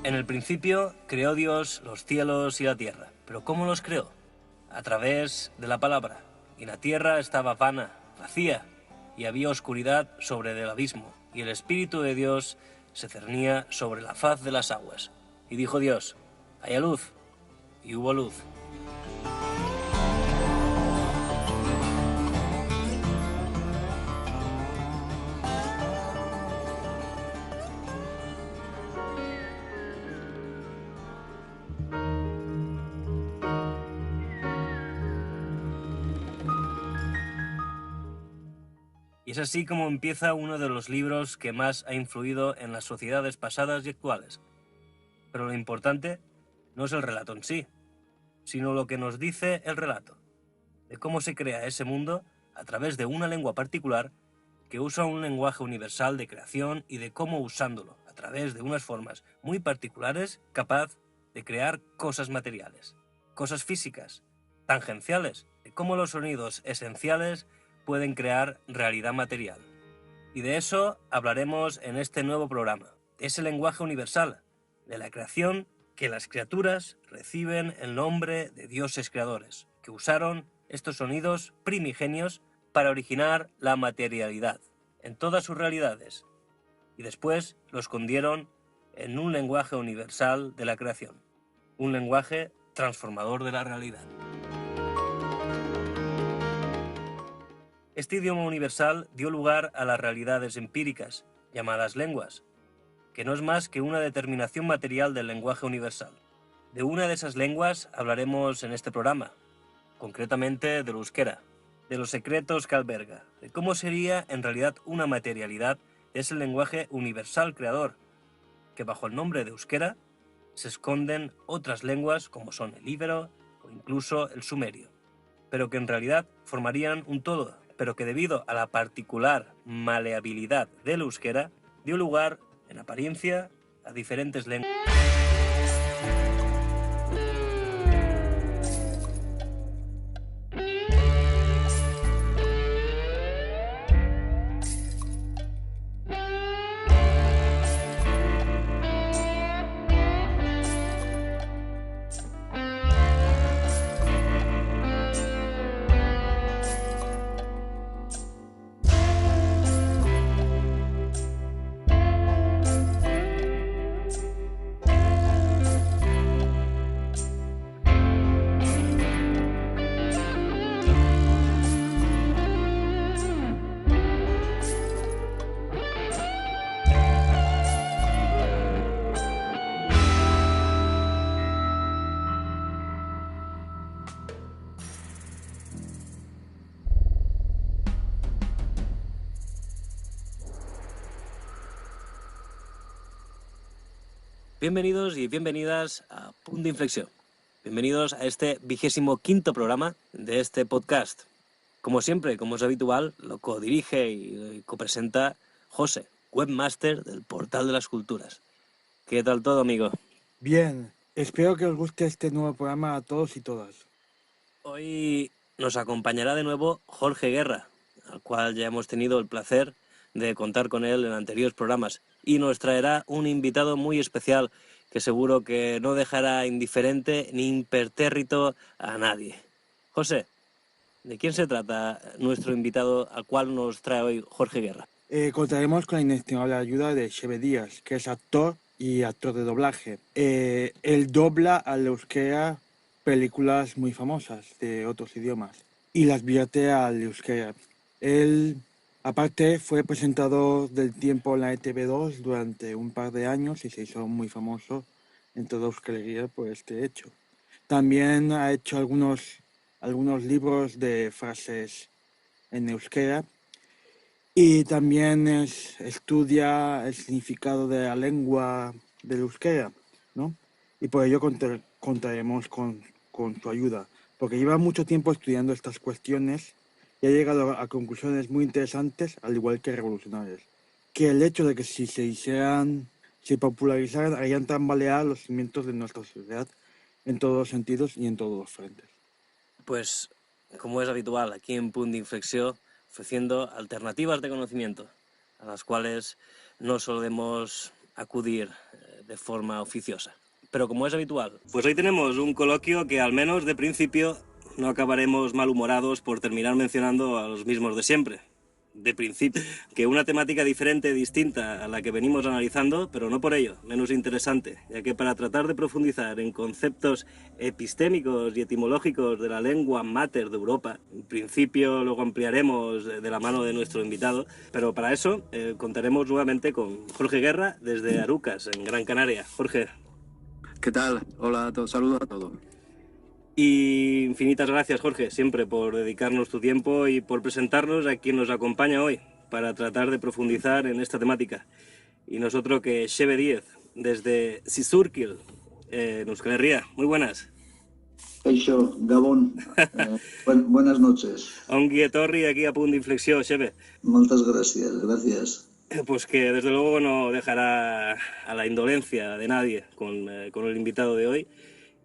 En el principio creó Dios los cielos y la tierra. ¿Pero cómo los creó? A través de la palabra. Y la tierra estaba vana, vacía, y había oscuridad sobre el abismo, y el Espíritu de Dios se cernía sobre la faz de las aguas. Y dijo Dios: haya luz, y hubo luz. Y es así como empieza uno de los libros que más ha influido en las sociedades pasadas y actuales. Pero lo importante no es el relato en sí, sino lo que nos dice el relato, de cómo se crea ese mundo a través de una lengua particular que usa un lenguaje universal de creación y de cómo usándolo a través de unas formas muy particulares capaz de crear cosas materiales, cosas físicas, tangenciales, de cómo los sonidos esenciales pueden crear realidad material. Y de eso hablaremos en este nuevo programa, de ese lenguaje universal, de la creación que las criaturas reciben el nombre de dioses creadores, que usaron estos sonidos primigenios para originar la materialidad en todas sus realidades, y después lo escondieron en un lenguaje universal de la creación, un lenguaje transformador de la realidad. Este idioma universal dio lugar a las realidades empíricas, llamadas lenguas, que no es más que una determinación material del lenguaje universal. De una de esas lenguas hablaremos en este programa, concretamente del euskera, de los secretos que alberga, de cómo sería en realidad una materialidad de ese lenguaje universal creador, que bajo el nombre de euskera se esconden otras lenguas como son el íbero o incluso el sumerio, pero que en realidad formarían un todo, pero que debido a la particular maleabilidad del euskera dio lugar, en apariencia, a diferentes lenguas. Bienvenidos y bienvenidas a Punto de Inflexión. Bienvenidos a este 25º programa de este podcast. Como siempre, como es habitual, lo codirige y copresenta José, webmaster del Portal de las Culturas. ¿Qué tal todo, amigo? Bien, espero que os guste este nuevo programa a todos y todas. Hoy nos acompañará de nuevo Jorge Guerra, al cual ya hemos tenido el placer de contar con él en anteriores programas, y nos traerá un invitado muy especial que seguro que no dejará indiferente ni impertérrito a nadie. José, ¿de quién se trata nuestro invitado al cual nos trae hoy Jorge Guerra? Contaremos con la inestimable ayuda de Xebe Díaz, que es actor y actor de doblaje. Él dobla al euskera películas muy famosas de otros idiomas y las vierte al euskera. Él, aparte, fue presentador del tiempo en la ETV2 durante un par de años y se hizo muy famoso en toda Euskal por este hecho. También ha hecho algunos libros de frases en euskera y también estudia el significado de la lengua del euskera, ¿no? Y por ello contaremos con su ayuda, porque lleva mucho tiempo estudiando estas cuestiones y ha llegado a conclusiones muy interesantes, al igual que revolucionarias. Que el hecho de que si se popularizaran, harían tambalear los cimientos de nuestra sociedad en todos los sentidos y en todos los frentes. Pues, como es habitual aquí en Punt d'Inflexió, ofreciendo alternativas de conocimiento, a las cuales no solemos acudir de forma oficiosa. Pero como es habitual, pues hoy tenemos un coloquio que al menos de principio no acabaremos malhumorados por terminar mencionando a los mismos de siempre. De principio, que una temática diferente, distinta a la que venimos analizando, pero no por ello menos interesante, ya que para tratar de profundizar en conceptos epistémicos y etimológicos de la lengua mater de Europa, en principio luego ampliaremos de la mano de nuestro invitado, pero para eso contaremos nuevamente con Jorge Guerra desde Arucas, en Gran Canaria. Jorge. ¿Qué tal? Hola a todos, saludos a todos. Y infinitas gracias, Jorge, siempre por dedicarnos tu tiempo y por presentarnos a quien nos acompaña hoy para tratar de profundizar en esta temática. Y nosotros que Xeve Díez, desde Sizurkil, en Euskal Herria. Muy buenas. Eixo, Gabón. Buenas noches. Ongi etorri aquí a punto de inflexión, Xeve. Muchas gracias, gracias. Pues que desde luego no dejará a la indolencia de nadie con el invitado de hoy.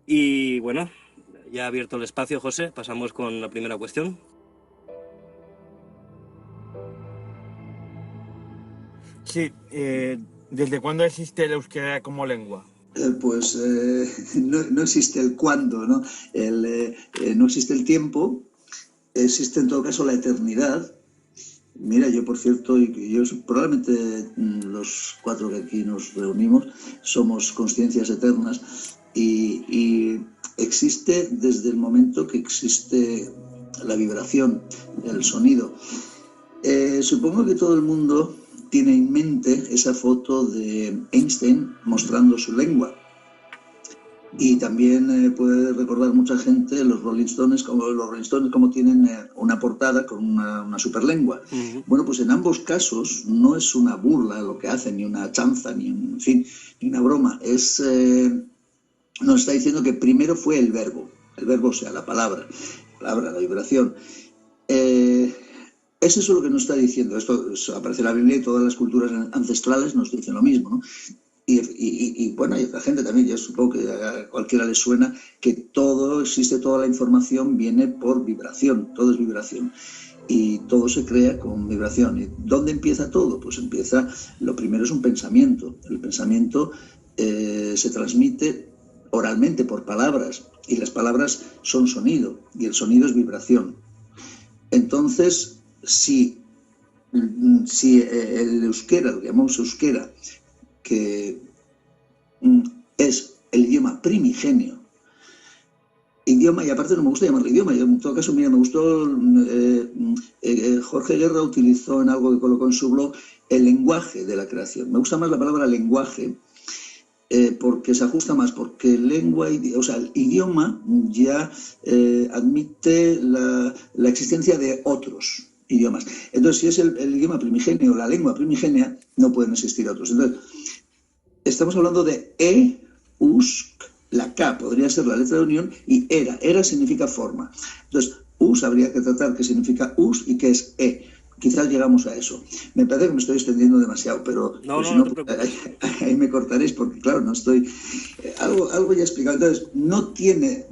Y bueno, ya ha abierto el espacio, José, pasamos con la primera cuestión. Sí, ¿desde cuándo existe el euskera como lengua? No existe el cuándo, ¿no? No existe el tiempo, existe en todo caso la eternidad. Mira, yo por cierto, y yo probablemente los cuatro que aquí nos reunimos somos consciencias eternas y existe desde el momento que existe la vibración, el sonido. Supongo que todo el mundo tiene en mente esa foto de Einstein mostrando su lengua. Y también puede recordar mucha gente los Rolling Stones como tienen una portada con una superlengua. Uh-huh. Bueno, pues en ambos casos no es una burla lo que hacen, ni una chanza, ni una broma. Nos está diciendo que primero fue el verbo, o sea, la palabra, la vibración. Es eso lo que nos está diciendo. Esto aparece en la Biblia y todas las culturas ancestrales nos dicen lo mismo, ¿no? Y bueno, hay otra gente también, yo supongo que a cualquiera le suena que toda la información viene por vibración, todo es vibración. Y todo se crea con vibración. ¿Y dónde empieza todo? Pues lo primero es un pensamiento. El pensamiento se transmite oralmente por palabras, y las palabras son sonido, y el sonido es vibración. Entonces, si el euskera, lo que llamamos euskera, que es el idioma primigenio, y aparte no me gusta llamarlo idioma, yo en todo caso, mira, me gustó, Jorge Guerra utilizó en algo que colocó en su blog el lenguaje de la creación. Me gusta más la palabra lenguaje, porque se ajusta más, porque el idioma ya admite la existencia de otros idiomas. Entonces, si es el idioma primigenio, la lengua primigenia, no pueden existir otros. Entonces, estamos hablando de eusk, la K podría ser la letra de unión, y era significa forma. Entonces, us habría que tratar qué significa us y qué es Quizás llegamos a eso. Me parece que me estoy extendiendo demasiado, pero no, ahí me cortaréis porque, claro, no estoy... Algo ya he explicado. Entonces, no tiene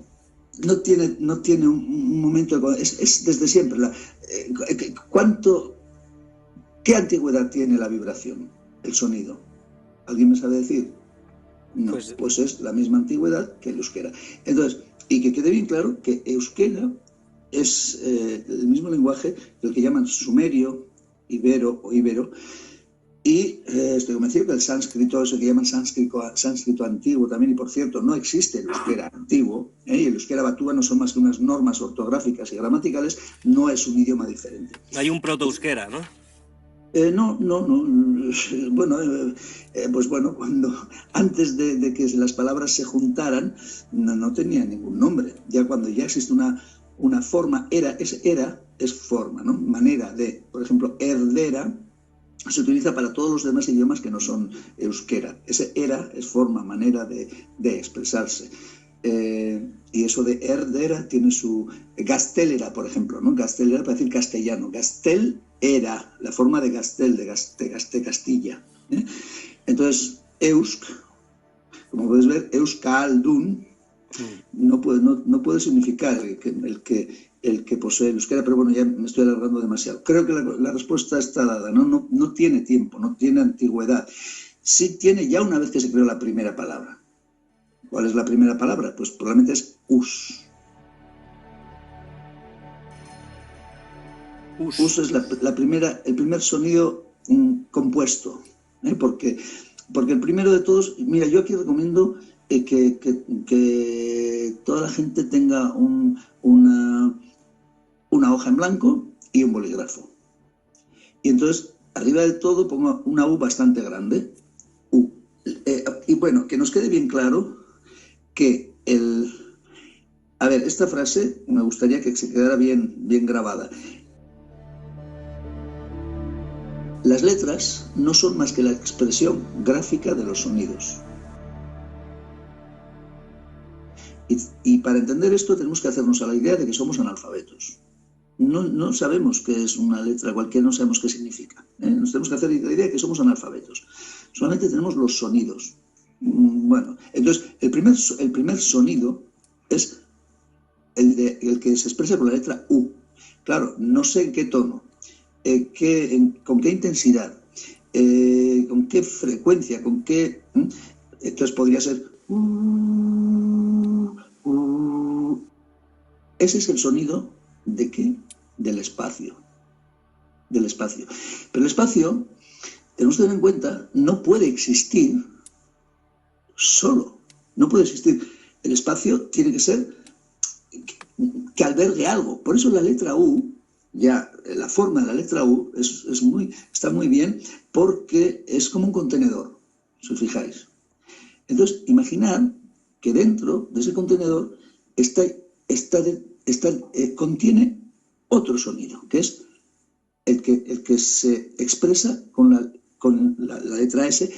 un momento... Es desde siempre. ¿Qué antigüedad tiene la vibración, el sonido? ¿Alguien me sabe decir? No, pues es la misma antigüedad que el euskera. Entonces, y que quede bien claro que euskera es el mismo lenguaje del que llaman sumerio, ibero, y estoy convencido que el sánscrito, eso que llaman sánscrito antiguo también, y por cierto, no existe el euskera antiguo, y el euskera batúa no son más que unas normas ortográficas y gramaticales, no es un idioma diferente. Hay un proto-euskera, ¿no? No. Bueno, antes de que las palabras se juntaran, no tenía ningún nombre. Ya cuando ya existe una forma, es forma, ¿no? Manera de, por ejemplo, herdera se utiliza para todos los demás idiomas que no son euskera. Ese era es forma, manera de expresarse. Y eso de herdera tiene su... Gastelera, por ejemplo, ¿no? Gastelera para decir castellano. Gastel era la forma de Gastel, de Castilla. Entonces, eusk, como puedes ver, euskaldun, no puede significar el que posee el euskera, pero bueno, ya me estoy alargando demasiado. Creo que la respuesta está dada, ¿no? No tiene tiempo, no tiene antigüedad. sí tiene ya una vez que se creó la primera palabra. ¿Cuál es la primera palabra? Pues probablemente es us. Us es el primer sonido compuesto, porque el primero de todos, mira, yo aquí recomiendo que toda la gente tenga una hoja en blanco y un bolígrafo. Y entonces, arriba del todo, pongo una U bastante grande. U. Y bueno, que nos quede bien claro que a ver, esta frase me gustaría que se quedara bien grabada. Las letras no son más que la expresión gráfica de los sonidos. Y para entender esto tenemos que hacernos a la idea de que somos analfabetos. No sabemos qué es una letra cualquiera, no sabemos qué significa. Nos tenemos que hacer la idea de que somos analfabetos. Solamente tenemos los sonidos. Bueno, entonces el primer sonido es el que se expresa con la letra U. Claro, no sé en qué tono, con qué intensidad, con qué frecuencia, con qué... Entonces podría ser... Ese es el sonido ¿de qué? Del espacio. Del espacio. Pero el espacio, tenemos que tener en cuenta, no puede existir solo. No puede existir. El espacio tiene que ser que albergue algo. Por eso la letra U, ya la forma de la letra U está muy bien, porque es como un contenedor, si os fijáis. Entonces, imaginad que dentro de ese contenedor contiene otro sonido, que es el que se expresa con la letra S,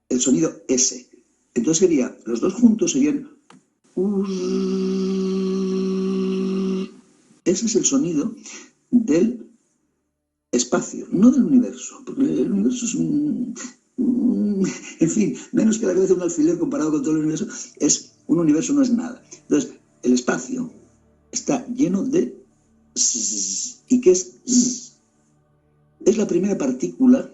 el sonido S. Entonces los dos juntos serían... Ese es el sonido del espacio, no del universo, porque el universo es en fin, menos que la cabeza de un alfiler comparado con todo el universo, un universo no es nada. Entonces, el espacio está lleno de zzz. ¿Y qué es zzz? Es la primera partícula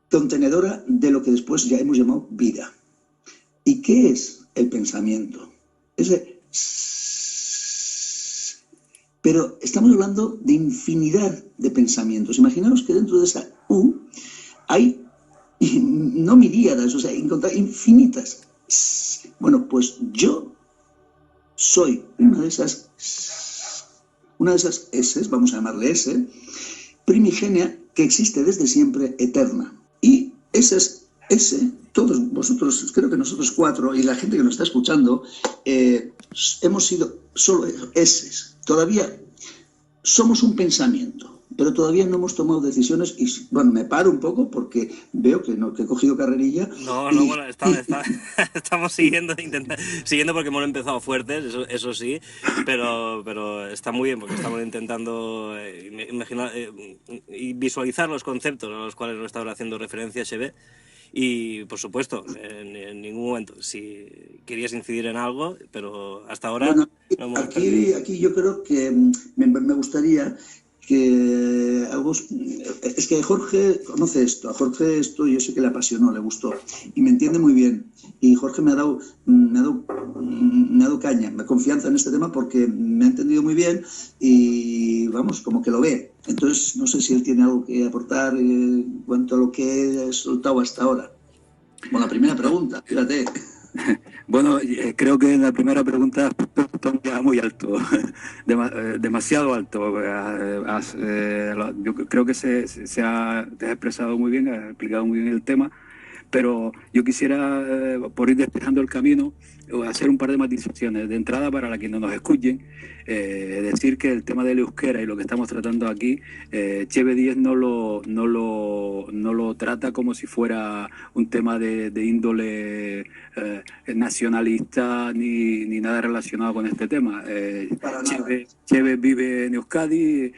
contenedora de lo que después ya hemos llamado vida. ¿Y qué es el pensamiento? Ese zzz. Pero estamos hablando de infinidad de pensamientos. Imaginaos que dentro de esa U hay no miríadas, o sea, infinitas. Bueno, pues yo soy una de esas S, vamos a llamarle S, primigenia, que existe desde siempre, eterna. Y esas S, todos vosotros, creo que nosotros cuatro, y la gente que nos está escuchando, hemos sido solo S. Todavía somos un pensamiento, pero todavía no hemos tomado decisiones y, bueno, me paro un poco porque veo que he cogido carrerilla. Bueno, estamos siguiendo porque hemos empezado fuertes, eso sí, pero está muy bien porque estamos intentando imaginar y visualizar los conceptos a los cuales nos estaba haciendo referencia Xavier. Y, por supuesto, en ningún momento, si querías incidir en algo, pero hasta ahora... Bueno, aquí yo creo que me gustaría que algo... Es que Jorge conoce esto, a Jorge esto yo sé que le apasionó, le gustó, y me entiende muy bien. Y Jorge me ha dado caña, me confianza en este tema porque me ha entendido muy bien y, vamos, como que lo ve. Entonces, no sé si él tiene algo que aportar en cuanto a lo que he soltado hasta ahora. Bueno, la primera pregunta, fíjate. Bueno, creo que la primera pregunta está muy alto, demasiado alto. Yo creo que te has expresado muy bien, has explicado muy bien el tema, pero yo quisiera, por ir despejando el camino, hacer un par de matizaciones. De entrada, para quienes nos escuchen, decir que el tema del euskera y lo que estamos tratando aquí, Cheve Díez no lo trata como si fuera un tema de índole nacionalista ni nada relacionado con este tema. Cheve vive en Euskadi,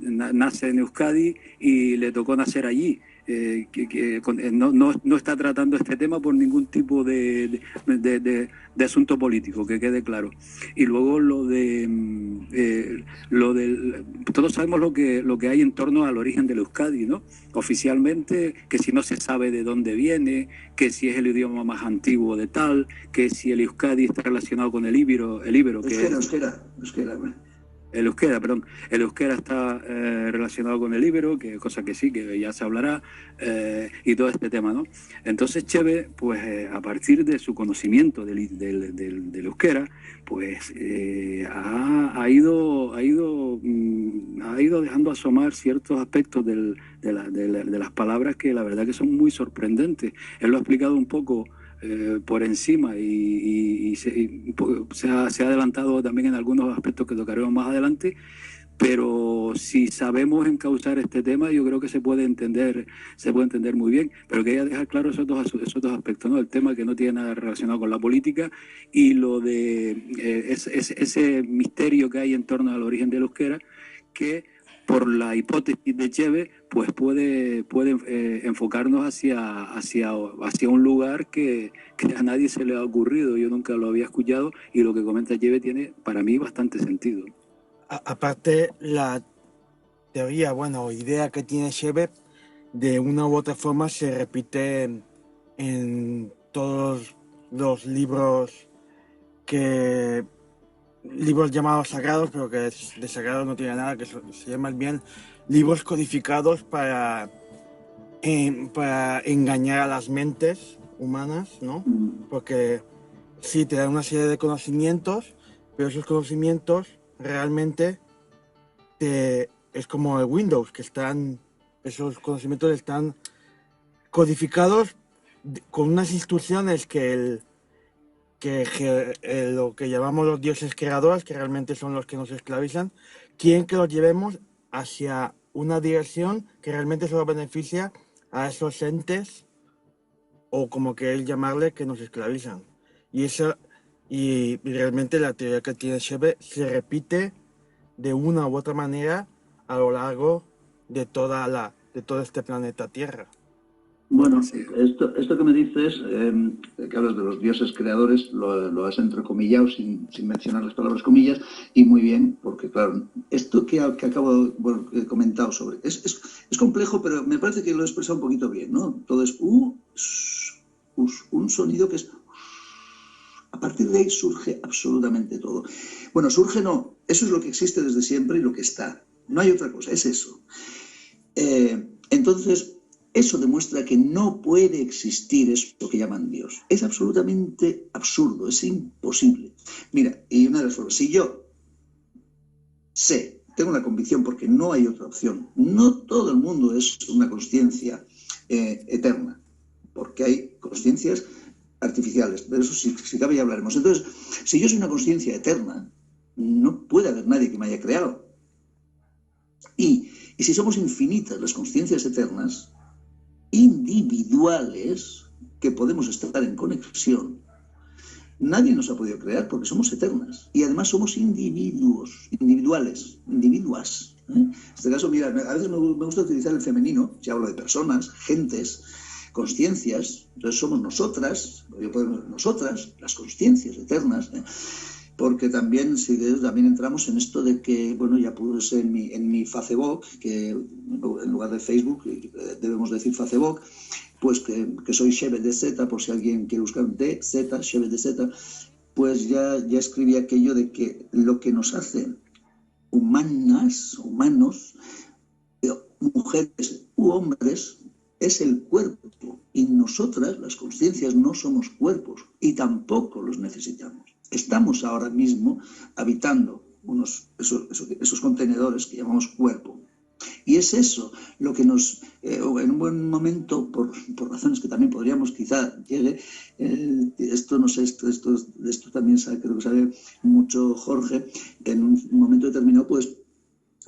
nace en Euskadi y le tocó nacer allí. no está tratando este tema por ningún tipo de asunto político, que quede claro. Y luego todos sabemos lo que hay en torno al origen del euskadi, ¿no? Oficialmente, que si no se sabe de dónde viene, que si es el idioma más antiguo de tal, que si el euskadi está relacionado con el íbero, Euskera. El euskera está relacionado con el íbero, cosa que sí, que ya se hablará, y todo este tema, ¿no? Entonces Cheve, pues a partir de su conocimiento del euskera, pues ha ido dejando asomar ciertos aspectos de las palabras que la verdad que son muy sorprendentes. Él lo ha explicado un poco por encima y se ha adelantado también en algunos aspectos que tocaremos más adelante, pero si sabemos encauzar este tema, yo creo que se puede entender muy bien. Pero quería dejar claro esos dos aspectos, ¿no? El tema que no tiene nada relacionado con la política y lo de ese misterio que hay en torno al origen del euskera, que por la hipótesis de Cheve, pues puede enfocarnos hacia un lugar que a nadie se le ha ocurrido. Yo nunca lo había escuchado y lo que comenta Cheve tiene para mí bastante sentido. Aparte, la teoría, o idea que tiene Cheve, de una u otra forma se repite en todos los libros llamados sagrados, pero que de sagrado no tiene nada, que se llaman bien libros codificados para engañar a las mentes humanas, ¿no? Porque sí, te dan una serie de conocimientos, pero esos conocimientos realmente es como el Windows, esos conocimientos están codificados con unas instrucciones que lo que llamamos los dioses creadores, que realmente son los que nos esclavizan, quieren que los llevemos hacia una dirección que realmente solo beneficia a esos entes, o como queréis llamarle, que nos esclavizan. Y realmente la teoría que tiene Cheve se repite de una u otra manera a lo largo de todo este planeta Tierra. Bueno, esto que me dices, que hablas de los dioses creadores, lo has entrecomillado sin mencionar las palabras comillas, y muy bien, porque claro, esto que acabo de comentar sobre... Es complejo, pero me parece que lo he expresado un poquito bien, ¿no? Todo es un sonido que es... A partir de ahí surge absolutamente todo. Bueno, surge no, eso es lo que existe desde siempre y lo que está. No hay otra cosa, es eso. Entonces... Eso demuestra que no puede existir eso que llaman Dios. Es absolutamente absurdo, es imposible. Mira, y una de las formas, si yo tengo una convicción porque no hay otra opción, no todo el mundo es una consciencia eterna, porque hay consciencias artificiales, de eso si cabe ya hablaremos. Entonces, si yo soy una consciencia eterna, no puede haber nadie que me haya creado. Y si somos infinitas las consciencias eternas, individuales, que podemos estar en conexión, nadie nos ha podido crear porque somos eternas y además somos individuas. En este caso, mira, a veces me gusta utilizar el femenino, si hablo de personas, gentes, consciencias. Entonces somos nosotras, las consciencias eternas, porque también entramos en esto de que, ya puse en mi Facebook, que en lugar de Facebook debemos decir Facebook, pues que soy Cheve de Z, por si alguien quiere buscar de Z, Cheve de Z, pues ya escribí aquello de que lo que nos hace humanos, mujeres u hombres, es el cuerpo, y nosotras, las conciencias, no somos cuerpos y tampoco los necesitamos. Estamos ahora mismo habitando esos contenedores que llamamos cuerpo. Y es eso lo que nos, en un buen momento, por razones que también podríamos quizá llegue, esto también creo que sabe mucho Jorge, en un momento determinado, pues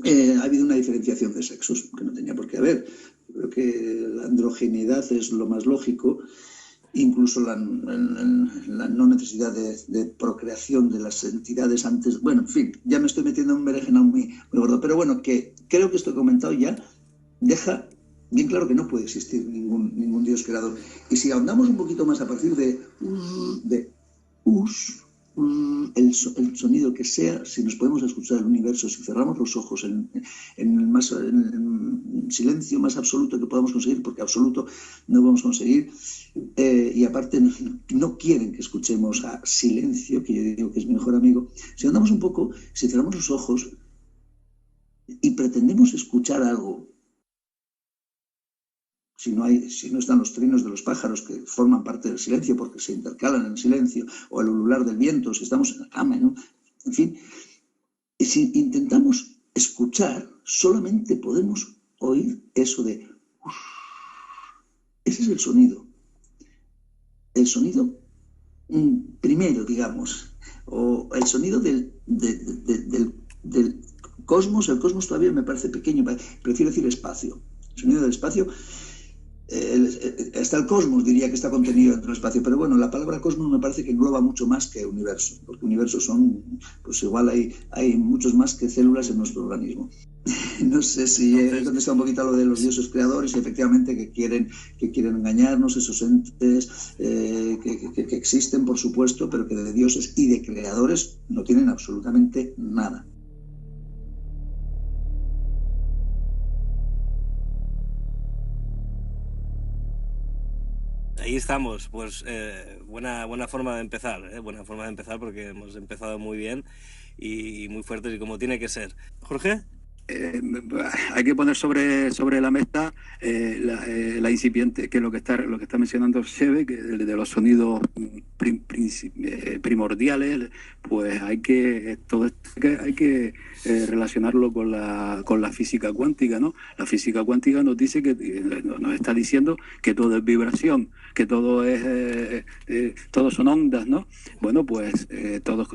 ha habido una diferenciación de sexos, que no tenía por qué haber. Creo que la androgeneidad es lo más lógico. Incluso la no necesidad de procreación de las entidades antes... Bueno, en fin, ya me estoy metiendo en un berenjenal muy gordo. Pero bueno, que creo que esto que he comentado ya deja bien claro que no puede existir ningún Dios creador. Y si ahondamos un poquito más a partir de el sonido que sea, si nos podemos escuchar el universo, si cerramos los ojos en el silencio más absoluto que podamos conseguir, porque absoluto no vamos a conseguir, y aparte no quieren que escuchemos a silencio, que yo digo que es mi mejor amigo. Si andamos un poco, si cerramos los ojos y pretendemos escuchar algo, si no están los trinos de los pájaros que forman parte del silencio porque se intercalan en el silencio, o el ulular del viento, si estamos en la cama, ¿no? En fin, y si intentamos escuchar, solamente podemos oír eso de... Ese es el sonido. El sonido primero, digamos, o el sonido del cosmos. El cosmos todavía me parece pequeño, prefiero decir espacio. El sonido del espacio... hasta el cosmos diría que está contenido dentro del espacio, pero bueno, la palabra cosmos me parece que engloba mucho más que universo, porque universo son, pues igual hay muchos más que células en nuestro organismo. No sé si he contestado un poquito a lo de los dioses creadores, y efectivamente que quieren engañarnos, esos entes que existen, por supuesto, pero que de dioses y de creadores no tienen absolutamente nada. Ahí estamos, pues buena forma de empezar, buena forma de empezar, porque hemos empezado muy bien y muy fuertes y como tiene que ser. Jorge. Hay que poner sobre la mesa la incipiente, que es lo que está mencionando Shebe, que de los sonidos primordiales, pues hay que relacionarlo con la física cuántica, ¿no? La física cuántica nos dice nos está diciendo que todo es vibración, que todo son ondas, ¿no? Bueno, pues todos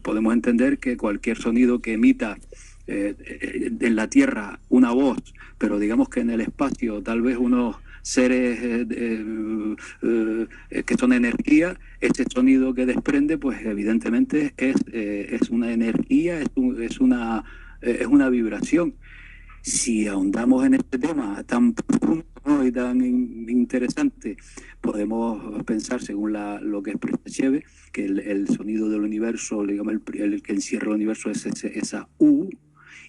podemos entender que cualquier sonido que emita en la Tierra una voz, pero digamos que en el espacio tal vez unos seres que son energía, ese sonido que desprende, pues evidentemente es una energía, es una vibración. Si ahondamos en este tema tan profundo, ¿no?, y tan interesante, podemos pensar, según lo que expresa Shebe, que el sonido del universo, digamos, el que encierra el universo es esa U,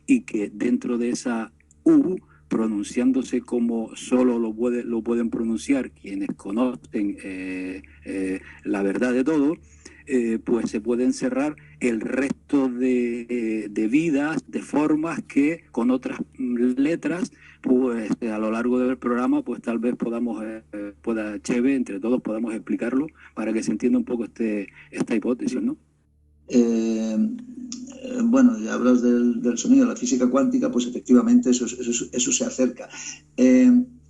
y que dentro de esa U, pronunciándose como solo lo pueden pronunciar quienes conocen la verdad de todo, pues se puede encerrar el resto de vidas, de formas que con otras letras, pues a lo largo del programa, pues tal vez pueda Shebe, entre todos podamos explicarlo para que se entienda un poco esta hipótesis, ¿no? Bueno, ya hablas del sonido, la física cuántica, pues efectivamente eso se acerca.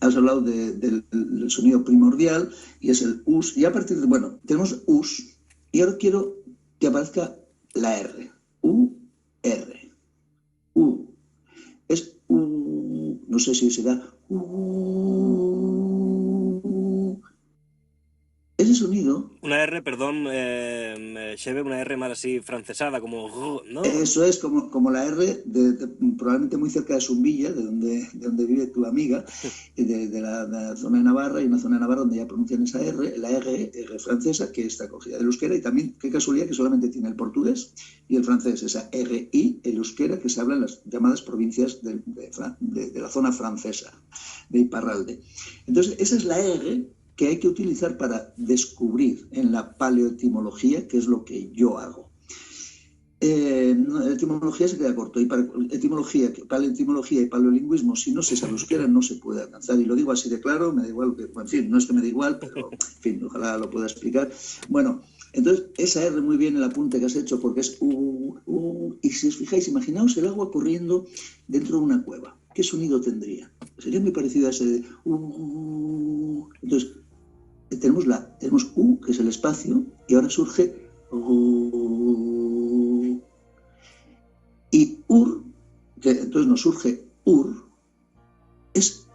Has hablado del sonido primordial, y es el US, y a partir de, bueno, tenemos US, y ahora quiero que aparezca la R. U-R. U. Es U. No sé si será U. Ese sonido... Una R, perdón, Shebe, una R más así francesada, como... ¿no? Eso es como la R, probablemente muy cerca de Zumbilla, de donde vive tu amiga, de la zona de Navarra, y una zona de Navarra donde ya pronuncian esa R, la R francesa, que está cogida del euskera, y también, qué casualidad, que solamente tiene el portugués y el francés, esa RI, el euskera, que se habla en las llamadas provincias de la zona francesa, de Iparralde. Entonces, esa es la R que hay que utilizar para descubrir en la paleoetimología, que es lo que yo hago. Etimología se queda corto, y para paleoetimología y paleolingüismo, si no se sabe euskera, no se puede alcanzar, y lo digo así de claro, me da igual, en fin, no es que me da igual, pero en fin, ojalá lo pueda explicar. Bueno, entonces esa R, muy bien el apunte que has hecho, porque es y si os fijáis, imaginaos el agua corriendo dentro de una cueva, ¿qué sonido tendría? Sería muy parecido a ese de Entonces, tenemos U, que es el espacio, y ahora surge y UR, que entonces nos surge UR, eso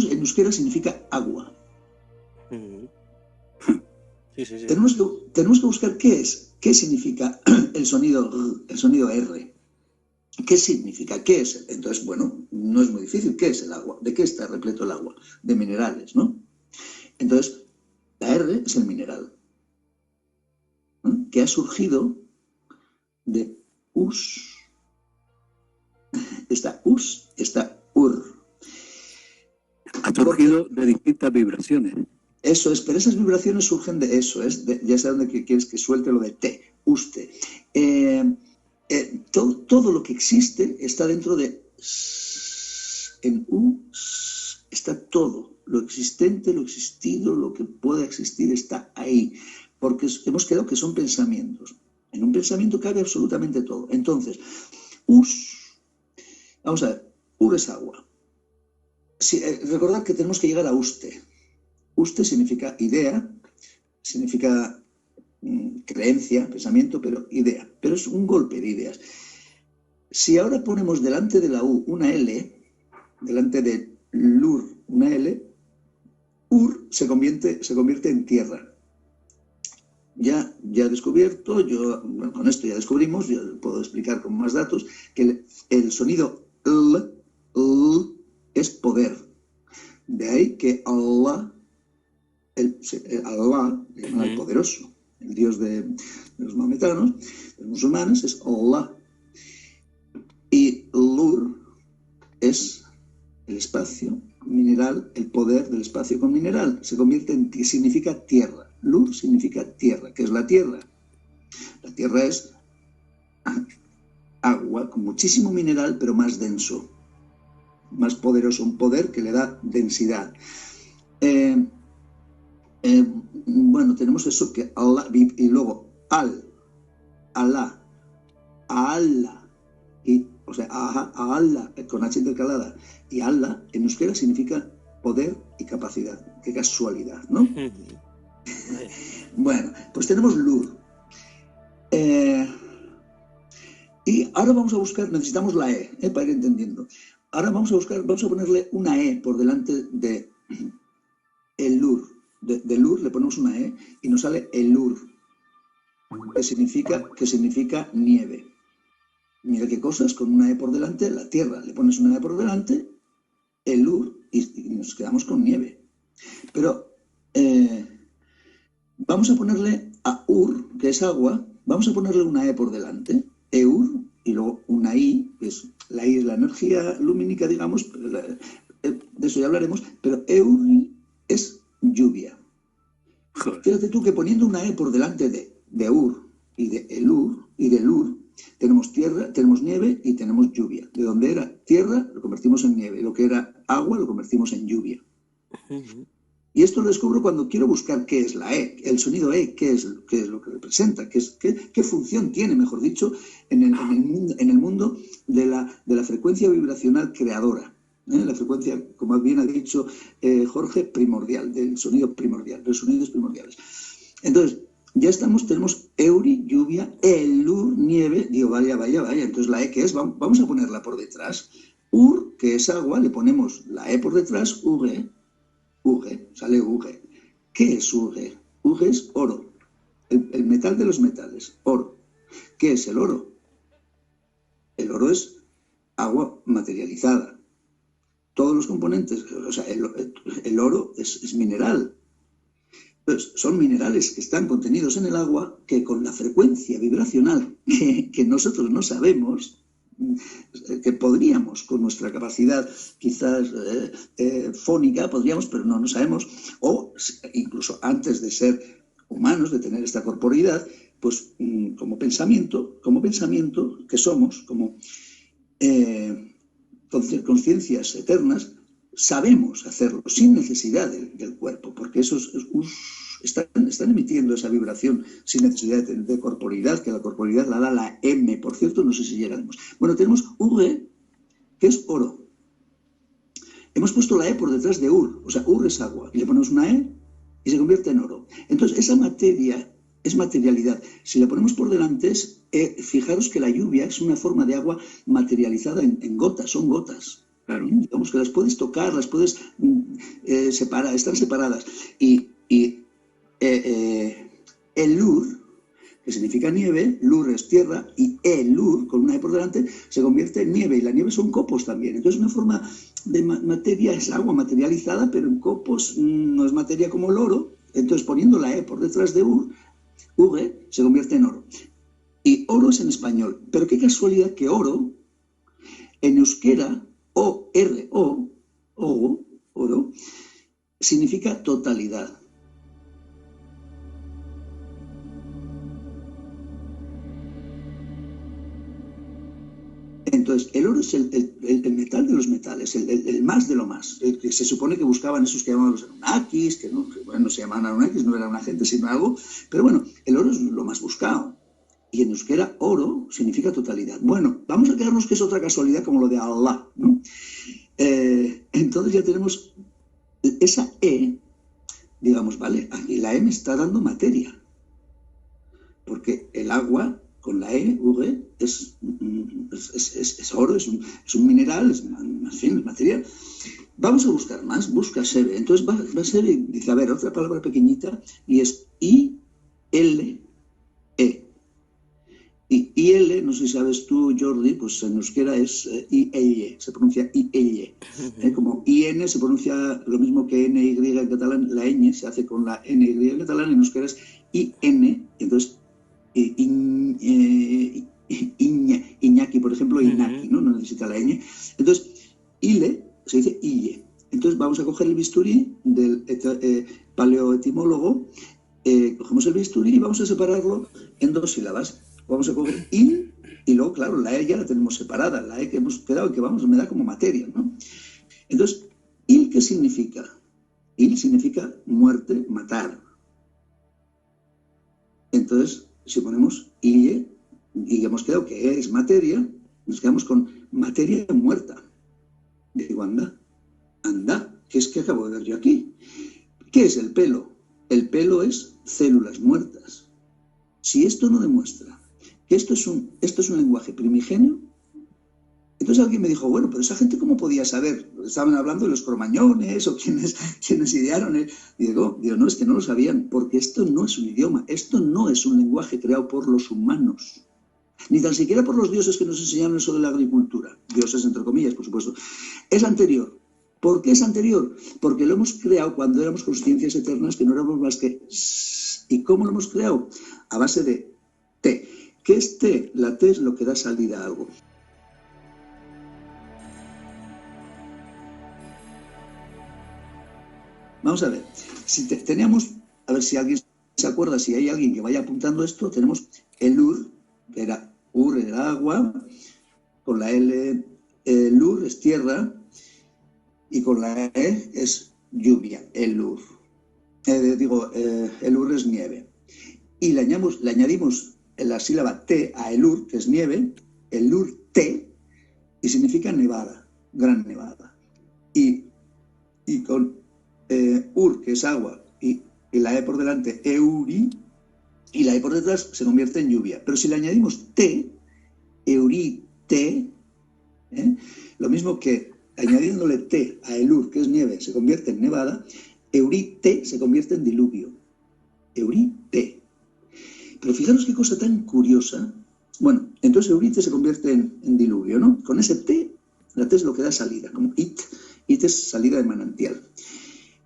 en euskera significa agua. Sí. Tenemos que buscar qué significa el sonido R. ¿Qué significa? ¿Qué es? Entonces, bueno, no es muy difícil. ¿Qué es el agua? ¿De qué está repleto el agua? De minerales, ¿no? Entonces, la R es el mineral, ¿no? Que ha surgido de us. Está us, está ur. Ha surgido de distintas vibraciones. Eso es, pero esas vibraciones surgen de eso, ya sé dónde quieres que suelte lo de te, uste. Todo lo que existe está dentro de en u, está todo. Lo existente, lo existido, lo que pueda existir está ahí. Porque hemos quedado que son pensamientos. En un pensamiento cabe absolutamente todo. Entonces, vamos a ver, ur es agua. Recordad que tenemos que llegar a uste. Uste significa idea, significa creencia, pensamiento, pero idea. Pero es un golpe de ideas. Si ahora ponemos delante de la U una L, delante de lur una L, ur se convierte en tierra. Ya he descubierto, bueno, con esto ya descubrimos, yo puedo explicar con más datos, que el sonido l es poder. De ahí que Allah, el poderoso, el Dios de los maometanos, de los musulmanes, es Allah. Y lur es el espacio mineral, el poder del espacio con mineral. Significa tierra. Lur significa tierra. ¿Qué es la tierra? La tierra es agua con muchísimo mineral, pero más denso, más poderoso, un poder que le da densidad. Bueno, tenemos eso que Allah, y luego Allah, o sea, Allah con H intercalada, y Allah en euskera significa poder y capacidad. Qué casualidad, ¿no? Bueno, pues tenemos lur. Y ahora vamos a buscar, necesitamos la E, para ir entendiendo. Ahora vamos a ponerle una E por delante de el lur. De lur le ponemos una E y nos sale el lur, que significa nieve. Mira qué cosas, con una E por delante, la tierra, le pones una E por delante, el lur, y nos quedamos con nieve. Pero vamos a ponerle a ur, que es agua, vamos a ponerle una E por delante, eur, y luego una I, que es la I es la energía lumínica, digamos, de eso ya hablaremos, pero euri es lluvia. Joder. Fíjate tú que poniendo una E por delante de ur y de elur y de lur, tenemos tierra, tenemos nieve y tenemos lluvia. De donde era tierra lo convertimos en nieve, lo que era agua lo convertimos en lluvia. Y esto lo descubro cuando quiero buscar qué es la E, el sonido E, qué es lo que representa, qué función tiene, mejor dicho, en el mundo de la frecuencia vibracional creadora. La frecuencia, como bien ha dicho Jorge, primordial, del sonido primordial, de los sonidos primordiales. Entonces, ya tenemos euri, lluvia, elur, nieve, digo, vaya, entonces la E, ¿qué es? Vamos a ponerla por detrás. Ur, que es agua, le ponemos la E por detrás, uge, sale uge. ¿Qué es uge? Uge es oro, el metal de los metales, oro. ¿Qué es el oro? El oro es agua materializada. Todos los componentes, o sea, el oro es mineral. Entonces, son minerales que están contenidos en el agua que con la frecuencia vibracional que nosotros no sabemos, que podríamos con nuestra capacidad quizás fónica, podríamos, pero no sabemos, o incluso antes de ser humanos, de tener esta corporeidad, pues como pensamiento que somos, como conciencias eternas, sabemos hacerlo sin necesidad del cuerpo, porque esos están emitiendo esa vibración sin necesidad de corporeidad, que la corporeidad la da la M, por cierto, no sé si llegaremos. Bueno, tenemos Uge, que es oro. Hemos puesto la E por detrás de Ur, o sea, Ur es agua, y le ponemos una E y se convierte en oro. Entonces, esa materia es materialidad. Si la ponemos por delante, fijaros que la lluvia es una forma de agua materializada en gotas, son gotas. Claro. Digamos que las puedes tocar, las puedes separar, están separadas. Y el lur que significa nieve, lur es tierra, y elur, con una E por delante, se convierte en nieve, y la nieve son copos también. Entonces una forma de materia es agua materializada, pero en copos no es materia como el oro. Entonces poniendo la E por detrás de uge, se convierte en oro. Y oro es en español, pero qué casualidad que oro, en euskera, O-R-O, oro, significa totalidad. Entonces, el oro es el metal de los metales, el más de lo más, el que se supone que buscaban esos que llamaban los Anunnakis, que no se llamaban Anunnakis, no era una gente sino algo, pero bueno, el oro es lo más buscado. Y en euskera, oro significa totalidad. Bueno, vamos a quedarnos que es otra casualidad como lo de Allah, ¿no? Entonces ya tenemos esa E, digamos, vale, aquí la E me está dando materia, porque el agua con la E, uge, es oro, es un mineral, en fin, es material. Vamos a buscar más, busca Sebe. Entonces va a ser, dice, a ver, otra palabra pequeñita, y es I-L-E. Y IL, no sé si sabes tú, Jordi, pues en euskera es IL, se pronuncia IL. Como IN se pronuncia lo mismo que NY en catalán, la ñ se hace con la NY en catalán, en euskera es IN, entonces Iñaki, por ejemplo, Inaki, ¿no? No necesita la ñ. Entonces, ILE se dice ILE. Entonces vamos a coger el bisturí del paleoetimólogo, cogemos el bisturí y vamos a separarlo en dos sílabas. Vamos a coger il y luego, claro, la E ya la tenemos separada, la E que hemos quedado, que vamos, me da como materia, ¿no? Entonces, il, ¿qué significa? Il significa muerte, matar. Entonces, si ponemos ille y hemos quedado que es materia, nos quedamos con materia muerta. Digo, anda, ¿qué es que acabo de ver yo aquí? ¿Qué es el pelo? El pelo es células muertas. Si esto no demuestra que esto es un lenguaje primigenio, entonces alguien me dijo, bueno, pero esa gente ¿cómo podía saber? Estaban hablando de los cromañones o quienes idearon. Y digo, no, es que no lo sabían, porque esto no es un idioma, esto no es un lenguaje creado por los humanos, ni tan siquiera por los dioses que nos enseñaron eso de la agricultura, dioses entre comillas, por supuesto. Es anterior. ¿Por qué es anterior? Porque lo hemos creado cuando éramos consciencias eternas que no éramos más que... ¿Y cómo lo hemos creado? A base de T. ¿Qué es T? La T es lo que da salida a algo. Vamos a ver. Si teníamos, a ver si alguien se acuerda, si hay alguien que vaya apuntando esto, tenemos el Ur, que era Ur, era agua, con la L, el Ur es tierra, y con la E es lluvia, el Ur. El Ur es nieve. Y le añadimos la sílaba T a el Ur, que es nieve, el Ur T, y significa nevada, gran nevada. Y con Ur, que es agua, y la E por delante, Euri, y la E por detrás se convierte en lluvia. Pero si le añadimos T, Eurite, lo mismo que añadiéndole T a el Ur, que es nieve, se convierte en nevada, Eurite se convierte en diluvio. Eurite. Pero fijaros qué cosa tan curiosa. Bueno, entonces Eurite se convierte en diluvio, ¿no? Con ese T, la T es lo que da salida, como it es salida de manantial.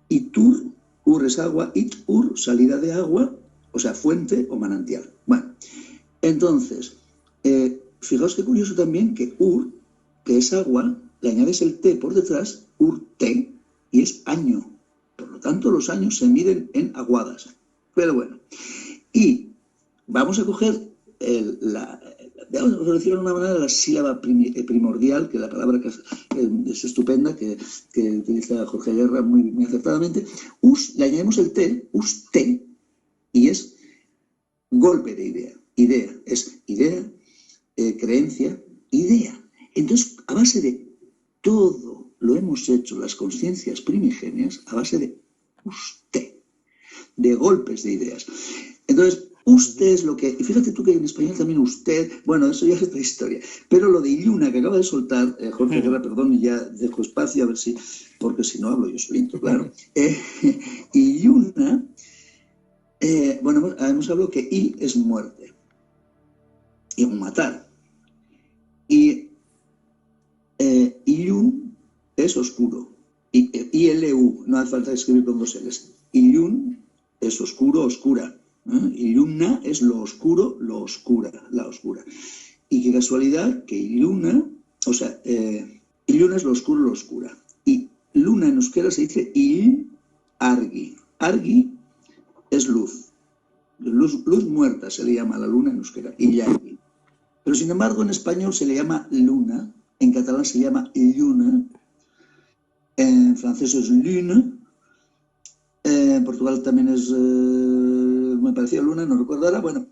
Y Ur es agua, Ur, salida de agua, o sea, fuente o manantial. Bueno, entonces, fijaos qué curioso también que Ur, que es agua, le añades el T por detrás, Urte, y es año. Por lo tanto, los años se miden en aguadas. Pero bueno, y vamos a coger vamos a decirlo de una manera, la sílaba primordial, que la palabra que es estupenda, que utiliza Jorge Guerra muy acertadamente. Le añadimos el T, uste, y es golpe de idea. Idea, es idea, creencia, idea. Entonces, a base de todo lo hemos hecho las conciencias primigenias, a base de usted, de golpes de ideas. Entonces, usted es lo que... Y fíjate tú que en español también usted... Bueno, eso ya es otra historia. Pero lo de Illuna que acaba de soltar, Jorge Guerra, perdón, y ya dejo espacio a ver si... Porque si no hablo yo solito, claro. Illuna Bueno, hemos hablado que il es muerte, y matar. Y illum es oscuro. ILU, no hace falta escribir con dos L's. Illum es oscuro, oscura. Illumna es lo oscuro, lo oscura, la oscura. Y qué casualidad que illuna, o sea, illuna es lo oscuro, lo oscura. Y luna en euskera se dice il argi. Argi es luz. Luz muerta se le llama a la luna en euskera, illargi. Pero sin embargo en español se le llama luna, en catalán se llama lluna, en francés es lune, en Portugal también es, me parecía luna, no recuerdo ahora, bueno.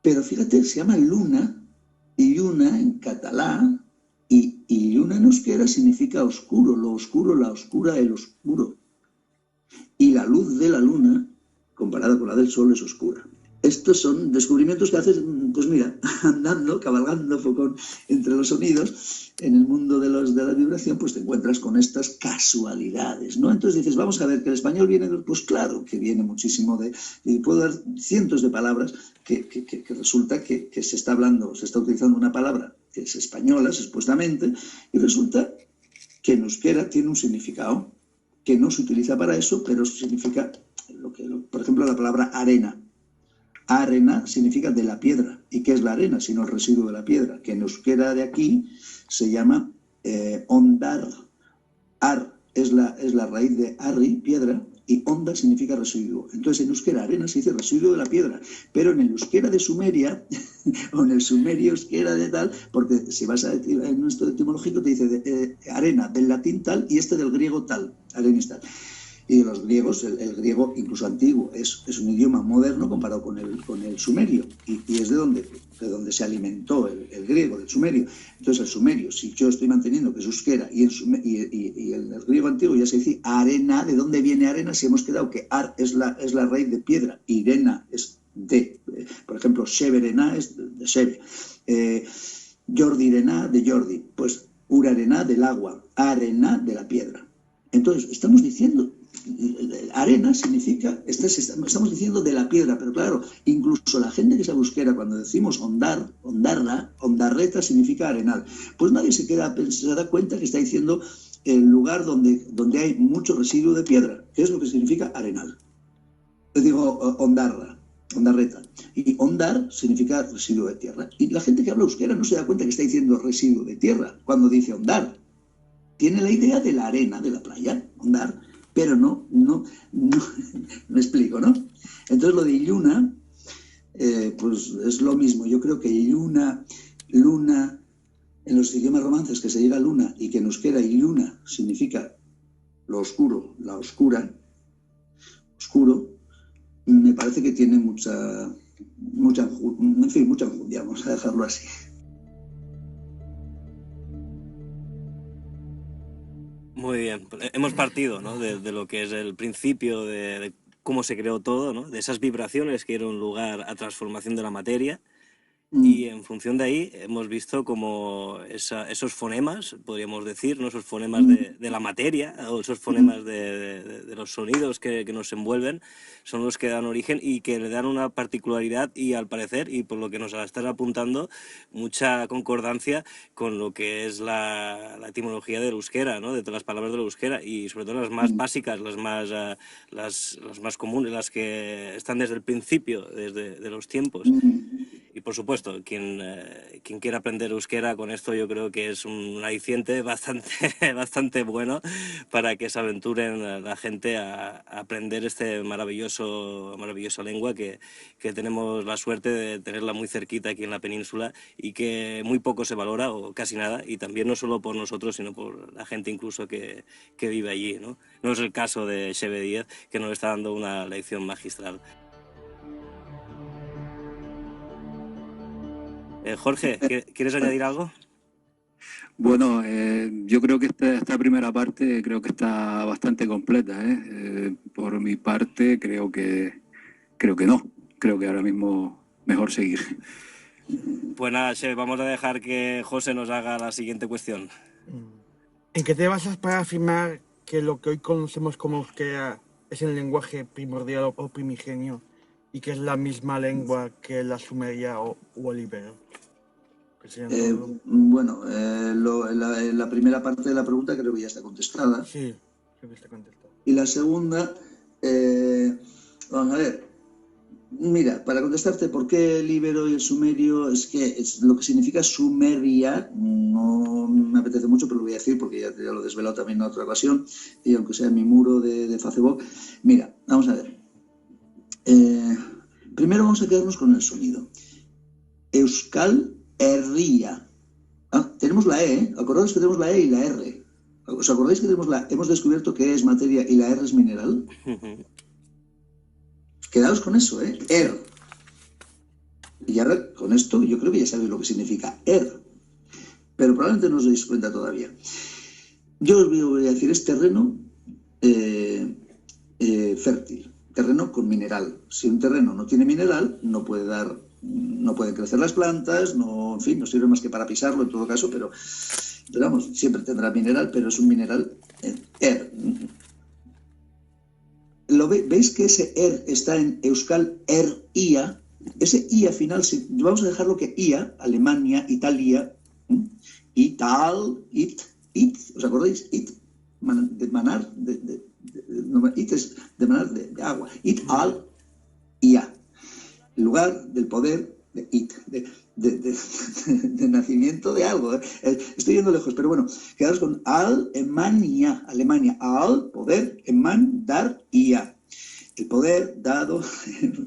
Pero fíjate, se llama luna, y lluna en catalán, y lluna en euskera significa oscuro, lo oscuro, la oscura, el oscuro. Y la luz de la luna, comparada con la del sol, es oscura. Estos son descubrimientos que haces, pues mira, andando, cabalgando entre los sonidos, en el mundo de la vibración, pues te encuentras con estas casualidades, ¿no? Entonces dices, vamos a ver, que el español viene, pues claro que viene muchísimo y puedo dar cientos de palabras que resulta que se está hablando, se está utilizando una palabra que es española, supuestamente, y resulta que en euskera tiene un significado que no se utiliza para eso, pero significa, por ejemplo, la palabra arena. Arena significa de la piedra. ¿Y qué es la arena? Sino el residuo de la piedra, que en euskera de aquí se llama ondar. Ar es la raíz de arri, piedra, y onda significa residuo. Entonces en euskera arena se dice residuo de la piedra, pero en el euskera de Sumeria, o en el sumerio euskera de tal, porque si vas en nuestro etimológico te dice arena del latín tal y este del griego tal, arenis tal. Y los griegos, el griego incluso antiguo, es un idioma moderno comparado con el sumerio, y es de donde se alimentó el griego, del sumerio. Entonces el sumerio, si yo estoy manteniendo que es euskera y el griego antiguo ya se dice arena, ¿de dónde viene arena? Si hemos quedado que ar es la raíz de piedra, irena es de, por ejemplo, sheverena es de sheve, jordirena de jordi, pues urarena del agua, arena de la piedra. Entonces estamos diciendo, arena significa, estamos diciendo de la piedra, pero claro, incluso la gente que sabe euskera, cuando decimos ondarreta significa arenal, pues nadie se da cuenta que está diciendo el lugar donde hay mucho residuo de piedra, que es lo que significa arenal. Yo digo ondarreta, y ondar significa residuo de tierra, y la gente que habla euskera no se da cuenta que está diciendo residuo de tierra cuando dice ondar. Tiene la idea de la arena de la playa, ondar, pero no me explico, ¿no? Entonces lo de illuna, pues es lo mismo. Yo creo que luna, en los idiomas romances que se llega a luna y que en euskera illuna significa lo oscuro, la oscura, oscuro, me parece que tiene mucha enjundia, vamos a dejarlo así. Muy bien, hemos partido, ¿no?, de lo que es el principio de cómo se creó todo, ¿no?, de esas vibraciones que dieron lugar a transformación de la materia, y en función de ahí hemos visto como esos fonemas, podríamos decir, ¿no?, esos fonemas de la materia, o esos fonemas de los sonidos que nos envuelven, son los que dan origen y que le dan una particularidad y, al parecer, y por lo que nos estás apuntando, mucha concordancia con lo que es la etimología del euskera, ¿no?, de todas las palabras del euskera, y sobre todo las más básicas, las más comunes, las que están desde el principio, desde los tiempos. Y por supuesto, quien quiera aprender euskera, con esto yo creo que es un aliciente bastante bueno para que se aventuren la gente a aprender este maravillosa lengua que tenemos la suerte de tenerla muy cerquita aquí en la península y que muy poco se valora, o casi nada, y también no solo por nosotros, sino por la gente incluso que vive allí, ¿no? No es el caso de Xeve Díez, que nos está dando una lección magistral. Jorge, ¿quieres añadir algo? Bueno, yo creo que esta primera parte creo que está bastante completa, ¿eh? Por mi parte creo que no. Creo que ahora mismo mejor seguir. Pues nada, Che, vamos a dejar que José nos haga la siguiente cuestión. ¿En qué te basas para afirmar que lo que hoy conocemos como euskera es el lenguaje primordial o primigenio y que es la misma lengua que la sumeria o el íbero. Bueno, la primera parte de la pregunta creo que ya está contestada. Sí, creo que está contestada. Y la segunda, vamos a ver. Mira, para contestarte por qué el íbero y el sumerio, es que lo que significa Sumeria, no me apetece mucho, pero lo voy a decir porque ya lo he desvelado también en otra ocasión, y aunque sea en mi muro de Facebook. Mira, vamos a ver. Primero vamos a quedarnos con el sonido. Euskal Herria. Tenemos la E, acordaos que tenemos la E y la R. ¿Os acordáis que hemos descubierto que es materia y la R es mineral? Quedaos con eso, Er. Y ahora, con esto, yo creo que ya sabéis lo que significa Er. Pero probablemente no os dais cuenta todavía. Yo os voy a decir, es terreno fértil, terreno con mineral. Si un terreno no tiene mineral, no pueden crecer las plantas, en fin, no sirve más que para pisarlo en todo caso, pero vamos, siempre tendrá mineral, pero es un mineral Er. ¿Veis que ese Er está en Euskal Herria? Ese IA final, vamos a dejarlo que IA, Alemania, Italia, Ital, ¿os acordáis? De manar, it es de manar de agua. Ital, IA. El lugar del poder de it, de nacimiento de algo. Estoy yendo lejos, pero bueno, quedaros con Alemania, al poder, eman, dar, ia. El poder dado,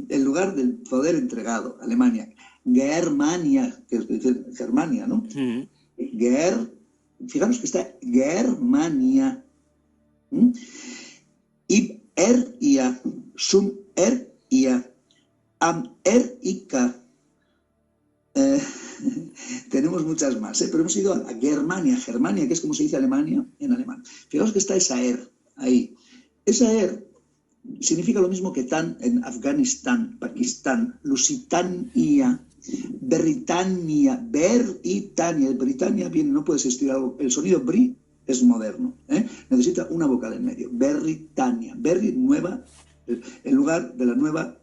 el lugar del poder entregado, Alemania. Germania, que es decir, Germania, ¿no? Fijaros que está Germania. Ib ia, sum ia, am ika. Tenemos muchas más, pero hemos ido a Germania, que es como se dice Alemania en alemán. Fijaos que está esa Er ahí. Esa Er significa lo mismo que Tan en Afganistán, Pakistán, Lusitania, Britania, Britania viene, no puede existir algo. El sonido Bri es moderno, necesita una vocal en medio. Britania, Berri, nueva, el lugar de la nueva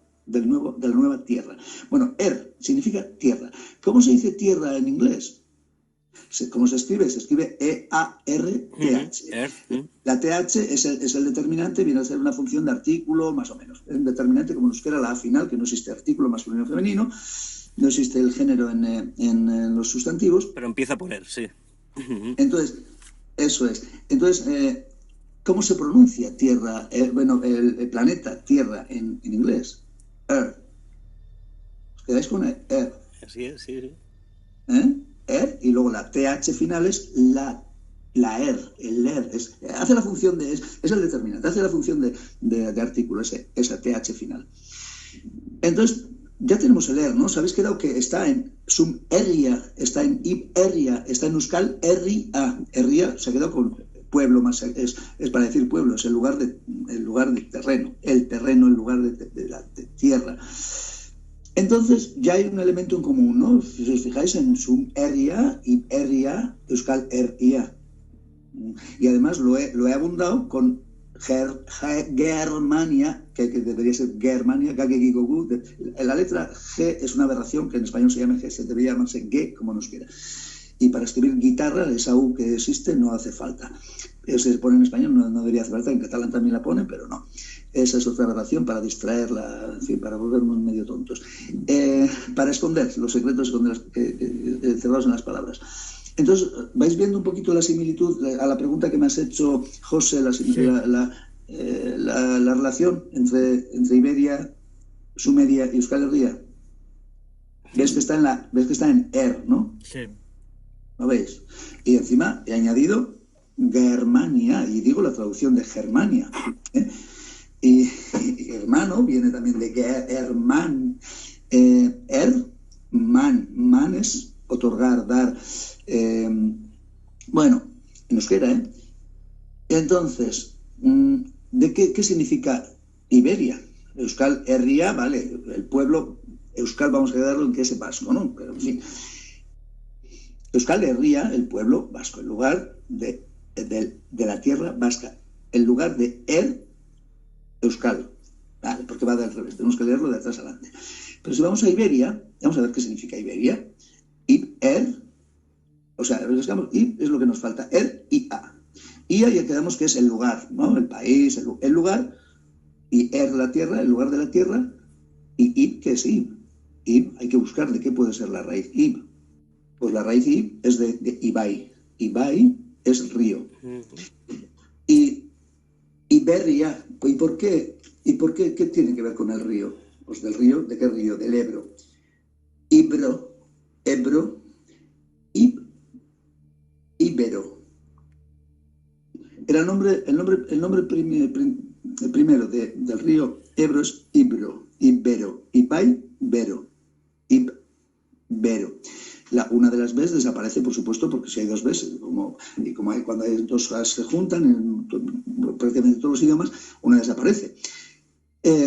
tierra. Bueno, Er significa tierra. ¿Cómo se dice tierra en inglés? ¿Cómo se escribe? Se escribe E-A-R-T-H. La TH es el determinante, viene a ser una función de artículo, más o menos. Es un determinante como en euskera la A final, que no existe artículo masculino o femenino, no existe el género en los sustantivos. Pero empieza por Er, sí. Entonces, eso es. Entonces, ¿cómo se pronuncia tierra? El planeta, tierra, en inglés. Earth. ¿Os quedáis con Earth? Así es, sí. Er, y luego la TH final es la el ER, hace la función es el determinante, hace la función de artículo, esa TH final. Entonces, ya tenemos el ER, ¿no? ¿Os habéis quedado que está en Sum Herria, está en Ib Herria, está en Euskal Herria? Herria se ha quedado con pueblo, más es para decir pueblo, es el lugar de terreno, el lugar de tierra. Entonces ya hay un elemento en común, ¿no? Si os fijáis en Sum Herria, Ib Herria, Euskal Herria. Y además lo he abundado con Germania, que debería ser Germania, la letra G es una aberración que en español se llama G, se debería llamarse G como nos quiera. Y para escribir guitarra, esa U que existe no hace falta. Se pone en español, no debería hacer falta, en catalán también la ponen, pero no. Esa es otra aberración para distraerla, en fin, para volvernos medio tontos. Para esconder los secretos cerrados en las palabras. Entonces, vais viendo un poquito la similitud a la pregunta que me has hecho, José, la relación entre Iberia, Sumeria y Euskal Herria. ¿Ves que está en Er, no? Sí. ¿Lo veis? Y encima he añadido Germania, y digo la traducción de Germania. Y hermano viene también de German. Man es otorgar, dar. Bueno, en euskera, Entonces, ¿de qué significa Iberia? Euskal Herria, vale, el pueblo, Euskal vamos a quedarlo en que es vasco, ¿no? Pero en fin. Euskal Herria, el pueblo vasco, el lugar de la tierra vasca, el lugar de Euskal. Vale, porque va del revés, tenemos que leerlo de atrás adelante. Pero si vamos a Iberia, vamos a ver qué significa Iberia. O sea, Ib es lo que nos falta, y A. Ia ya quedamos que es el lugar, ¿no? El país, el lugar, y la tierra, el lugar de la tierra, y Ib, ¿qué es Ib? Ib, hay que buscar de qué puede ser la raíz Ib. Pues la raíz Ib es de Ibai. Ibai es río. Y Iberia, ¿y por qué? ¿Qué tiene que ver con el río? Pues del río, ¿de qué río? Del Ebro. Ebro, Ibero. Era el nombre primero del río Ebro es Ibero. Ibai, Bero. Ibero. Una de las Bs desaparece, por supuesto, porque si hay dos Bs, cuando hay dos As se juntan en prácticamente todos los idiomas, una desaparece.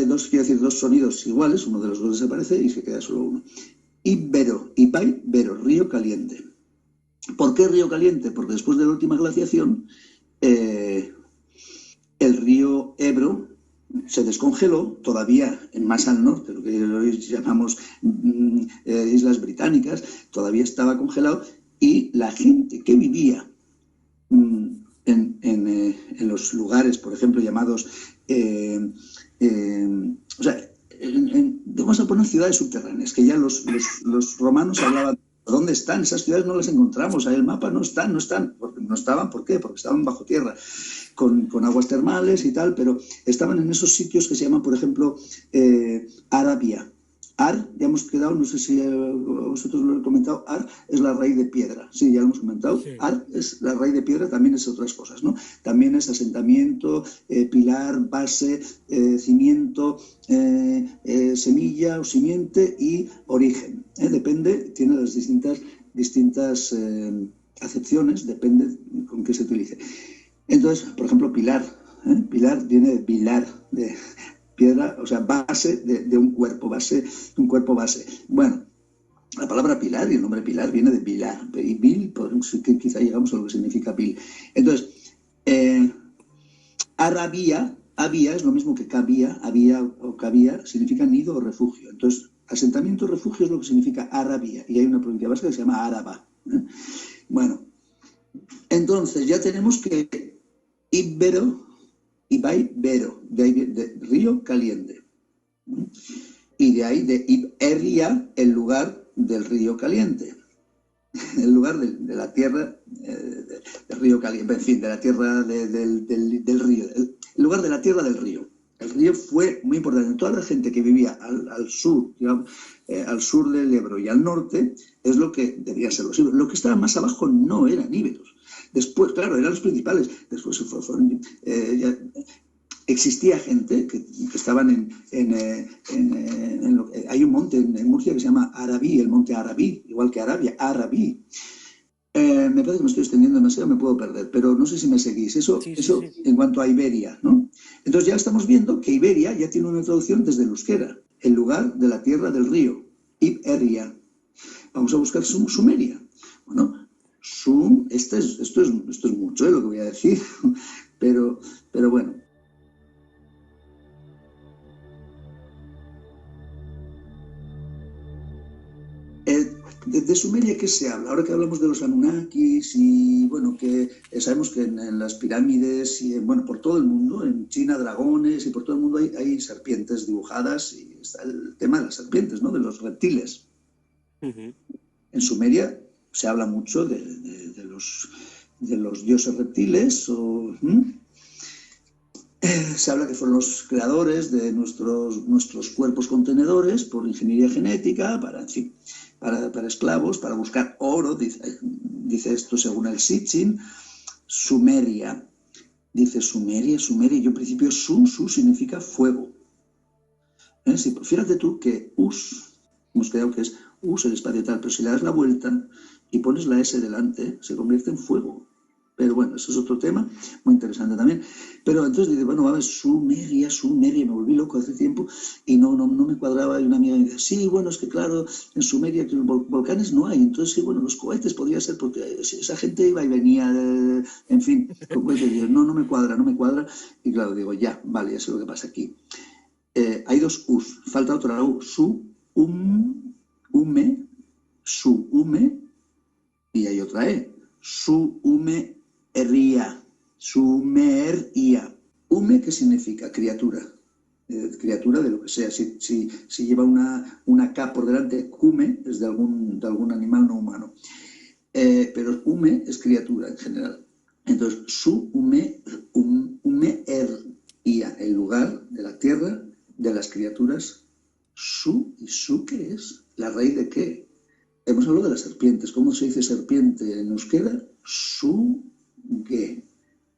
Dos quiere decir dos sonidos iguales, uno de los dos desaparece y se queda solo uno. Ibero, Ibai, Bero, río caliente. ¿Por qué río caliente? Porque después de la última glaciación, el río Ebro se descongeló, todavía más al norte, lo que hoy llamamos Islas Británicas, todavía estaba congelado, y la gente que vivía en los lugares, por ejemplo, llamados... vamos a poner ciudades subterráneas, que ya los romanos hablaban. ¿Dónde están? Esas ciudades no las encontramos. Ahí el mapa no están. No estaban, ¿por qué? Porque estaban bajo tierra, con aguas termales y tal, pero estaban en esos sitios que se llaman, por ejemplo, Arabia. Ar, ya hemos quedado, no sé si vosotros lo he comentado, Ar es la raíz de piedra. Sí, ya lo hemos comentado. Sí. Ar es la raíz de piedra, también es otras cosas, ¿no? También es asentamiento, pilar, base, cimiento, semilla o simiente y origen. Depende, tiene las distintas acepciones, depende con qué se utilice. Entonces, por ejemplo, pilar. Pilar viene de pilar, de piedra, o sea, base de un cuerpo, base. Bueno, la palabra pilar y el nombre pilar viene de pilar, y bil, quizá llegamos a lo que significa bil. Entonces, había es lo mismo que cabía, significa nido o refugio. Entonces, asentamiento, refugio es lo que significa Arabia, y hay una provincia vasca que se llama Áraba. Bueno, entonces ya tenemos que Ibai, Bero, de ahí de río caliente. Y de ahí de Iberia, el lugar del río caliente. El lugar de la tierra del río caliente, en fin, de la tierra del río. El lugar de la tierra del río. El río fue muy importante. Toda la gente que vivía al sur, digamos, al sur del Ebro y al norte, es lo que debía ser los íberos. Lo que estaba más abajo no eran íberos. Después, claro, eran los principales. Después existía gente que estaban hay un monte en Murcia que se llama Arabí, el monte Arabí, igual que Arabia, Arabí. Me parece que me estoy extendiendo demasiado, me puedo perder, pero no sé si me seguís. Eso en cuanto a Iberia, ¿no? Entonces ya estamos viendo que Iberia ya tiene una traducción desde el euskera, el lugar de la tierra del río, Iberia. Vamos a buscar Sumeria. Bueno, esto es mucho, lo que voy a decir, pero bueno. De Sumeria, ¿qué se habla? Ahora que hablamos de los Anunnakis y, bueno, que sabemos que en las pirámides y, por todo el mundo, en China dragones y por todo el mundo hay serpientes dibujadas y está el tema de las serpientes, ¿no? De los reptiles. Uh-huh. En Sumeria se habla mucho de los dioses reptiles se habla que fueron los creadores de nuestros cuerpos contenedores por ingeniería genética, para esclavos, para buscar oro, dice esto según el Sitchin. Sumeria, dice Sumeria, y yo en principio Su significa fuego. Fíjate tú que hemos creado que es Us, el espacio tal, pero si le das la vuelta y pones la S delante, se convierte en fuego. Pero bueno, eso es otro tema muy interesante también. Pero entonces dice, bueno, a ver, Sumeria, me volví loco hace tiempo y no me cuadraba. Y una amiga me dice, sí, bueno, es que claro, en Sumeria que volcanes no hay. Entonces, sí, bueno, los cohetes podría ser porque esa gente iba y venía, en fin, con cohetes. Y yo, no me cuadra. Y claro, digo, ya, vale, ya sé lo que pasa aquí. Hay dos U's, falta otra U, ume, y hay otra E, Sumeria. Ume, ¿qué significa? Criatura. Criatura de lo que sea. Si lleva una K por delante, Kume es de algún animal no humano. Pero Ume es criatura en general. Entonces, Sumeria, el lugar de la tierra de las criaturas. ¿Y su qué es? ¿La raíz de qué? Hemos hablado de las serpientes. ¿Cómo se dice serpiente en euskera? Suge.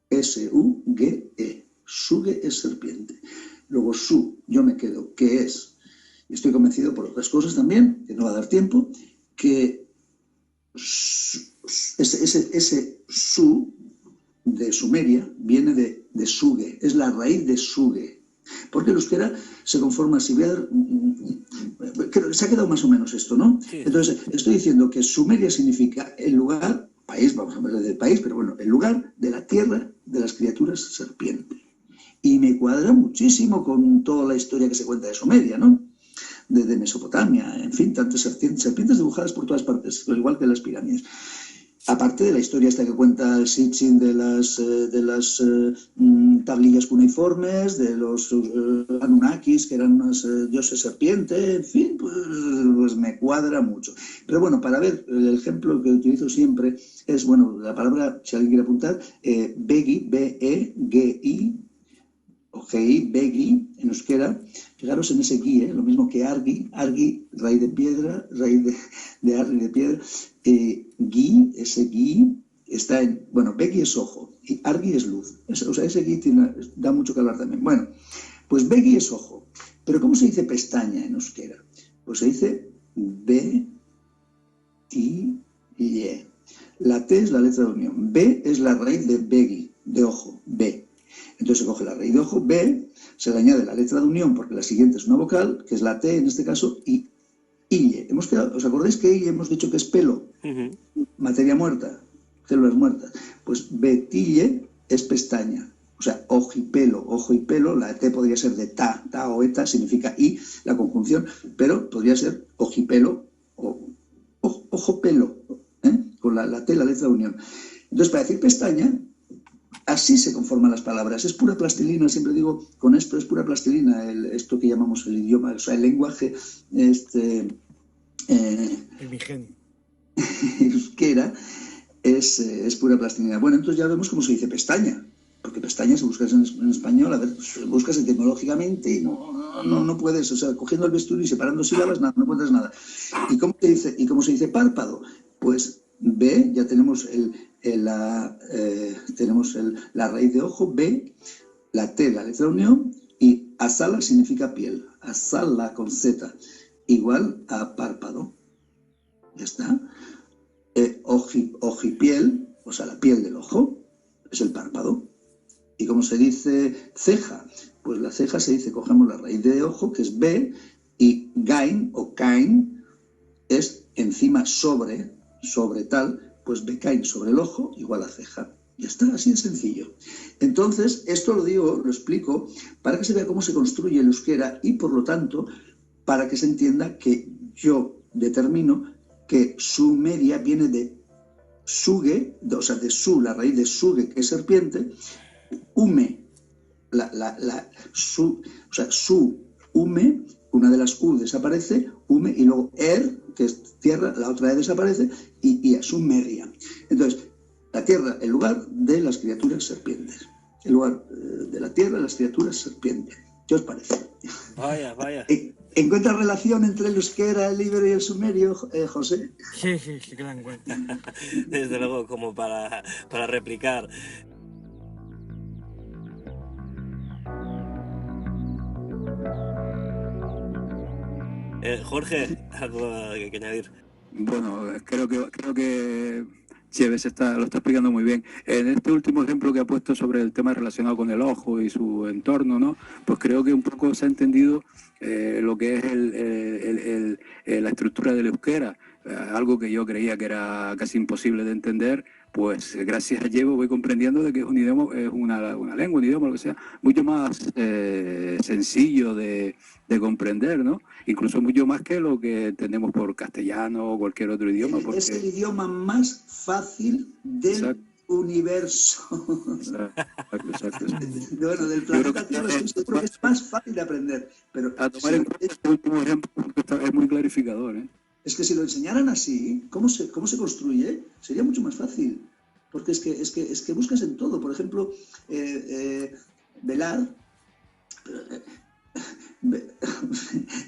S-U-G-E. Suge es serpiente. Luego yo me quedo, ¿qué es? Estoy convencido por otras cosas también, que no va a dar tiempo, que ese su de Sumeria viene de suge, es la raíz de suge. Porque el euskera se conforma, si creo que se ha quedado más o menos esto, ¿no? Sí. Entonces, estoy diciendo que Sumeria significa el lugar, país, vamos a hablar del país, pero bueno, el lugar de la tierra de las criaturas serpiente. Y me cuadra muchísimo con toda la historia que se cuenta de Sumeria, ¿no? De Mesopotamia, en fin, tantas serpientes dibujadas por todas partes, al igual que las pirámides. Aparte de la historia esta que cuenta el Sitchin de las tablillas cuneiformes, de los Anunnakis, que eran unos dioses serpiente, en fin, pues me cuadra mucho. Pero bueno, para ver, el ejemplo que utilizo siempre es, bueno, la palabra, si alguien quiere apuntar, Begi, B-E-G-I, o G-I, Begi, en euskera. Fijaros en ese gui, lo mismo que argi, raíz de piedra, raíz de argi de piedra. Gui, ese gui, está en, bueno, Begi es ojo y argi es luz. O sea, ese gui da mucho que hablar también. Bueno, pues Begi es ojo. Pero ¿cómo se dice pestaña en euskera? Pues se dice B, T, Y. La T es la letra de unión. B es la raíz de Begi, de ojo, B. Entonces se coge la raíz de ojo, B, se le añade la letra de unión porque la siguiente es una vocal, que es la T en este caso, y Ille. ¿Os acordáis que Ille hemos dicho que es pelo? Materia muerta, células muertas. Pues Betille es pestaña. O sea, ojo y pelo, la T podría ser de ta o eta, significa I, la conjunción, pero podría ser ojipelo o ojo-pelo, con la T, la letra de unión. Entonces, para decir pestaña, así se conforman las palabras. Es pura plastilina, siempre digo, con esto es pura plastilina, esto que llamamos el idioma, o sea, el lenguaje, El migen. euskera, es pura plastilina. Bueno, entonces ya vemos cómo se dice pestaña, porque pestaña, si buscas en español, a ver, buscas etimológicamente y no puedes, o sea, cogiendo el bisturí y separando sílabas, no encuentras nada. ¿Y cómo se dice párpado? Pues B, ya tenemos la raíz de ojo, B, la T, la letra de unión, y asala significa piel, asala con Z, igual a párpado. Ya está. Ojipiel, o sea, la piel del ojo, es el párpado. ¿Y cómo se dice ceja? Pues la ceja se dice, cogemos la raíz de ojo, que es B, y gain o kain es encima sobre tal, pues bekain sobre el ojo igual a ceja. Ya está, así de sencillo. Entonces, esto lo explico, para que se vea cómo se construye el euskera y, por lo tanto, para que se entienda que yo determino que Sumeria viene de suge, o sea, de la raíz de suge, que es serpiente, ume, ume, una de las U desaparece, ume, y luego que es tierra, la otra E desaparece, y a Sumeria. Entonces, la tierra, el lugar de las criaturas serpientes. El lugar de la tierra de las criaturas serpientes. ¿Qué os parece? Vaya. ¿Encuentra relación entre el euskera, el íbero y el sumerio, José? Sí, que la encuentro. Desde luego, como para replicar. Jorge, algo que añadir. Bueno, creo que Chévez lo está explicando muy bien. En este último ejemplo que ha puesto sobre el tema relacionado con el ojo y su entorno, ¿no? Pues creo que un poco se ha entendido lo que es la estructura del euskera, algo que yo creía que era casi imposible de entender. Pues gracias a Llevo voy comprendiendo de que es un idioma, es una lengua, un idioma, lo que sea, mucho más sencillo de comprender, ¿no? Incluso mucho más que lo que tenemos por castellano o cualquier otro idioma. Porque... Es el idioma más fácil del universo. Exacto. Bueno, del planeta Tierra estoy seguro que es más fácil de aprender. Pero a tomar en cuenta este último ejemplo, es muy clarificador, ¿eh? Es que si lo enseñaran así, ¿cómo se construye? Sería mucho más fácil. Porque es que buscas en todo. Por ejemplo, velar.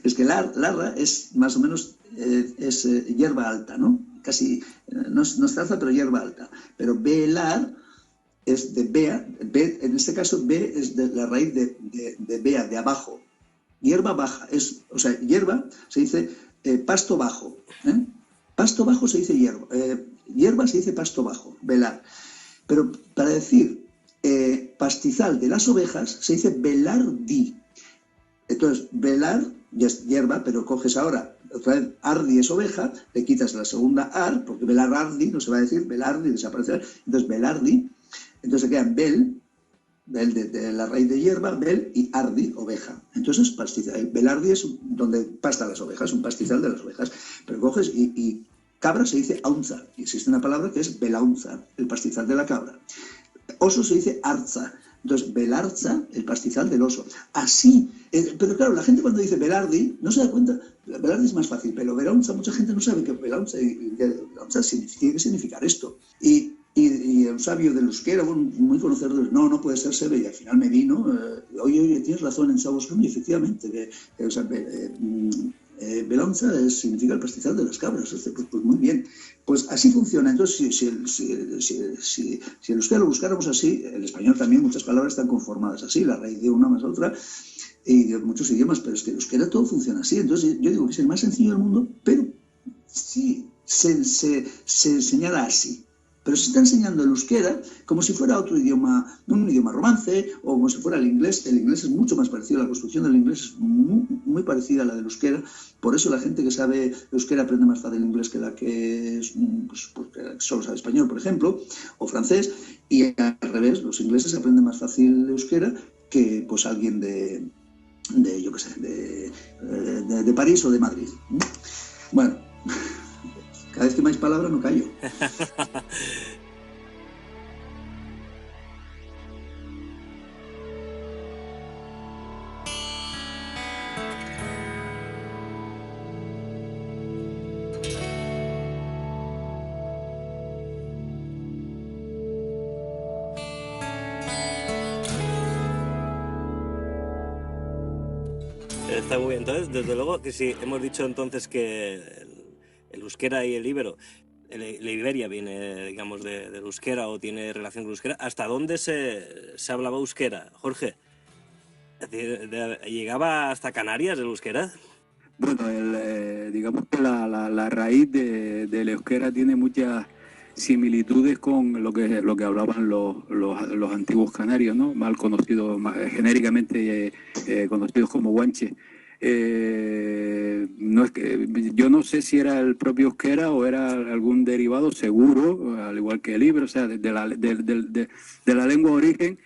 Es que larra es más o menos hierba alta, ¿no? Casi, no es zarza, pero hierba alta. Pero velar es de bea, en este caso be es de la raíz de bea, de abajo. Hierba baja, o sea, hierba se dice pasto bajo. Pasto bajo se dice hierba. Hierba se dice pasto bajo, velar. Pero para decir pastizal de las ovejas se dice velardi. Entonces, velar ya es hierba, pero coges ahora, otra vez, ardi es oveja, le quitas la segunda ar, porque velar ardi, no se va a decir, velardi, desaparecerá, entonces velardi, entonces se quedan bel de la raíz de hierba, bel y ardi, oveja. Entonces, pastizal. Velardi es donde pastan las ovejas, un pastizal de las ovejas. Pero coges y cabra se dice aunza, y existe una palabra que es belaunza, el pastizal de la cabra. Oso se dice arza. Entonces, velarza, el pastizal del oso. Así, pero claro, la gente cuando dice velardi, no se da cuenta, velardi es más fácil, pero velaunza, mucha gente no sabe que velaunza tiene que significar esto. Y el sabio del euskera, muy conocedor, no puede ser sebe, y al final me vino, oye, tienes razón en Saboscrum, y efectivamente, Belonza significa el pastizal de las cabras. Pues muy bien. Pues así funciona. Entonces, si el euskera lo buscáramos así, el español también, muchas palabras están conformadas así, la raíz de una más otra, y de muchos idiomas, pero es que el euskera todo funciona así. Entonces, yo digo que es el más sencillo del mundo, pero sí se enseñara así. Pero se está enseñando el euskera como si fuera otro idioma, un idioma romance, o como si fuera el inglés. El inglés es mucho más parecido, la construcción del inglés es muy parecida a la del euskera. Por eso la gente que sabe euskera aprende más fácil inglés que la que porque solo sabe español, por ejemplo, o francés. Y al revés, los ingleses aprenden más fácil euskera que pues alguien de París o de Madrid. Bueno, cada vez que me dais palabra no callo. Está muy bien. Entonces, desde luego que sí, hemos dicho entonces que el euskera y el íbero, la Iberia viene, digamos, del euskera o tiene relación con el euskera. ¿Hasta dónde se hablaba euskera, Jorge? ¿Llegaba hasta Canarias el euskera? Bueno, digamos que la raíz del euskera tiene muchas similitudes con lo que hablaban los antiguos canarios, ¿no? Mal conocidos, genéricamente conocidos como guanches. No es que, yo no sé si era el propio euskera o era algún derivado, seguro, al igual que el libro, o sea, de la lengua origen.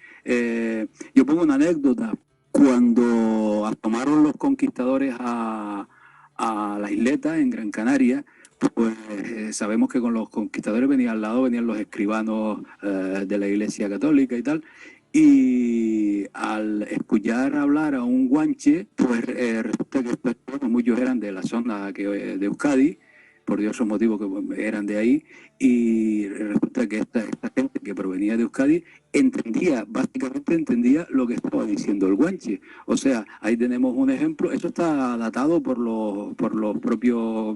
Yo pongo una anécdota. Cuando tomaron los conquistadores a la isleta en Gran Canaria, pues sabemos que con los conquistadores al lado venían los escribanos de la Iglesia Católica y tal. Y al escuchar hablar a un guanche, pues resulta que muchos eran de la zona de Euskadi, por diversos motivos que eran de ahí, y resulta que esta gente que provenía de Euskadi básicamente entendía lo que estaba diciendo el guanche. O sea, ahí tenemos un ejemplo. Eso está datado por los propios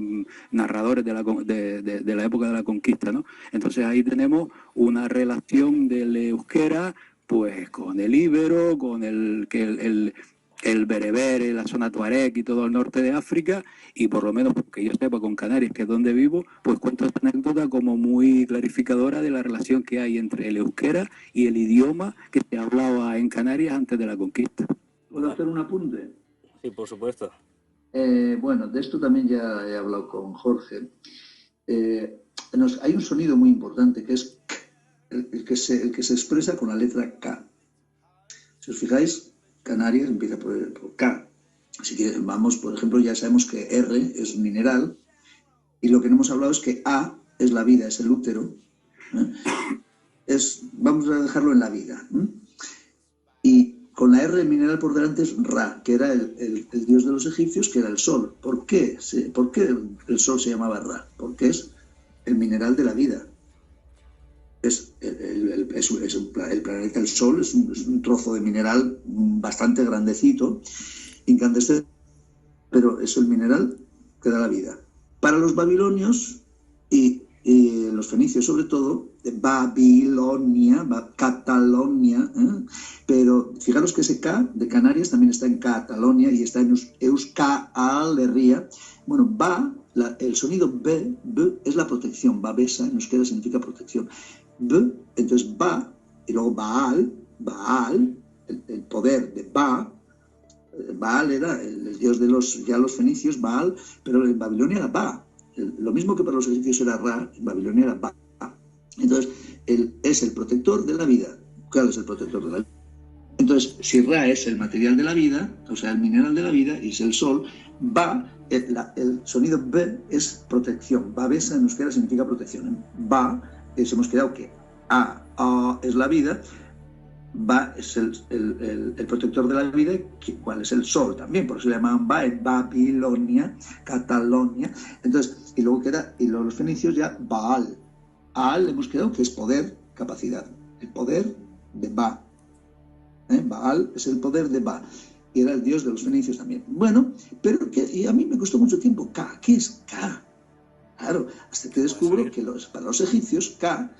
narradores de la época de la conquista, ¿no? Entonces ahí tenemos una relación del euskera pues con el íbero, con el bereber, la zona tuareg y todo el norte de África, y por lo menos, porque yo sepa, con Canarias, que es donde vivo, pues cuento esta anécdota como muy clarificadora de la relación que hay entre el euskera y el idioma que se hablaba en Canarias antes de la conquista. ¿Puedo hacer un apunte? Sí, por supuesto. Bueno, de esto también ya he hablado con Jorge. Hay un sonido muy importante que es k, el que se expresa con la letra K. Si os fijáis, Canarias empieza por K. Así que vamos, por ejemplo, ya sabemos que R es mineral y lo que no hemos hablado es que A es la vida, es el útero. Vamos a dejarlo en la vida. Y con la R mineral por delante es Ra, que era el dios de los egipcios, que era el sol. ¿Por qué? ¿Por qué el sol se llamaba Ra? Porque es el mineral de la vida. El planeta, el sol, es un trozo de mineral bastante grandecito, incandescente, pero es el mineral que da la vida. Para los babilonios y los fenicios sobre todo, Babilonia, Catalonia, pero fijaros que ese K de Canarias también está en Catalonia y está en Euskal Herria. Bueno, el sonido B es la protección, babesa en euskera significa protección. B, entonces Ba, y luego Baal, el poder de Baal era el dios de los fenicios, Baal, pero en Babilonia era Ba. Lo mismo que para los egipcios era Ra, en Babilonia era Ba. Entonces, él es el protector de la vida. ¿Cuál es el protector de la vida? Entonces, si Ra es el material de la vida, o sea, el mineral de la vida, y es el sol, Ba, el sonido B es protección. Babesa en euskera significa protección. Ba, hemos quedado que A es la vida, Ba es el protector de la vida, ¿cuál es el sol también? Por eso le llamaban Ba en Babilonia, Catalonia. Entonces, y luego los fenicios ya Baal. Baal hemos quedado que es poder, capacidad. El poder de Ba. Baal es el poder de Ba. Y era el dios de los fenicios también. Bueno, pero y a mí me costó mucho tiempo. K, ¿qué es K? Claro, hasta que descubro que para los egipcios K,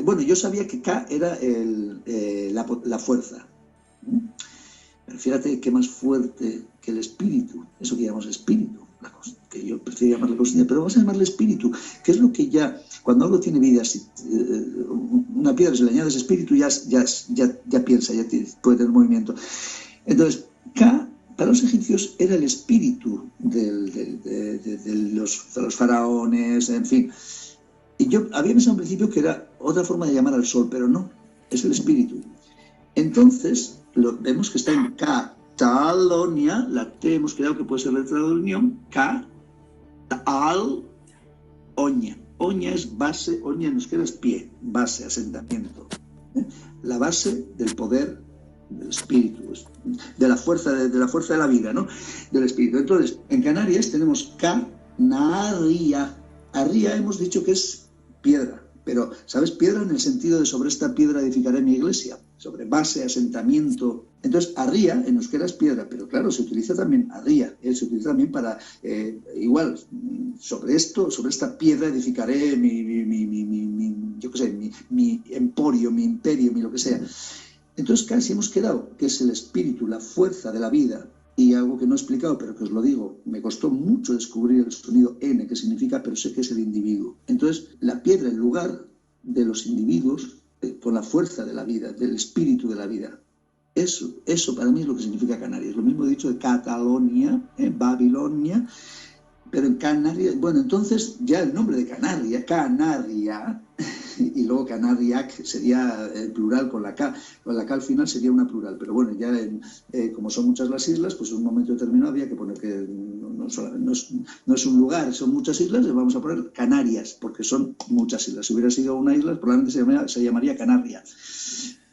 bueno, yo sabía que K era la fuerza. Pero fíjate qué más fuerte que el espíritu, eso que llamamos espíritu, que yo prefiero llamarle consciencia, pero vamos a llamarle espíritu, que es lo que ya, cuando algo tiene vida, una piedra, si le añades espíritu, ya piensa, puede tener movimiento. Entonces, K, para los egipcios, era el espíritu de los faraones, en fin. Y yo había pensado al principio que era otra forma de llamar al sol, pero no, es el espíritu. Entonces, vemos que está en Catalonia, la T hemos quedado que puede ser letra de unión, Oña. Oña es base, oña nos queda es pie, base, asentamiento. La base del poder del espíritu, de la fuerza de la vida, ¿no? Del espíritu. Entonces, en Canarias tenemos Canaria. Arria hemos dicho que es piedra, pero ¿sabes? Piedra en el sentido de sobre esta piedra edificaré mi iglesia, sobre base, asentamiento. Entonces, arria en euskera es piedra, pero claro, se utiliza también arria, se utiliza también para, igual, sobre esta piedra edificaré mi emporio, mi imperio, mi lo que sea. Entonces, casi hemos quedado que es el espíritu, la fuerza de la vida. Y algo que no he explicado, pero que os lo digo, me costó mucho descubrir el sonido N, que significa, pero sé que es el individuo. Entonces, la piedra, en lugar de los individuos, con la fuerza de la vida, del espíritu de la vida. Eso para mí es lo que significa Canarias. Lo mismo he dicho de Catalonia, Babilonia, pero en Canarias, bueno, entonces ya el nombre de Canaria, y luego Canariac sería el plural con la K al final sería una plural, pero bueno, ya como son muchas las islas, pues en un momento determinado había que poner que no es un lugar, son muchas islas, le vamos a poner Canarias, porque son muchas islas. Si hubiera sido una isla, probablemente se llamaría Canaria.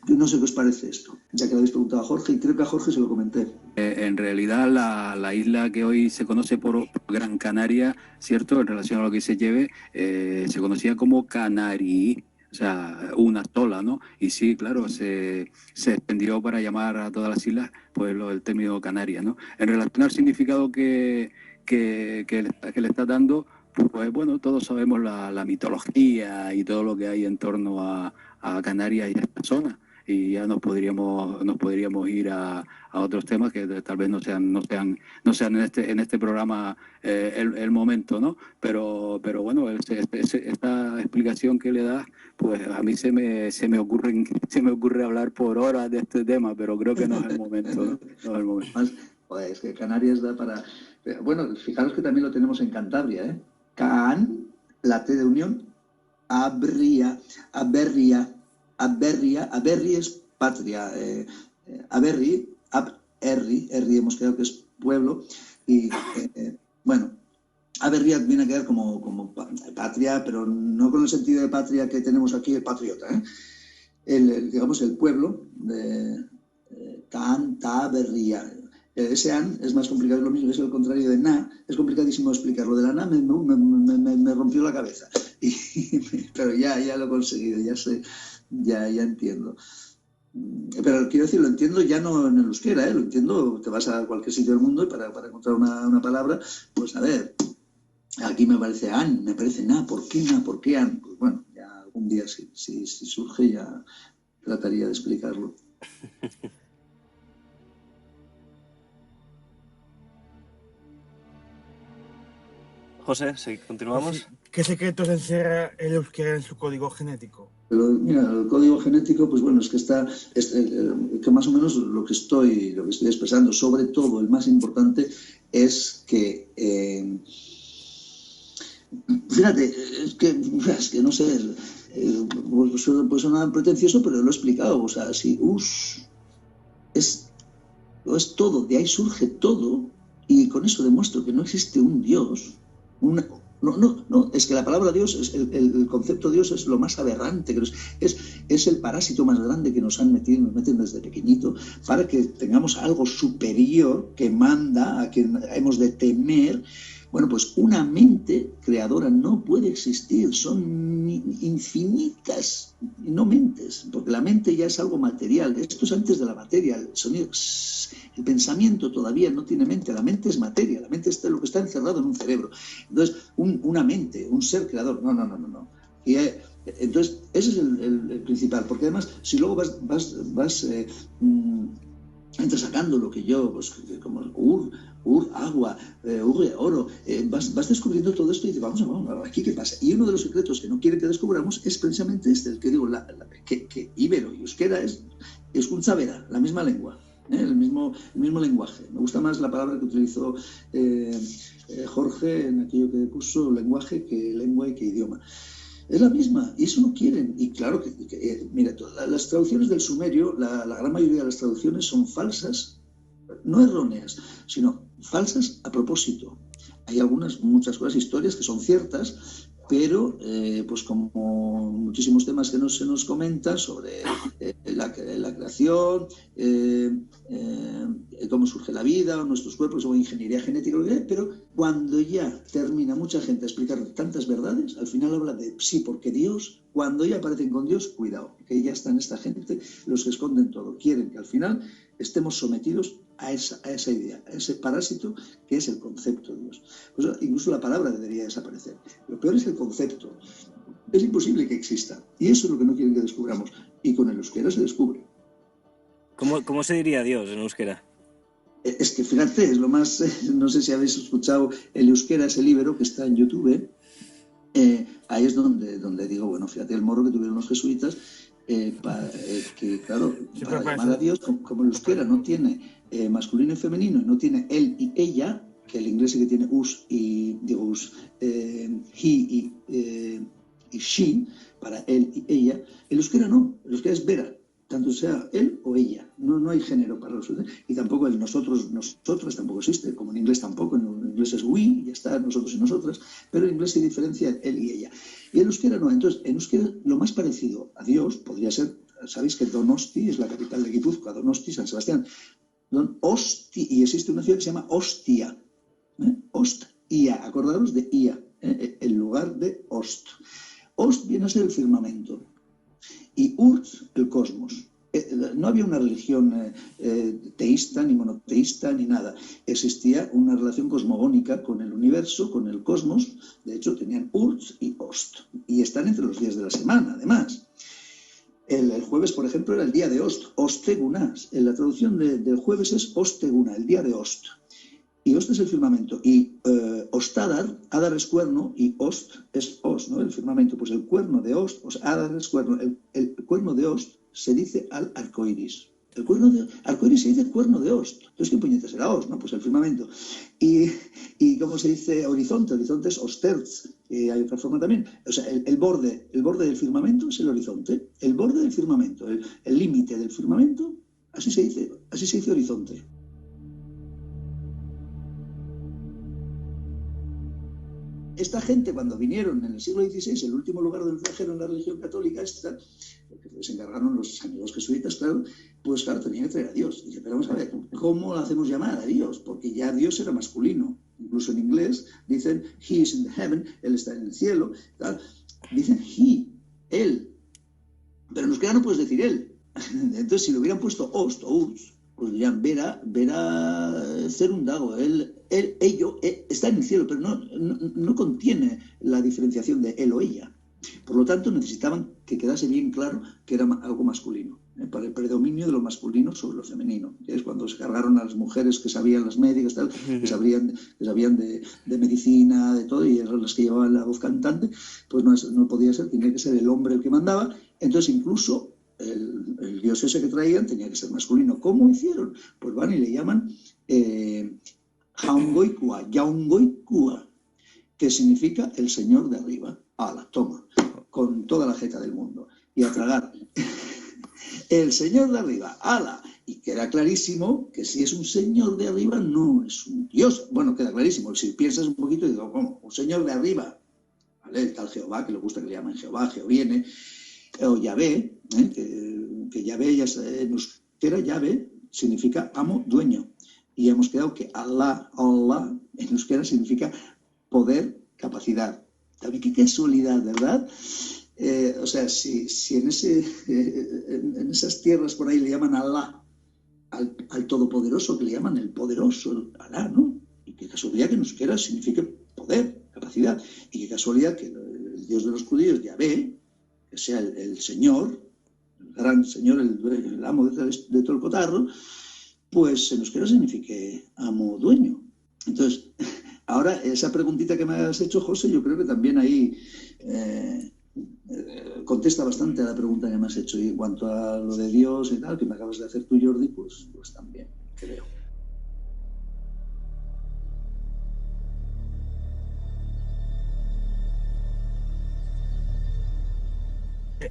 Yo no sé qué os parece esto, ya que le habéis preguntado a Jorge, y creo que a Jorge se lo comenté. En realidad, la isla que hoy se conoce por Gran Canaria, ¿cierto? En relación a lo que se lleve, se conocía como Canari, o sea, una sola, ¿no? Y sí, claro, se extendió para llamar a todas las islas, pues el término Canaria, ¿no? En relación al significado que le está dando, pues bueno, todos sabemos la mitología y todo lo que hay en torno a Canarias y a esta zona. y ya nos podríamos ir a otros temas que tal vez no sean en este programa el momento, ¿no? Pero bueno, esta explicación que le das, pues a mí se me ocurre hablar por horas de este tema, pero creo que no es el momento, ¿no? No es el momento. Pues es que Canarias da para... Bueno, fijaros que también lo tenemos en Cantabria, ¿eh? Can, la T de unión, aberri es patria, aberri, erri hemos quedado que es pueblo, y bueno, aberri viene a quedar como patria, pero no con el sentido de patria que tenemos aquí, el patriota, ¿eh? Digamos el pueblo de Cantabria. Ese an es más complicado, es lo mismo, es el contrario de na, es complicadísimo explicarlo. De la na me rompió la cabeza, pero ya lo he conseguido, ya entiendo. Pero quiero decir, lo entiendo ya no en el euskera, lo entiendo, te vas a cualquier sitio del mundo y para encontrar una palabra, pues a ver, aquí me parece an, me parece na, ¿por qué na? ¿Por qué an? Pues bueno, ya algún día si surge ya trataría de explicarlo. José, si continuamos. ¿Qué secretos encierra el euskera en su código genético? Pero mira, el código genético, pues bueno, es que que más o menos lo que estoy expresando, sobre todo el más importante es que, fíjate, es que no sé, pues suena pretencioso, pero lo he explicado, o sea, si es todo, de ahí surge todo, y con eso demuestro que no existe un Dios. No, es que la palabra Dios, el concepto Dios es lo más aberrante, es el parásito más grande que nos meten desde pequeñito para que tengamos algo superior que manda, a quien hemos de temer. Bueno, pues una mente creadora no puede existir, son infinitas, no mentes, porque la mente ya es algo material, esto es antes de la materia, el pensamiento todavía no tiene mente, la mente es materia, la mente es lo que está encerrado en un cerebro. Entonces, una mente, un ser creador, no. Y entonces, ese es el principal, porque además, si luego vas entresacando lo que yo, pues, como agua, oro, vas descubriendo todo esto y dices, vamos, aquí qué pasa. Y uno de los secretos que no quieren que descubramos es precisamente el que digo, que íbero y euskera es kuntzabera, la misma lengua, el mismo lenguaje. Me gusta más la palabra que utilizó Jorge en aquello que puso lenguaje que lengua y que idioma. Es la misma, y eso no quieren. Y claro que mira, las traducciones del sumerio, la gran mayoría de las traducciones son falsas, no erróneas, sino falsas a propósito. Hay muchas cosas, historias que son ciertas, pero pues como muchísimos temas que se nos comentan sobre la creación, cómo surge la vida, nuestros cuerpos, o ingeniería genética, pero cuando ya termina mucha gente a explicar tantas verdades, al final habla de sí, porque Dios, cuando ya aparecen con Dios, cuidado, que ya están esta gente, los que esconden todo, quieren que al final estemos sometidos a esa idea, a ese parásito que es el concepto de Dios. Pues incluso la palabra debería desaparecer. Lo peor es el concepto. Es imposible que exista. Y eso es lo que no quieren que descubramos. Y con el euskera se descubre. ¿Cómo se diría Dios en euskera? Es que fíjate, es lo más... no sé si habéis escuchado el euskera, ese libro que está en YouTube. Ahí es donde digo, bueno, fíjate el morro que tuvieron los jesuitas, que claro, para llamar a Dios, como el euskera no tiene masculino y femenino, no tiene él y ella, que el inglés sí que tiene he y she, para él y ella, el euskera no, el euskera es vera, tanto sea él o ella, no hay género para los y tampoco el nosotros tampoco existe, como en inglés tampoco, en inglés es we, y ya está, nosotros y nosotras, pero en inglés se diferencia él y ella. Y en euskera no, entonces en euskera lo más parecido a Dios podría ser, sabéis que Donosti es la capital de Guipúzcoa, Donosti, San Sebastián, y existe una ciudad que se llama Ostia, Ostia, acordaros de Ia, el lugar de Ost. Ost viene a ser el firmamento y Urt el cosmos. No había una religión teísta, ni monoteísta, ni nada. Existía una relación cosmogónica con el universo, con el cosmos. De hecho, tenían Urt y Ost. Y están entre los días de la semana, además. El jueves, por ejemplo, era el día de Ost, Osteguna. En la traducción del jueves es Osteguna, el día de Ost. Y Ost es el firmamento. Y Ostadar, Adar es cuerno y Ost es Os, ¿no? El firmamento. Pues el cuerno de Ost, o sea, Adar es cuerno. El cuerno de Ost se dice al arcoiris. El cuerno de arcoiris se dice cuerno de Ost. Entonces, ¿qué puñetas era Ost? ¿No? Pues el firmamento. Y ¿cómo se dice horizonte? Horizonte es Osterz. Hay otra forma también. O sea, el borde del firmamento es el horizonte. El borde del firmamento, el límite del firmamento, así se dice horizonte. Esta gente, cuando vinieron en el siglo XVI, el último lugar donde trajeron la religión católica, porque se encargaron los amigos jesuitas, claro, pues claro, tenían que traer a Dios. Dice, pero vamos a ver, ¿cómo lo hacemos llamar a Dios? Porque ya Dios era masculino. Incluso en inglés dicen, he is in the heaven, él está en el cielo, tal. Dicen he, él. Pero en euskera no puedes decir él. Entonces, si lo hubieran puesto ost o us, pues dirían, vera ser un dago, ello, está en el cielo, pero no contiene la diferenciación de él o ella. Por lo tanto, necesitaban que quedase bien claro que era algo masculino, para el predominio de lo masculino sobre lo femenino. Es cuando se cargaron a las mujeres que sabían, las médicas, tal, que sabían de medicina, de todo, y eran las que llevaban la voz cantante, pues no podía ser, tenía que ser el hombre el que mandaba. Entonces, incluso el dios ese que traían tenía que ser masculino. ¿Cómo hicieron? Pues van y le llaman Jaungoikua, Yaungoikua, que significa el señor de arriba. Ala, toma, con toda la jeta del mundo. Y a tragar. El señor de arriba, ala. Y queda clarísimo que si es un señor de arriba, no es un dios. Bueno, queda clarísimo. Si piensas un poquito, digo, ¿cómo? Un señor de arriba. ¿Vale? El tal Jehová, que le gusta que le llamen Jehová, Jehoviene, o Yahvé, que Yahvé, en euskera, Yahvé significa amo, dueño. Y hemos quedado que Allah en euskera significa poder, capacidad. También qué casualidad, ¿verdad? O sea, si en esas tierras por ahí le llaman Allah, al Todopoderoso, que le llaman el Poderoso, Alá, ¿no? Y qué casualidad que en euskera signifique poder, capacidad. Y qué casualidad que el Dios de los judíos, Yahvé, que sea el Señor, el gran Señor, el amo de todo el cotarro, pues en euskera signifique amo, dueño. Entonces, ahora esa preguntita que me has hecho, José, yo creo que también ahí contesta bastante a la pregunta que me has hecho. Y en cuanto a lo de Dios y tal, que me acabas de hacer tú, Jordi, pues también, creo.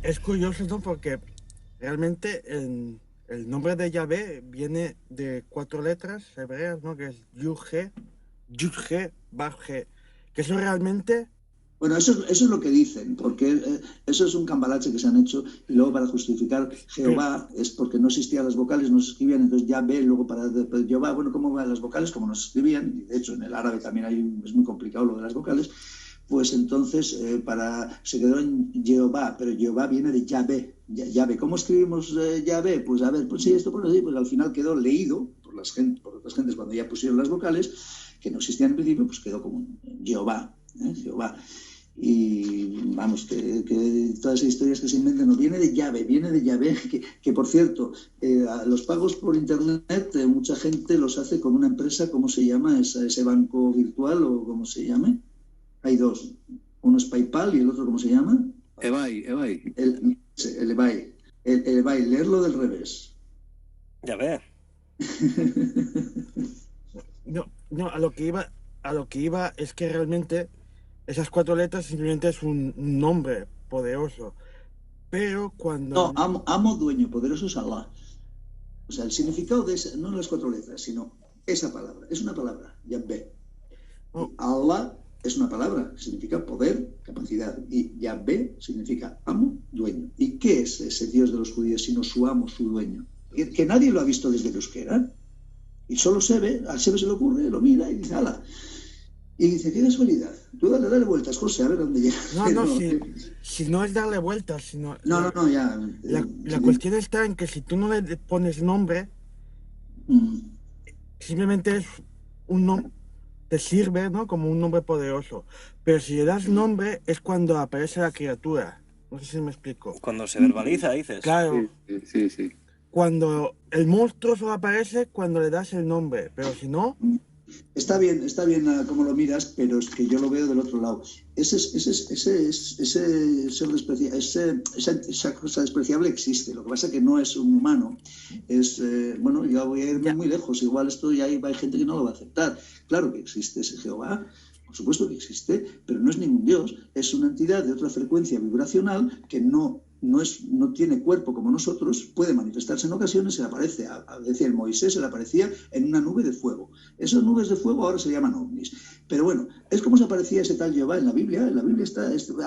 Es curioso, ¿no? Porque realmente el nombre de Yahvé viene de 4 letras hebreas, ¿no? Que es Yud-He, Vav-He. Que eso realmente... Bueno, eso es lo que dicen, porque eso es un cambalache que se han hecho, y luego para justificar Jehová es porque no existían las vocales, no se escribían, entonces Yahvé, luego para Jehová, bueno, ¿cómo van las vocales? Como no se escribían, y de hecho en el árabe también es muy complicado lo de las vocales, pues entonces se quedó en Jehová, pero Jehová viene de Yahvé. ¿Cómo escribimos Yahvé? Pues a ver, pues sí, esto por así, pues al final quedó leído por otras gentes cuando ya pusieron las vocales, que no existían en principio, pues quedó como Jehová, Jehová. Y vamos, que todas esas historias que se inventan no viene de Yahvé, que por cierto, los pagos por internet, mucha gente los hace con una empresa, ¿cómo se llama? Ese banco virtual o cómo se llame. Hay dos, uno es PayPal y el otro, ¿cómo se llama? Ebai. El Ebai, leerlo del revés. Ya ve. No, a lo que iba es que realmente esas 4 letras simplemente es un nombre poderoso. Pero cuando... No, amo, dueño, poderoso es Allah. O sea, el significado de esa, no las 4 letras, sino esa palabra. Es una palabra, Yahvé. Oh. Allah es una palabra, significa poder, capacidad. Y Yahvé significa amo, dueño. ¿Y qué es ese Dios de los judíos sino su amo, su dueño? Que nadie lo ha visto desde el euskera. Y solo al Sebe se le ocurre, lo mira y dice, ala. Y dice, qué casualidad. Tú dale vueltas, José, a ver dónde llega. Si no es darle vueltas, sino... No, ya... La cuestión está en que si tú no le pones nombre, simplemente es un nombre, te sirve, ¿no? Como un nombre poderoso. Pero si le das nombre, es cuando aparece la criatura. No sé si me explico. Cuando se verbaliza, dices. Claro, Sí. cuando el monstruo solo aparece cuando le das el nombre, pero si no, Está bien como lo miras, pero es que yo lo veo del otro lado. Ese ser despreciable, esa cosa despreciable existe. Lo que pasa es que no es un humano. Bueno, yo voy a irme muy lejos. Igual esto ya hay gente que no lo va a aceptar. Claro que existe ese Jehová. Por supuesto que existe, pero no es ningún dios. Es una entidad de otra frecuencia vibracional que no tiene cuerpo como nosotros, puede manifestarse en ocasiones, se le aparece, decía el Moisés, se le aparecía en una nube de fuego. Esas nubes de fuego ahora se llaman ovnis. Pero bueno, es como se aparecía ese tal Jehová en la Biblia. En la Biblia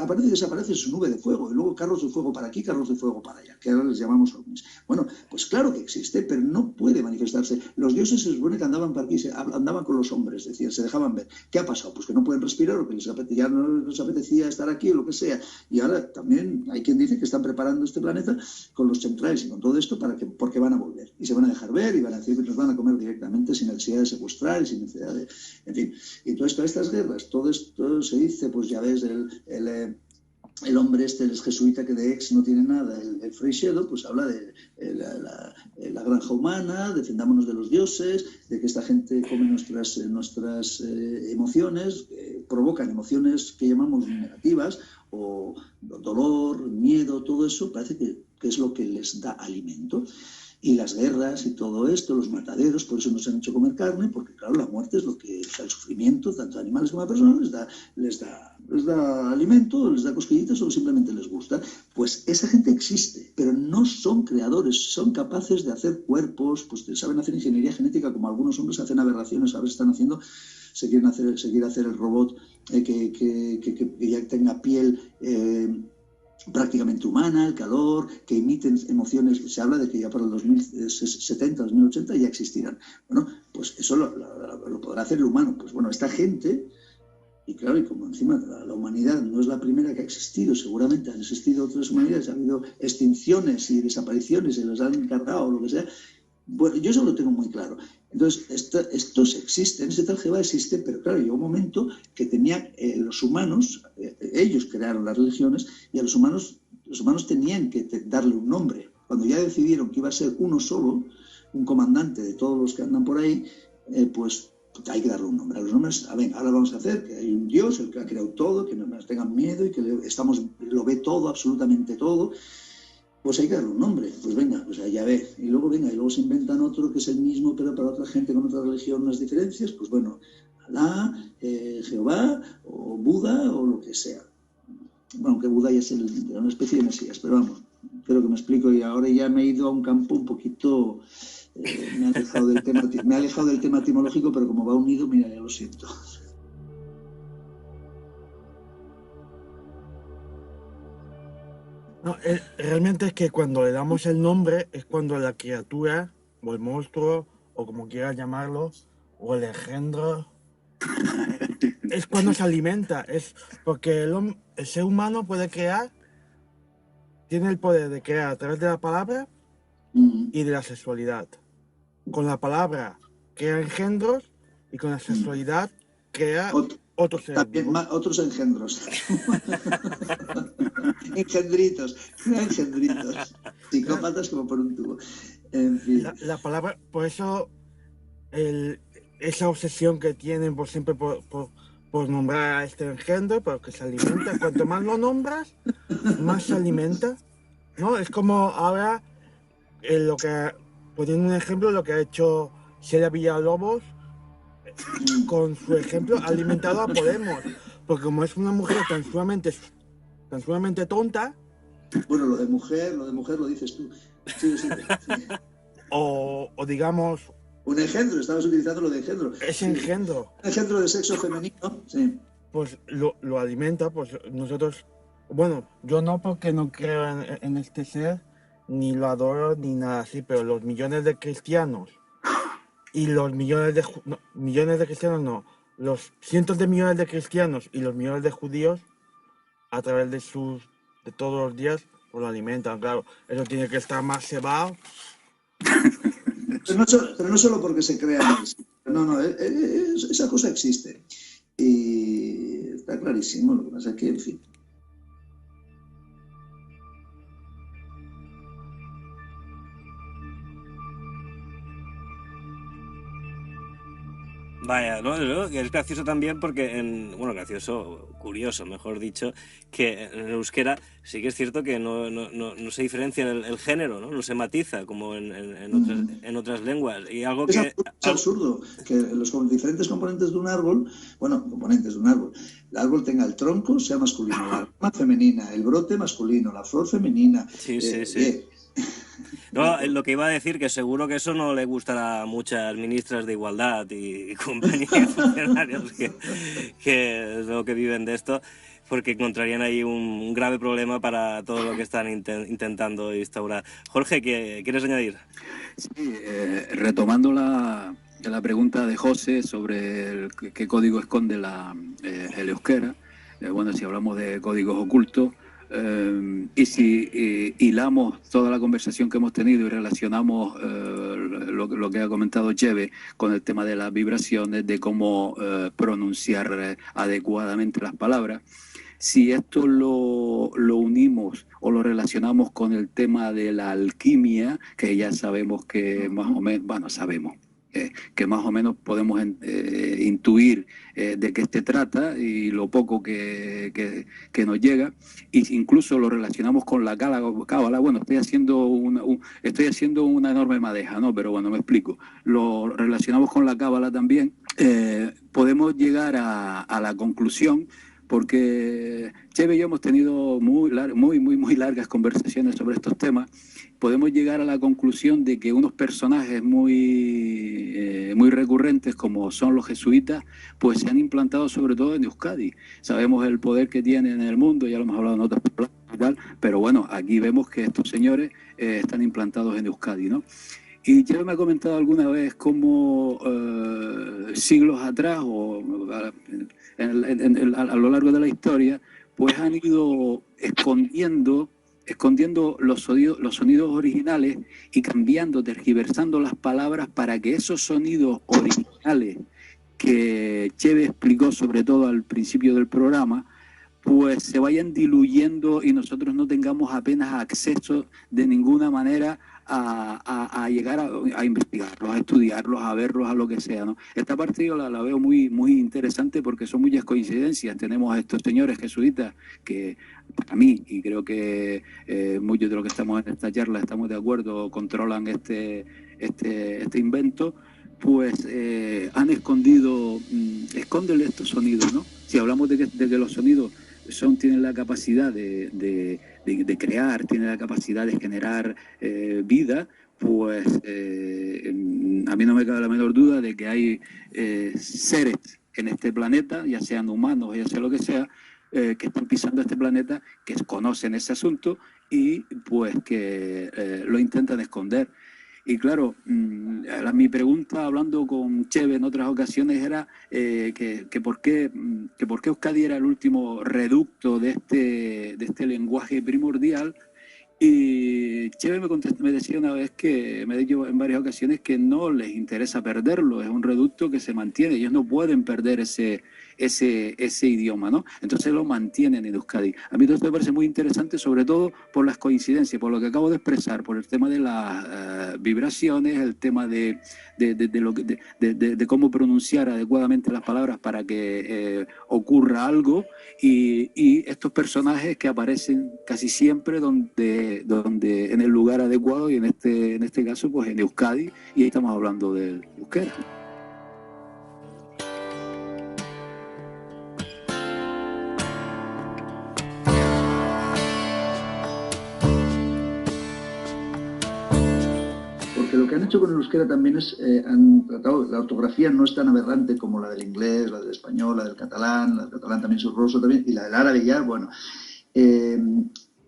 aparece y desaparece su nube de fuego, y luego carros de fuego para aquí, carros de fuego para allá, que ahora les llamamos ovnis. Bueno, pues claro que existe, pero no puede manifestarse. Los dioses se supone que andaban por aquí, andaban con los hombres, decían, se dejaban ver. ¿Qué ha pasado? Pues que no pueden respirar, o que ya no les apetecía estar aquí, o lo que sea. Y ahora también hay quien dice que están preparando este planeta con los chemtrails y con todo esto porque van a volver y se van a dejar ver y van a decir que nos van a comer directamente sin necesidad de secuestrar y sin necesidad de, en fin. Y todo esto, estas guerras, todo esto se dice, pues ya ves, el hombre el jesuita que de ex no tiene nada, el Freixedo, pues habla de la granja humana, defendámonos de los dioses, de que esta gente come nuestras emociones, provocan emociones que llamamos negativas, o dolor, miedo, todo eso parece que es lo que les da alimento. Y las guerras y todo esto, los mataderos, por eso nos han hecho comer carne, porque claro, la muerte es lo que, o sea, el sufrimiento, tanto a animales como a personas, les da alimento, les da cosquillitas o simplemente les gusta. Pues esa gente existe, pero no son creadores, son capaces de hacer cuerpos, pues saben hacer ingeniería genética, como algunos hombres hacen aberraciones, a veces están haciendo, se quiere hacer el robot que ya tenga piel prácticamente humana, el calor, que imiten emociones. Se habla de que ya para el 2070, 2080 ya existirán. Bueno, pues eso lo podrá hacer el humano. Pues bueno, esta gente, y claro, y como encima la humanidad no es la primera que ha existido, seguramente han existido otras humanidades, ha habido extinciones y desapariciones, se los han encargado o lo que sea. Bueno, yo eso lo tengo muy claro. Entonces, estos existen, ese tal Jehová existe, pero claro, llegó un momento que tenían los humanos, ellos crearon las religiones, y a los humanos tenían que darle un nombre. Cuando ya decidieron que iba a ser uno solo, un comandante de todos los que andan por ahí, pues hay que darle un nombre. A los nombres, ahora vamos a hacer que hay un Dios, el que ha creado todo, que no nos tengan miedo y que lo ve todo, absolutamente todo. Pues hay que darle un nombre, pues venga, pues allá ve. Y luego se inventan otro que es el mismo, pero para otra gente con otra religión, unas diferencias, pues bueno, Alá, Jehová, o Buda, o lo que sea. Bueno, aunque Buda ya es una especie de Mesías, pero vamos, creo que me explico, y ahora ya me he ido a un campo un poquito, me he alejado del tema etimológico, pero como va unido, mira, ya lo siento. no, realmente es que cuando le damos el nombre es cuando la criatura, o el monstruo, o como quieras llamarlo, o el engendro, es cuando se alimenta. Es porque el ser humano puede crear, tiene el poder de crear a través de la palabra y de la sexualidad. Con la palabra crea engendros y con la sexualidad crea otros seres vivos. Otros engendros. engendritos. Psicópatas como por un tubo. En fin. La palabra, por eso esa obsesión que tienen por siempre por nombrar a este engendro, porque se alimenta. Cuanto más lo nombras, más se alimenta, ¿no? Es como ahora, poniendo un ejemplo, lo que ha hecho Celia Villalobos, con su ejemplo, ha alimentado a Podemos, porque como es una mujer tan sumamente tonta. Bueno, lo de mujer lo dices tú. Sí. O digamos... Un engendro, estabas utilizando lo de engendro. Es engendro. Un engendro de sexo femenino, sí. Pues lo alimenta, pues nosotros... Bueno, yo no, porque no creo en este ser, ni lo adoro, ni nada así, pero los millones de cristianos y los los cientos de millones de cristianos y los millones de judíos, a través de todos los días, pues lo alimentan, claro. Eso tiene que estar más cebado. Pero no solo porque se crean. No, esa cosa existe. Y está clarísimo, lo que pasa es que, en fin. Vaya, ¿no? Es gracioso también porque, gracioso, curioso, mejor dicho, que en el euskera sí que es cierto que no se diferencia el género, ¿no? No se matiza como en otras lenguas. Y algo que... Es absurdo que los diferentes componentes de un árbol, el árbol tenga el tronco, sea masculino, la rama femenina, el brote masculino, la flor femenina. Sí. No, lo que iba a decir, que seguro que eso no le gustará a muchas ministras de igualdad y compañía, funcionarios que es lo que viven de esto, porque encontrarían ahí un grave problema para todo lo que están intentando instaurar. Jorge, ¿quieres añadir? Sí, retomando la pregunta de José sobre qué código esconde el euskera, si hablamos de códigos ocultos, y si hilamos toda la conversación que hemos tenido y relacionamos lo que ha comentado Cheve con el tema de las vibraciones, de cómo pronunciar adecuadamente las palabras, si esto lo unimos o lo relacionamos con el tema de la alquimia, que ya sabemos que más o menos, que más o menos podemos intuir de qué se trata y lo poco que nos llega, y incluso lo relacionamos con la cábala. Bueno, estoy haciendo una enorme madeja, ¿no? Pero bueno, me explico. Lo relacionamos con la cábala también. Podemos llegar a la conclusión, porque Cheve y yo hemos tenido muy largas conversaciones sobre estos temas. Podemos llegar a la conclusión de que unos personajes muy recurrentes, como son los jesuitas, pues se han implantado sobre todo en Euskadi. Sabemos el poder que tienen en el mundo, ya lo hemos hablado en otras palabras y tal, pero bueno, aquí vemos que estos señores están implantados en Euskadi, ¿no? Y ya me ha comentado alguna vez cómo siglos atrás o a lo largo de la historia, pues han ido escondiendo los sonidos originales y cambiando, tergiversando las palabras para que esos sonidos originales que Cheve explicó sobre todo al principio del programa, pues se vayan diluyendo y nosotros no tengamos apenas acceso de ninguna manera a llegar a investigarlos, a estudiarlos, a verlos, a lo que sea, ¿no? Esta parte yo la veo muy interesante porque son muchas coincidencias. Tenemos a estos señores jesuitas que, para mí, y creo que muchos de los que estamos en esta charla estamos de acuerdo, controlan este invento, pues han esconden estos sonidos, ¿no? Si hablamos de que los sonidos tienen la capacidad de crear, tienen la capacidad de generar vida, pues a mí no me cabe la menor duda de que hay seres en este planeta, ya sean humanos, ya sea lo que sea, que están pisando este planeta, que conocen ese asunto y pues que lo intentan esconder. Y claro, mi pregunta, hablando con Cheve en otras ocasiones, era que por qué Euskadi era el último reducto de este lenguaje primordial. Y Cheve me decía una vez me ha dicho en varias ocasiones que no les interesa perderlo, es un reducto que se mantiene, ellos no pueden perder ese idioma, ¿no? Entonces lo mantienen en Euskadi. A mí todo esto me parece muy interesante, sobre todo por las coincidencias, por lo que acabo de expresar, por el tema de las vibraciones, el tema de cómo pronunciar adecuadamente las palabras para que ocurra algo, y estos personajes que aparecen casi siempre donde en el lugar adecuado, y en este caso pues en Euskadi, y ahí estamos hablando del euskera. Porque lo que han hecho con el euskera también es, han tratado, la ortografía no es tan aberrante como la del inglés, la del español, la del catalán también es horroroso también, y la del árabe ya, bueno.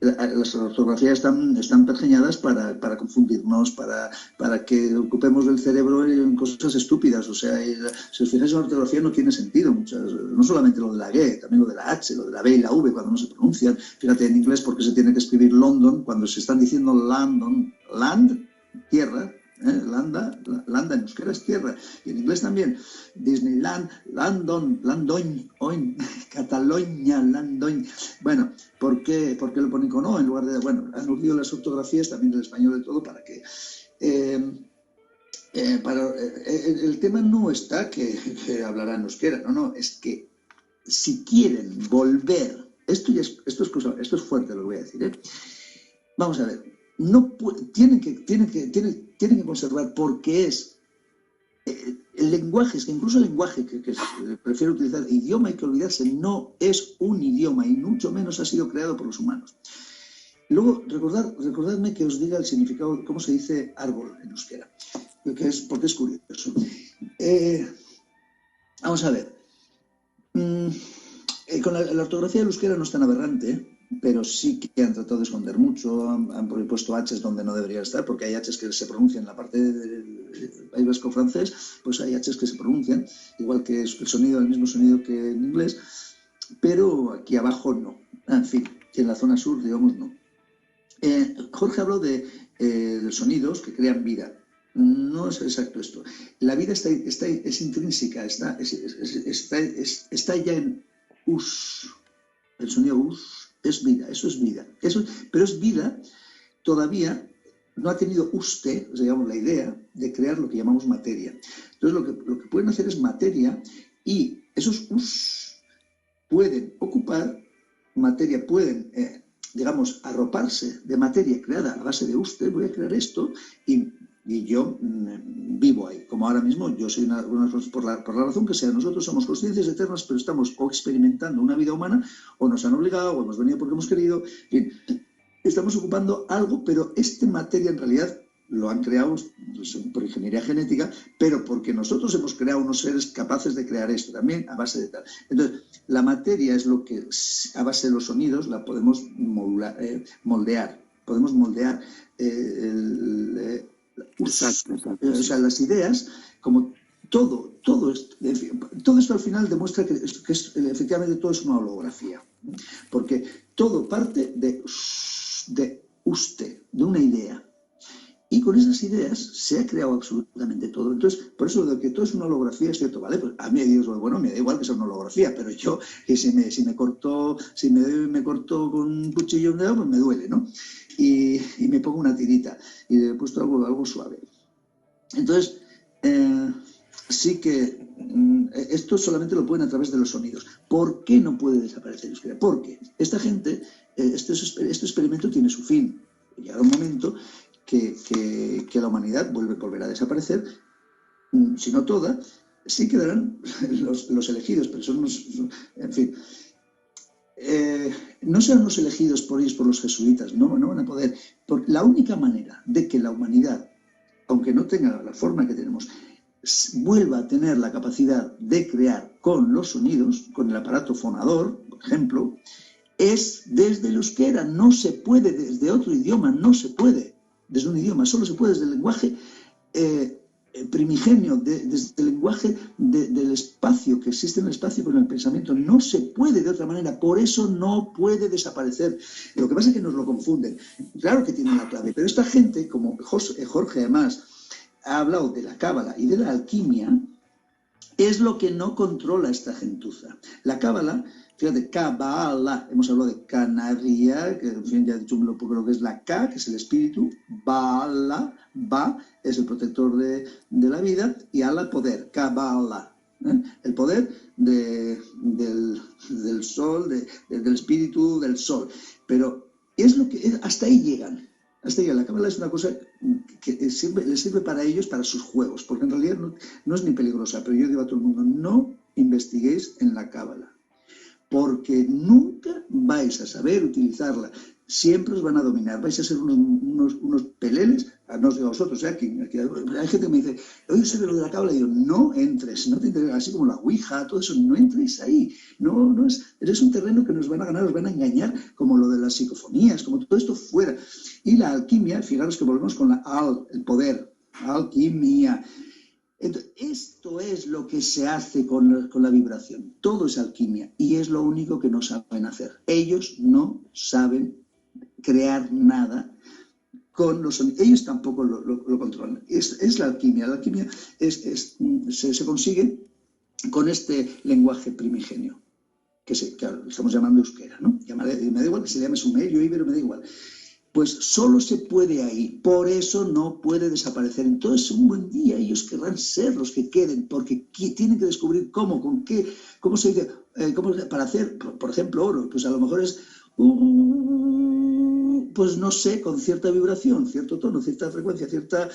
Las ortografías están pergeñadas para confundirnos, para que ocupemos el cerebro en cosas estúpidas. O sea, si os fijáis en la ortografía no tiene sentido. No solamente lo de la G, también lo de la H, lo de la B y la V cuando no se pronuncian. Fíjate en inglés porque se tiene que escribir London cuando se están diciendo London, land, tierra. Landa en euskera es tierra, y en inglés también Disneyland, Landoin, Cataluña, Landoin. Bueno, ¿por qué lo ponen con O en lugar de...? Bueno, han unido las ortografías, también el español de todo, para que El tema no está que hablarán euskera, no, es que si quieren volver, esto es fuerte lo que voy a decir, Vamos a ver, tienen que conservar, porque es el lenguaje, es que incluso el lenguaje que prefiero utilizar, idioma, hay que olvidarse, no es un idioma y mucho menos ha sido creado por los humanos. Luego, recordadme que os diga el significado, cómo se dice árbol en euskera, porque es curioso. Vamos a ver. Con la ortografía del euskera no es tan aberrante, pero sí que han tratado de esconder mucho, han puesto H's donde no deberían estar, porque hay H's que se pronuncian en la parte del País Vasco francés, pues hay H's que se pronuncian, igual que es el mismo sonido que en inglés, pero aquí abajo no. En fin, y en la zona sur, digamos, no. Jorge habló de los sonidos que crean vida. No es exacto esto. La vida es intrínseca, está ya en us. El sonido us es vida, eso es vida. Pero es vida, todavía no ha tenido usted, digamos, la idea de crear lo que llamamos materia. Entonces, lo que pueden hacer es materia, y esos us pueden ocupar materia, pueden, digamos, arroparse de materia creada a base de usted. Voy a crear esto y yo vivo ahí. Como ahora mismo, yo soy por la razón que sea, nosotros somos conciencias eternas, pero estamos o experimentando una vida humana, o nos han obligado, o hemos venido porque hemos querido. Bien, estamos ocupando algo, pero esta materia en realidad lo han creado por ingeniería genética, pero porque nosotros hemos creado unos seres capaces de crear esto también a base de tal. Entonces, la materia es lo que a base de los sonidos la podemos moldear. Podemos moldear Exacto. O sea, las ideas, como todo esto al final demuestra que efectivamente todo es una holografía, porque todo parte de usted, de una idea. Y con esas ideas se ha creado absolutamente todo. Entonces, por eso de que todo es una holografía es cierto, ¿vale? Pues a mí digo, bueno, me da igual que sea una holografía, pero yo, que si me corto con un cuchillo un dedo, pues me duele, ¿no? Y me pongo una tirita y le he puesto algo suave. Entonces, sí que esto solamente lo pueden a través de los sonidos. ¿Por qué no puede desaparecer euskera? Porque esta gente, este experimento tiene su fin. Llegará un momento que la humanidad volverá a desaparecer, si no toda. Sí quedarán los elegidos, pero son en fin. No serán los elegidos por ellos, por los jesuitas, no van a poder. La única manera de que la humanidad, aunque no tenga la forma que tenemos, vuelva a tener la capacidad de crear con los sonidos, con el aparato fonador, por ejemplo, es desde el euskera. No se puede desde otro idioma, no se puede desde un idioma, solo se puede desde el lenguaje primigenio, desde el lenguaje del espacio, que existe en el espacio con el pensamiento. No se puede de otra manera, por eso no puede desaparecer. Lo que pasa es que nos lo confunden. Claro que tienen la clave, pero esta gente, como Jorge además ha hablado de la cábala y de la alquimia, es lo que no controla esta gentuza. La cábala, fíjate, Kabbalah, hemos hablado de Canaria, que en fin ya he dicho un poco lo que es la K, que es el espíritu, Baala, Ba es el protector de la vida, y Ala, poder, Kabbalah, el poder del sol, del espíritu del sol. Pero es lo que hasta ahí llegan. La cábala es una cosa que les sirve para ellos, para sus juegos, porque en realidad no es ni peligrosa, pero yo digo a todo el mundo, no investiguéis en la cábala, porque nunca vais a saber utilizarla, siempre os van a dominar, vais a ser unos peleles, no os digo a vosotros, aquí hay gente que me dice, oye, sé de lo de la cábala, y yo, no entres, no te entres, así como la ouija, todo eso, no entréis ahí, es un terreno que nos van a ganar, os van a engañar, como lo de las psicofonías, como todo esto fuera. Y la alquimia, fijaros que volvemos con la el poder, alquimia. Entonces, esto es lo que se hace con la vibración. Todo es alquimia y es lo único que no saben hacer. Ellos no saben crear nada con los sonidos. Ellos tampoco lo controlan. Es la alquimia. La alquimia se consigue con este lenguaje primigenio, que estamos llamando euskera, ¿no? Me da igual que se llame sumerio, íbero, me da igual. Pues solo se puede ahí, por eso no puede desaparecer. Entonces, un buen día ellos querrán ser los que queden, porque tienen que descubrir cómo, con qué, cómo se dice, para hacer, por ejemplo, oro. Pues a lo mejor es, pues no sé, con cierta vibración, cierto tono, cierta frecuencia, cierta,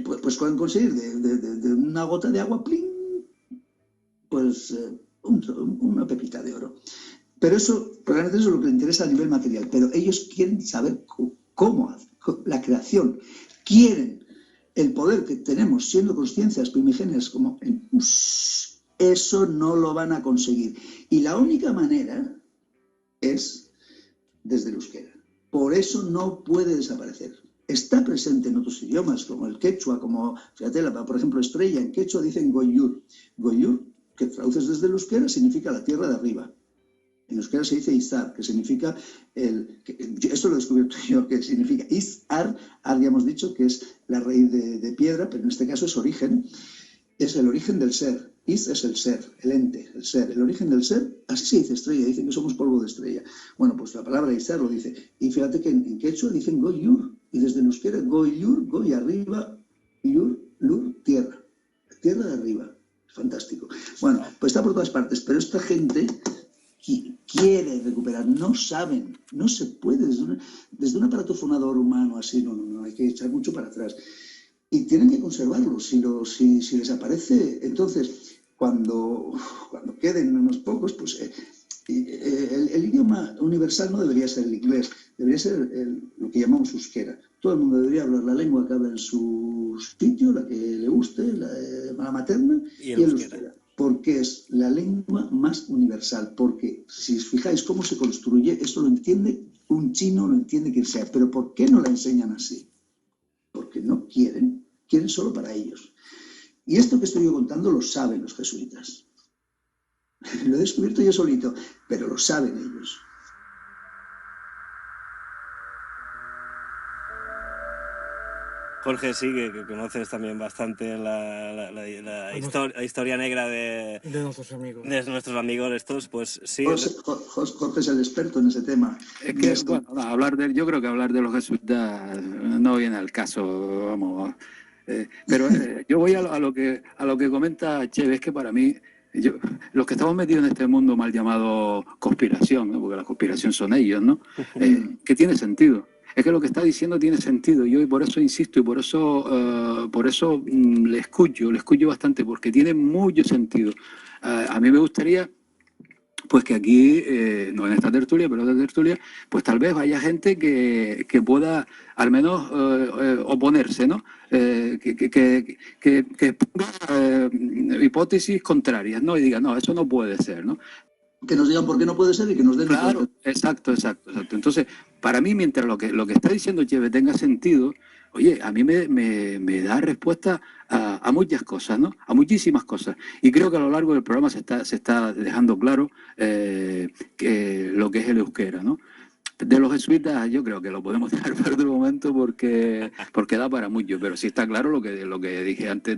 pues pueden conseguir de una gota de agua, ¡plin! Pues una pepita de oro. Pero realmente eso es lo que les interesa a nivel material. Pero ellos quieren saber cómo la creación. Quieren el poder que tenemos siendo conciencias primigenias como eso no lo van a conseguir. Y la única manera es desde el euskera. Por eso no puede desaparecer. Está presente en otros idiomas, como el quechua, como, fíjate, por ejemplo, estrella en quechua dicen goyur. Goyur, que traduces desde el euskera, significa la tierra de arriba. En euskera se dice Izar, que significa esto lo he descubierto yo, que significa Izar, habíamos dicho que es la raíz de piedra, pero en este caso es origen, es el origen del ser. Is es el ser, el ente, el ser, el origen del ser, así se dice estrella, dicen que somos polvo de estrella. Bueno, pues la palabra Izar lo dice. Y fíjate que en quechua dicen Goyur, y desde el euskera Goyur, Goy arriba, Yur, Lur, tierra. Tierra de arriba. Fantástico. Bueno, pues está por todas partes, pero esta gente quiere recuperar, no saben, no se puede, desde un aparato fonador humano así, no, hay que echar mucho para atrás. Y tienen que conservarlo, si desaparece, entonces, cuando queden unos pocos, pues el idioma universal no debería ser el inglés, debería ser lo que llamamos euskera. Todo el mundo debería hablar la lengua que habla en su sitio, la que le guste, la materna, y el euskera. Porque es la lengua más universal, porque si os fijáis cómo se construye, esto lo entiende un chino, lo entiende quien sea, pero ¿por qué no la enseñan así? Porque no quieren solo para ellos. Y esto que estoy yo contando lo saben los jesuitas. Lo he descubierto yo solito, pero lo saben ellos. Jorge, sí, que conoces también bastante la historia negra de nuestros amigos. De nuestros amigos estos, pues sí. Jorge es el experto en ese tema. Es que, bueno, yo creo que hablar de los jesuitas no viene al caso, vamos. Pero yo voy a lo que comenta Cheve, es que para mí, los que estamos metidos en este mundo mal llamado conspiración, ¿no? Porque la conspiración son ellos, ¿no? Que tiene sentido. Es que lo que está diciendo tiene sentido. Yo por eso insisto y por eso le escucho bastante, porque tiene mucho sentido. A mí me gustaría pues que aquí, no en esta tertulia, pero en otra tertulia, pues tal vez vaya gente que pueda al menos oponerse, ¿no? Que ponga hipótesis contrarias, ¿no? Y diga, no, eso no puede ser, ¿no? Que nos digan por qué no puede ser y que nos den... Claro, exacto. Entonces, para mí, mientras lo que está diciendo Cheve tenga sentido, oye, a mí me da respuesta a muchas cosas, ¿no? A muchísimas cosas. Y creo que a lo largo del programa se está dejando claro que lo que es el euskera, ¿no? De los jesuitas yo creo que lo podemos dejar para otro momento porque da para mucho, pero sí está claro lo que dije antes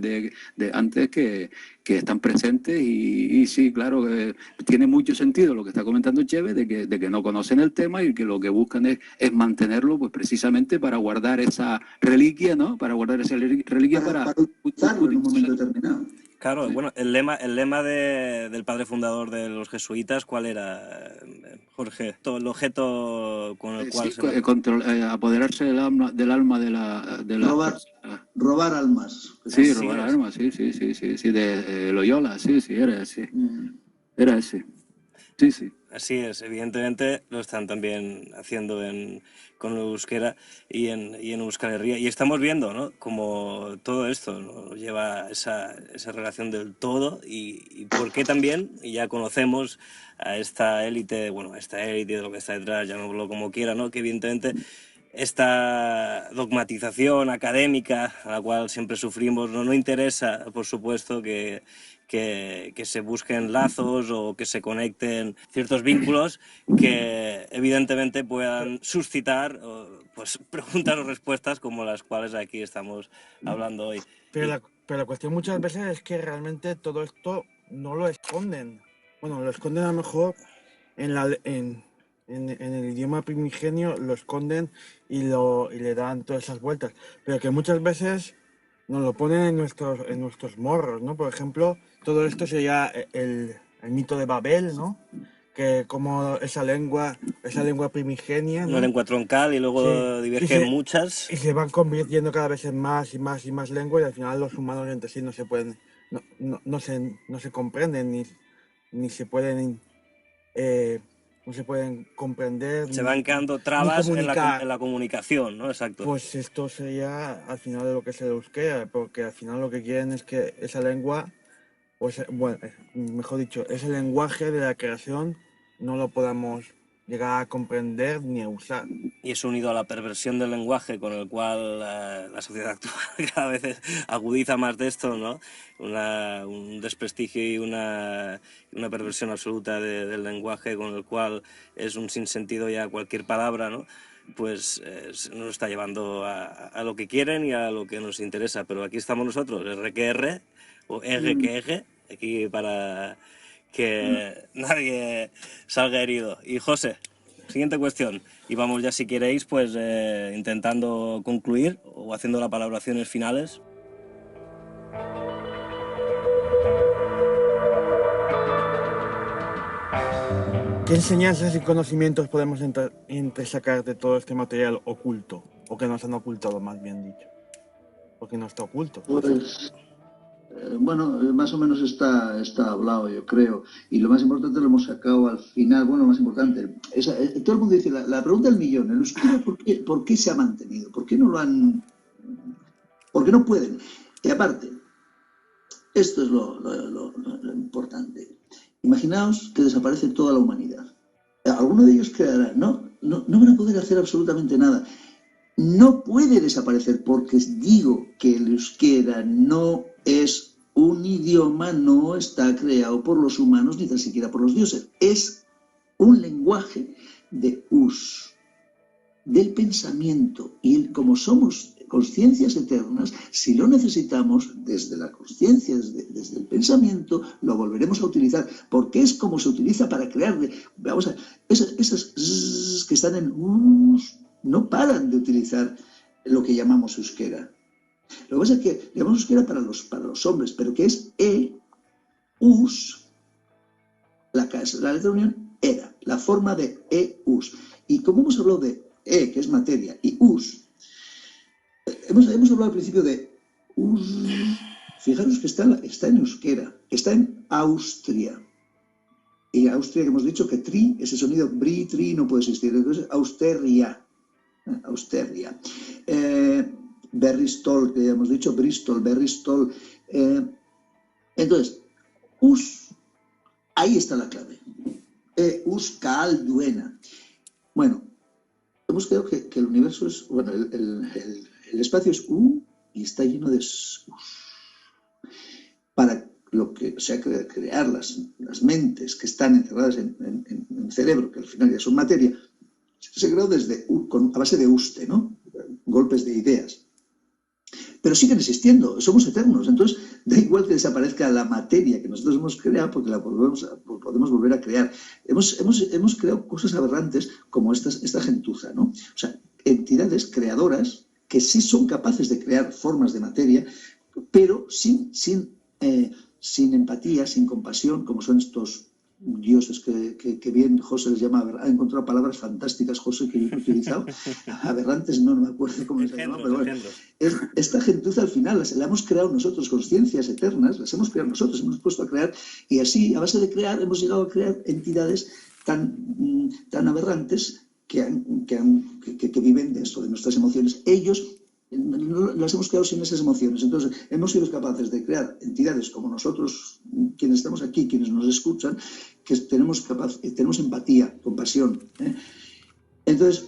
que están presentes y sí, claro, tiene mucho sentido lo que está comentando Cheve de que no conocen el tema y que lo que buscan es mantenerlo pues precisamente para guardar esa reliquia, ¿no? Para guardar esa reliquia para usarlo en un momento determinado. Claro, bueno, el lema del padre fundador de los jesuitas, ¿cuál era, Jorge? El objeto con el cual apoderarse del alma de la robar almas. Sí, robar almas, sí, de Loyola, sí, era ese. Era ese. Sí. Así es, evidentemente lo están también haciendo con el euskera y en Euskal Herria. Y estamos viendo, ¿no?, como todo esto, ¿no?, lleva esa relación del todo y por qué también, y ya conocemos a esta élite, de lo que está detrás, llamémoslo como quiera, ¿no?, que evidentemente esta dogmatización académica a la cual siempre sufrimos no interesa, por supuesto, que se busquen lazos o que se conecten ciertos vínculos que evidentemente puedan suscitar pues preguntas o respuestas como las cuales aquí estamos hablando hoy. Pero la cuestión muchas veces es que realmente todo esto no lo esconden. Bueno, lo esconden a lo mejor en en el idioma primigenio lo esconden y le dan todas esas vueltas, pero que muchas veces nos lo ponen en nuestros morros, ¿no? Por ejemplo, todo esto sería el mito de Babel, ¿no? Que como esa lengua primigenia, Una ¿no? lengua troncal y Sí, luego divergen muchas. y se van convirtiendo cada vez en más y más y más lenguas y al final los humanos entre sí no se pueden, no se comprenden ni se pueden, eh, no se pueden comprender Se van quedando ni trabas en comunicar. la comunicación, ¿no? Exacto. Pues esto sería al final de lo que es el euskera, porque al final lo que quieren es que esa lengua, pues bueno, mejor dicho, ese lenguaje de la creación no lo podamos llegar a comprender ni a usar. Y eso unido a la perversión del lenguaje con el cual la sociedad actual cada vez agudiza más de esto, ¿no? Un desprestigio y una perversión absoluta del lenguaje con el cual es un sinsentido ya cualquier palabra, ¿no? Pues nos está llevando a lo que quieren y a lo que nos interesa. Pero aquí estamos nosotros, R que R, o R que R, aquí para que nadie salga herido. Y José, siguiente cuestión. Y vamos ya, si queréis, pues intentando concluir o haciendo las valoraciones finales. ¿Qué enseñanzas y conocimientos podemos sacar de todo este material oculto? O que nos han ocultado, más bien dicho. Porque no está oculto. Pues, bueno, más o menos está hablado, yo creo. Y lo más importante lo hemos sacado al final. Bueno, lo más importante. Todo el mundo dice, la pregunta del millón, el euskera, ¿por qué se ha mantenido? ¿Por qué no lo han...? ¿Por qué no pueden? Y aparte, esto es lo importante. Imaginaos que desaparece toda la humanidad. Alguno de ellos creará, no van a poder hacer absolutamente nada. No puede desaparecer porque digo que el euskera no es un idioma, no está creado por los humanos ni tan siquiera por los dioses. Es un lenguaje de us, del pensamiento. Y como somos conciencias eternas, si lo necesitamos desde la conciencia, desde el pensamiento, lo volveremos a utilizar, porque es como se utiliza para crear. Vamos a esas que están en us, no paran de utilizar lo que llamamos euskera. Lo que pasa es que llamamos euskera para los hombres, pero que es us, la letra unión era, la forma de us. Y como hemos hablado de que es materia, y us, hemos hablado al principio de us. Fijaros que está en euskera, está en Austria. Y Austria, que hemos dicho que tri, ese sonido bri, tri, no puede existir. Entonces, Austeria. Berristol, que ya hemos dicho, Bristol, Berristol. Entonces, us, ahí está la clave. Us kaal duena. Bueno, hemos creado que el universo es, bueno, el espacio es U y está lleno de us. Para lo que, o sea, crear las mentes que están encerradas en el cerebro, que al final ya son materia, se creó a base de uste, ¿no? Golpes de ideas. Pero siguen existiendo, somos eternos, entonces da igual que desaparezca la materia que nosotros hemos creado porque la podemos volver a crear. Hemos creado cosas aberrantes como esta gentuza, ¿no? O sea, entidades creadoras que sí son capaces de crear formas de materia, pero sin empatía, sin compasión, como son estos dioses que bien José les llama, ha encontrado palabras fantásticas, José, que yo he utilizado, aberrantes, no me acuerdo cómo se llama, pero bueno, esta gentuza al final la hemos creado nosotros, conciencias eternas, las hemos creado nosotros, hemos puesto a crear, y así, a base de crear, hemos llegado a crear entidades tan aberrantes que viven de esto, de nuestras emociones. Ellos las hemos creado sin esas emociones. Entonces, hemos sido capaces de crear entidades como nosotros, quienes estamos aquí, quienes nos escuchan, que tenemos empatía, compasión. Entonces,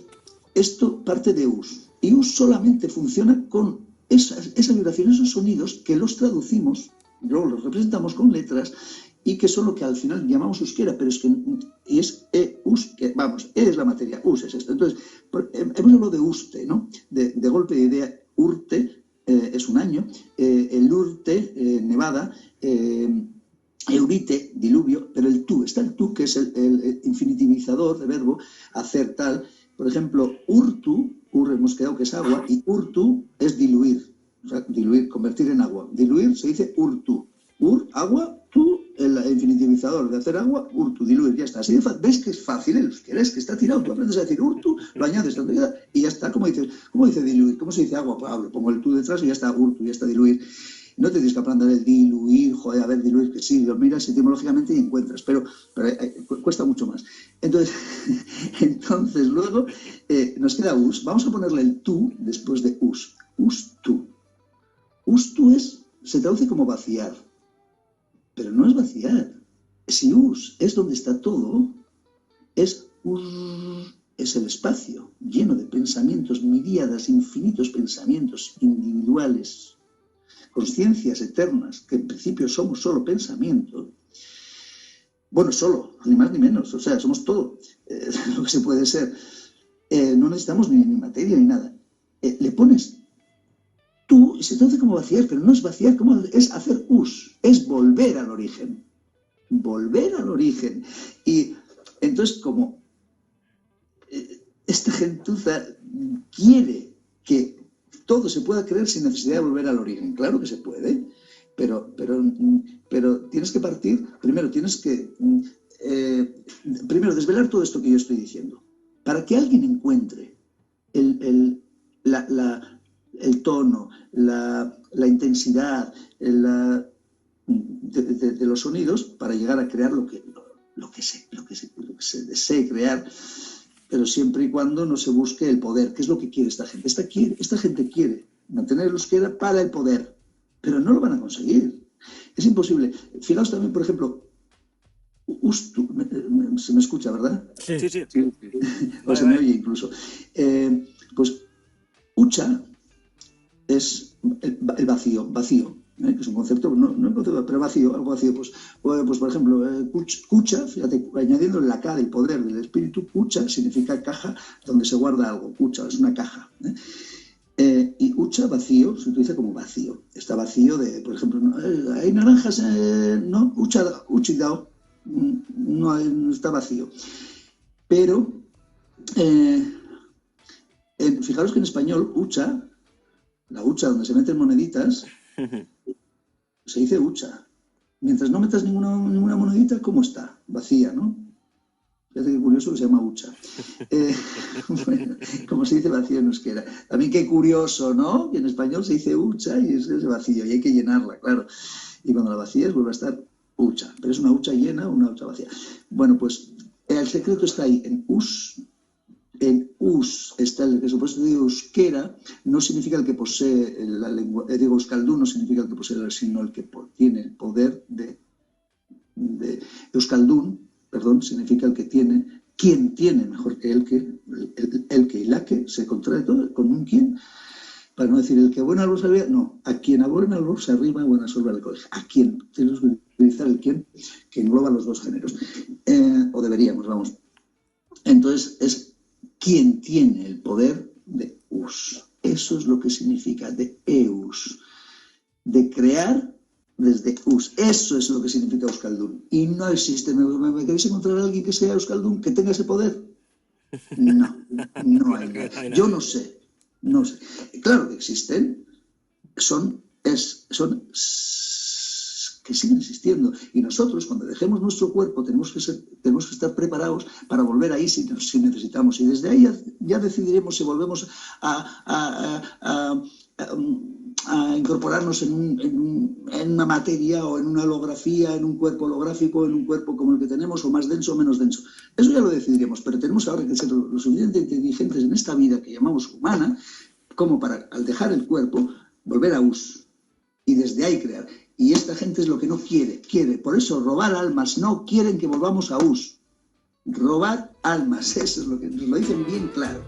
esto parte de us. Y us solamente funciona con esa vibración, esos sonidos que los traducimos, luego los representamos con letras y que son lo que al final llamamos euskera, pero es que es us, que vamos, es la materia, us es esto. Entonces, hemos hablado de uste, ¿no? De golpe de idea, urte, es un año, el urte, nevada, Eurite, diluvio, pero el tú, está el tú que es el infinitivizador de verbo, hacer tal. Por ejemplo, urtu, hemos quedado que es agua, y urtu es diluir, o sea, diluir, convertir en agua. Diluir se dice urtu. Agua, tú, el infinitivizador de hacer agua, urtu, diluir, ya está. Así de fácil. ¿Ves que es fácil? El euskera es que está tirado. Tú aprendes a decir urtu, lo añades donde queda y ya está. ¿Cómo dice diluir? ¿Cómo se dice agua? Pues pongo el tú detrás y ya está urtu, ya está diluir. No te tienes que aprender el diluir, joder, a ver, diluir, que sí, lo miras etimológicamente y encuentras, pero cuesta mucho más. Entonces luego nos queda us. Vamos a ponerle el tú después de us. Us, tú. Us, tú se traduce como vaciar, pero no es vaciar. Si us es donde está todo, es el espacio lleno de pensamientos, miríadas, infinitos pensamientos individuales, conciencias eternas, que en principio somos solo pensamiento. Bueno, solo, ni más ni menos, o sea, somos todo lo que se puede ser. No necesitamos ni materia ni nada. Le pones tú y se traduce como vaciar, pero no es vaciar, es hacer es volver al origen. Volver al origen. Y entonces, como esta gentuza quiere que todo se pueda creer sin necesidad de volver al origen. Claro que se puede, pero tienes que partir, primero tienes que desvelar todo esto que yo estoy diciendo. Para que alguien encuentre el tono, la intensidad de los sonidos para llegar a crear lo que se desee crear, pero siempre y cuando no se busque el poder, que es lo que quiere esta gente. Esta gente quiere mantener el euskera para el poder, pero no lo van a conseguir. Es imposible. Fijaos también, por ejemplo, se me escucha, ¿verdad? Sí. O se me oye incluso. Pues Ucha es el vacío, que es un concepto, no un concepto, pero vacío, algo vacío. Pues por ejemplo, Kucha, fíjate, añadiendo la K del poder del espíritu, Kucha significa caja donde se guarda algo. Kucha es una caja. Y Ucha, vacío, se utiliza como vacío. Está vacío de, por ejemplo, hay naranjas, no, Uchidao, no está vacío. Pero, fijaros que en español, Ucha, la hucha donde se meten moneditas, se dice hucha. Mientras no metas ninguna monedita, ¿cómo está? Vacía, ¿no? Fíjate qué curioso que se llama hucha. Bueno, como se dice vacío en euskera. También qué curioso, ¿no? Que en español se dice hucha y es vacío y hay que llenarla, claro. Y cuando la vacías vuelve a estar hucha. Pero es una hucha llena o una hucha vacía. Bueno, pues el secreto está ahí, en us. En us está el que supuesto de euskera, no significa el que posee la lengua, digo euskaldun no significa el que posee, sino el que tiene el poder de euskaldun, perdón, significa el que tiene, quien tiene mejor que el que y la que, se contrae todo con un quien, para no decir el que buen árbol se arriba, no, a quien a buen árbol se arriba, buena sorba le coge, a quien, tenemos que utilizar el quien, que engloba los dos géneros, o deberíamos, vamos. Entonces es quien tiene el poder de us. Eso es lo que significa de eus. De crear desde us. Eso es lo que significa euskaldun. Y no existe. ¿Me queréis encontrar a alguien que sea euskaldun, que tenga ese poder? No hay nada. Yo no sé. Claro que existen. Son que siguen existiendo. Y nosotros, cuando dejemos nuestro cuerpo, tenemos que estar preparados para volver ahí si necesitamos. Y desde ahí ya decidiremos si volvemos a incorporarnos en una materia o en una holografía, en un cuerpo holográfico, en un cuerpo como el que tenemos, o más denso o menos denso. Eso ya lo decidiremos, pero tenemos ahora que ser lo suficientemente inteligentes en esta vida que llamamos humana, como para, al dejar el cuerpo, volver a us. Y desde ahí crear. Y esta gente es lo que no quiere. Por eso robar almas. No quieren que volvamos a us. Robar almas. Eso es lo que nos lo dicen bien claro.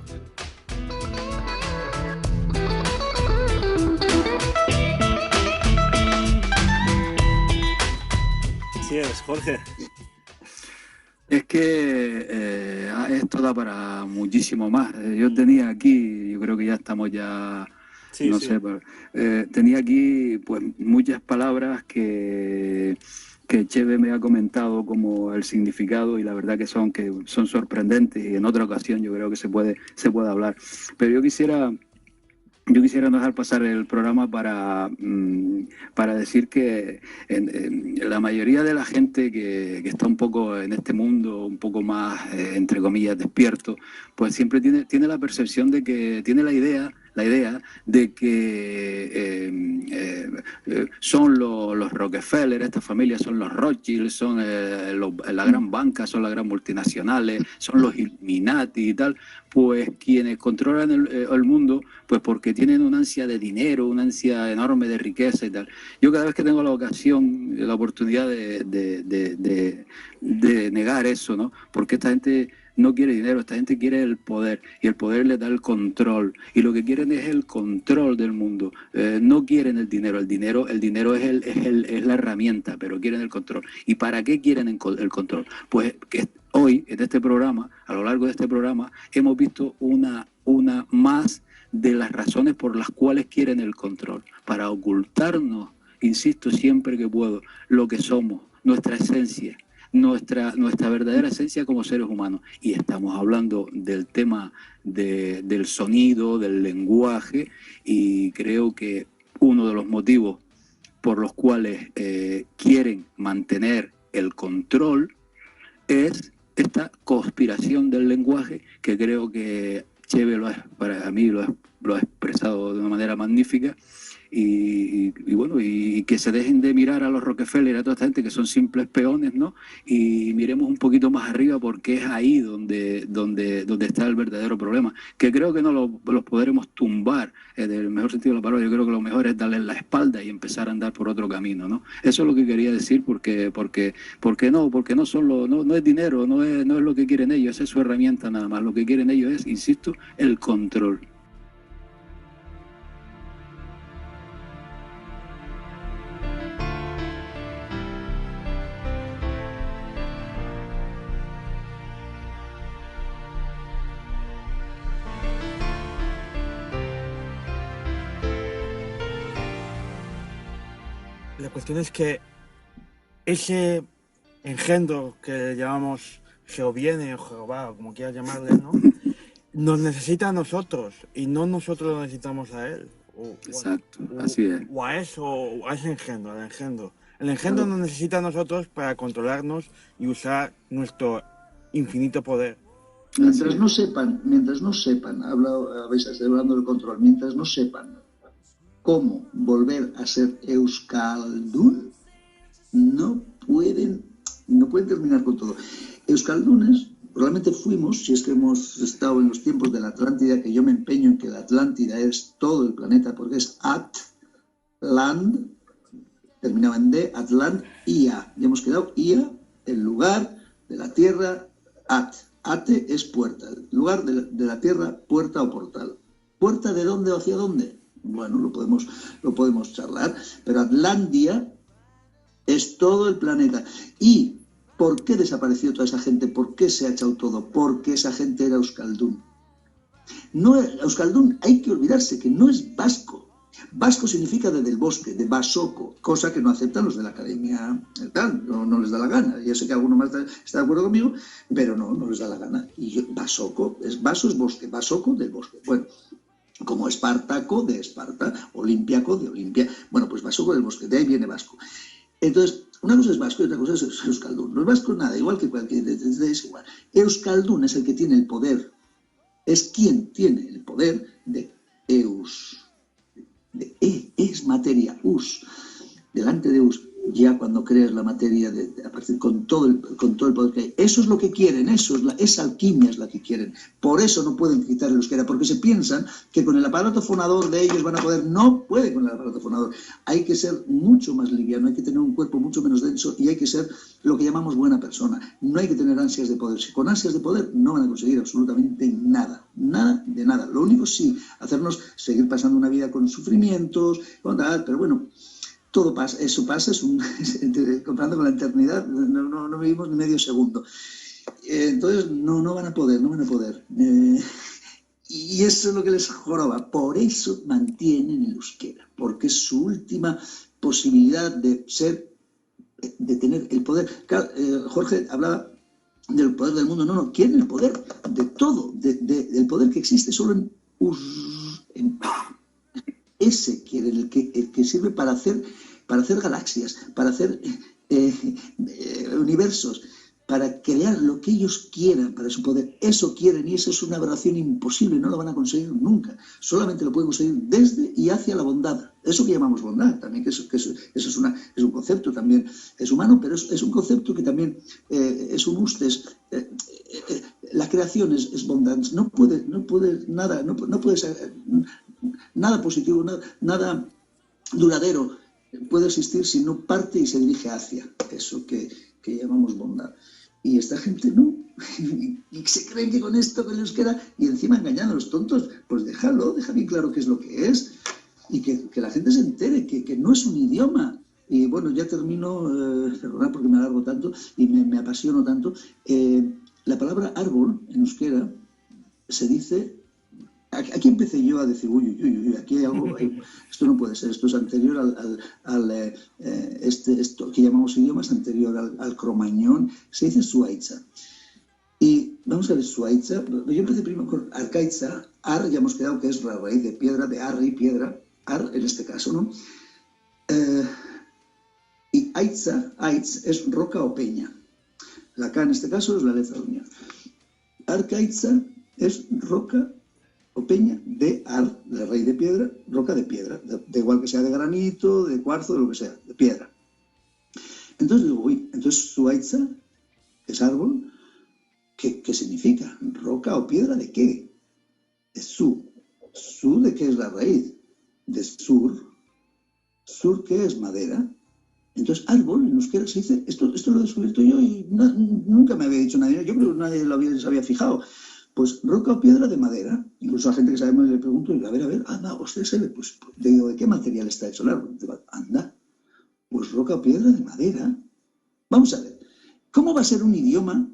Así es, Jorge. Es que esto da para muchísimo más. Yo tenía aquí, yo creo que ya estamos ya... sé, pero, tenía aquí pues muchas palabras que que Cheve me ha comentado como el significado, y la verdad que son sorprendentes, y en otra ocasión yo creo que se puede hablar. Pero yo quisiera no dejar pasar el programa para decir que la mayoría de la gente que está un poco en este mundo, un poco más, entre comillas, despierto, pues siempre tiene la percepción de que, tiene la idea de que son los Rockefeller, esta familia son los Rothschild, son la gran banca, son las gran multinacionales, son los Illuminati y tal, pues quienes controlan el mundo, pues porque tienen una ansia de dinero, una ansia enorme de riqueza y tal. Yo cada vez que tengo la ocasión, la oportunidad de negar eso, ¿no? Porque esta gente no quiere dinero, esta gente quiere el poder, y el poder le da el control, y lo que quieren es el control del mundo. No quieren el dinero es la herramienta, pero quieren el control. ¿Y para qué quieren el control? Pues que hoy, en este programa, a lo largo de este programa, hemos visto una más de las razones por las cuales quieren el control, para ocultarnos, insisto siempre que puedo, lo que somos, nuestra esencia, nuestra verdadera esencia como seres humanos. Y estamos hablando del tema del sonido, del lenguaje, y creo que uno de los motivos por los cuales quieren mantener el control es esta conspiración del lenguaje, que creo que Cheve para mí lo ha expresado de una manera magnífica. Y bueno, y que se dejen de mirar a los Rockefeller y a toda esta gente que son simples peones, ¿no? Y miremos un poquito más arriba, porque es ahí donde está el verdadero problema, que creo que no los podremos tumbar en el mejor sentido de la palabra. Yo creo que lo mejor es darles la espalda y empezar a andar por otro camino, ¿no? Eso es lo que quería decir, porque no solo, no es dinero, no es lo que quieren ellos, esa es su herramienta nada más. Lo que quieren ellos es, insisto, el control. La cuestión es que ese engendro que llamamos Jehoviene o Jehová, o como quieras llamarle, ¿no? Nos necesita a nosotros y no nosotros lo necesitamos a él. Exacto, así es. O a eso, o a ese engendro, al engendro. El engendro nos necesita a nosotros para controlarnos y usar nuestro infinito poder. Mientras no sepan, habéis estado hablando del control, mientras no sepan cómo volver a ser Euskaldun, no pueden terminar con todo. Euskaldunes, probablemente fuimos, si es que hemos estado en los tiempos de la Atlántida, que yo me empeño en que la Atlántida es todo el planeta, porque es Atland, terminaba en D, Atlant, Ia. Ya hemos quedado Ia, el lugar de la tierra, Ate es puerta, el lugar de la tierra, puerta o portal. ¿Puerta de dónde o hacia dónde? Bueno, lo podemos charlar, pero Atlantia es todo el planeta. ¿Y por qué desapareció toda esa gente? ¿Por qué se ha echado todo? Porque esa gente era Euskaldun. Euskaldun, hay que olvidarse que no es vasco. Vasco significa desde el bosque, de Basoko, cosa que no aceptan los de la academia, tal, no les da la gana. Ya sé que alguno más está de acuerdo conmigo, pero no les da la gana. Y Basoko, Vaso es bosque, Basoko del bosque. Bueno, como Espartaco de Esparta, Olimpiaco de Olimpia. Bueno, pues Basoko del bosque, de ahí viene vasco. Entonces, una cosa es vasco y otra cosa es Euskaldun. Los vascos nada, igual que cualquier, es igual. Euskaldun es el que tiene el poder, es quien tiene el poder de Eus. Es materia, us, delante de us, ya cuando creas la materia a partir con todo el poder que hay. Eso es lo que quieren, esa alquimia es la que quieren. Por eso no pueden quitar el euskera, porque se piensan que con el aparato fonador de ellos van a poder. No puede con el aparato fonador. Hay que ser mucho más liviano, hay que tener un cuerpo mucho menos denso y hay que ser lo que llamamos buena persona. No hay que tener ansias de poder. Si con ansias de poder no van a conseguir absolutamente nada. Nada de nada. Lo único sí, hacernos seguir pasando una vida con sufrimientos, pero bueno, todo pasa, eso pasa, comparando con la eternidad, no vivimos ni medio segundo. Entonces no van a poder. Y eso es lo que les joroba. Por eso mantienen el euskera, porque es su última posibilidad de ser de tener el poder. Claro, Jorge hablaba del poder del mundo. No, quieren el poder de todo, del poder que existe solo en ese quieren, el que sirve para hacer galaxias, para hacer universos, para crear lo que ellos quieran para su poder. Eso quieren, y eso es una aberración imposible, no lo van a conseguir nunca. Solamente lo pueden conseguir desde y hacia la bondad. Eso que llamamos bondad, también, que eso es un concepto también, es humano, pero es un concepto que también es un ustes. La creación es bondad. No puede ser nada positivo, nada duradero puede existir si no parte y se dirige hacia eso que llamamos bondad. Y esta gente no, y se creen que con esto, con el euskera, y encima engañando a los tontos, pues deja bien claro qué es lo que es, y que la gente se entere que no es un idioma. Y bueno, ya termino, perdonad porque me alargo tanto y me apasiono tanto. La palabra árbol en euskera se dice... Aquí empecé yo a decir, uy, aquí hay algo, esto no puede ser, esto es anterior esto que llamamos idiomas, anterior al cromañón, se dice suaitza. Y vamos a ver, suaitza, yo empecé primero con arcaitza, ar, ya hemos quedado que es la raíz de piedra, de arri, piedra, ar en este caso, ¿no? Y aitza, aitz, es roca o peña. La K en este caso es la letra uña. Arcaitza es roca o peña de ar, la raíz de piedra, roca de piedra, da igual que sea de granito, de cuarzo, de lo que sea, de piedra. Entonces digo, entonces suaitza es árbol, ¿qué significa? ¿Roca o piedra de qué? Es su. ¿Su de qué es la raíz? De sur. ¿Sur qué es? Madera. Entonces árbol en euskera se dice, esto lo he descubierto yo y nunca me había dicho nadie, yo creo que nadie se había fijado. Pues roca o piedra de madera. Incluso a gente que sabemos le pregunto, a ver, anda, ¿usted sabe? Pues digo, ¿de qué material está hecho el árbol? Anda, pues roca o piedra de madera. Vamos a ver, ¿cómo va a ser un idioma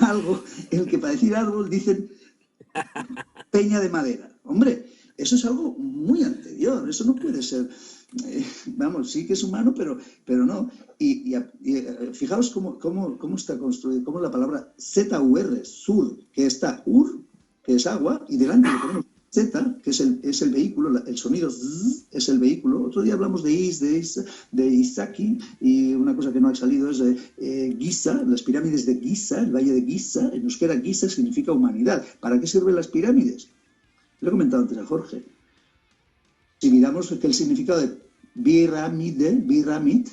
algo en el que para decir árbol dicen peña de madera? Hombre, eso es algo muy anterior, eso no puede ser. Vamos, sí que es humano, pero no. Y fijaos cómo está construido, cómo la palabra Z-U-R, sur, que está ur, que es agua, y delante le ponemos Z, que es el vehículo, el sonido z, es el vehículo. Otro día hablamos de Izaki, y una cosa que no ha salido es Giza, las pirámides de Giza, el valle de Giza. En euskera Giza significa humanidad. ¿Para qué sirven las pirámides? Lo he comentado antes a Jorge. Si miramos el significado de pirámid,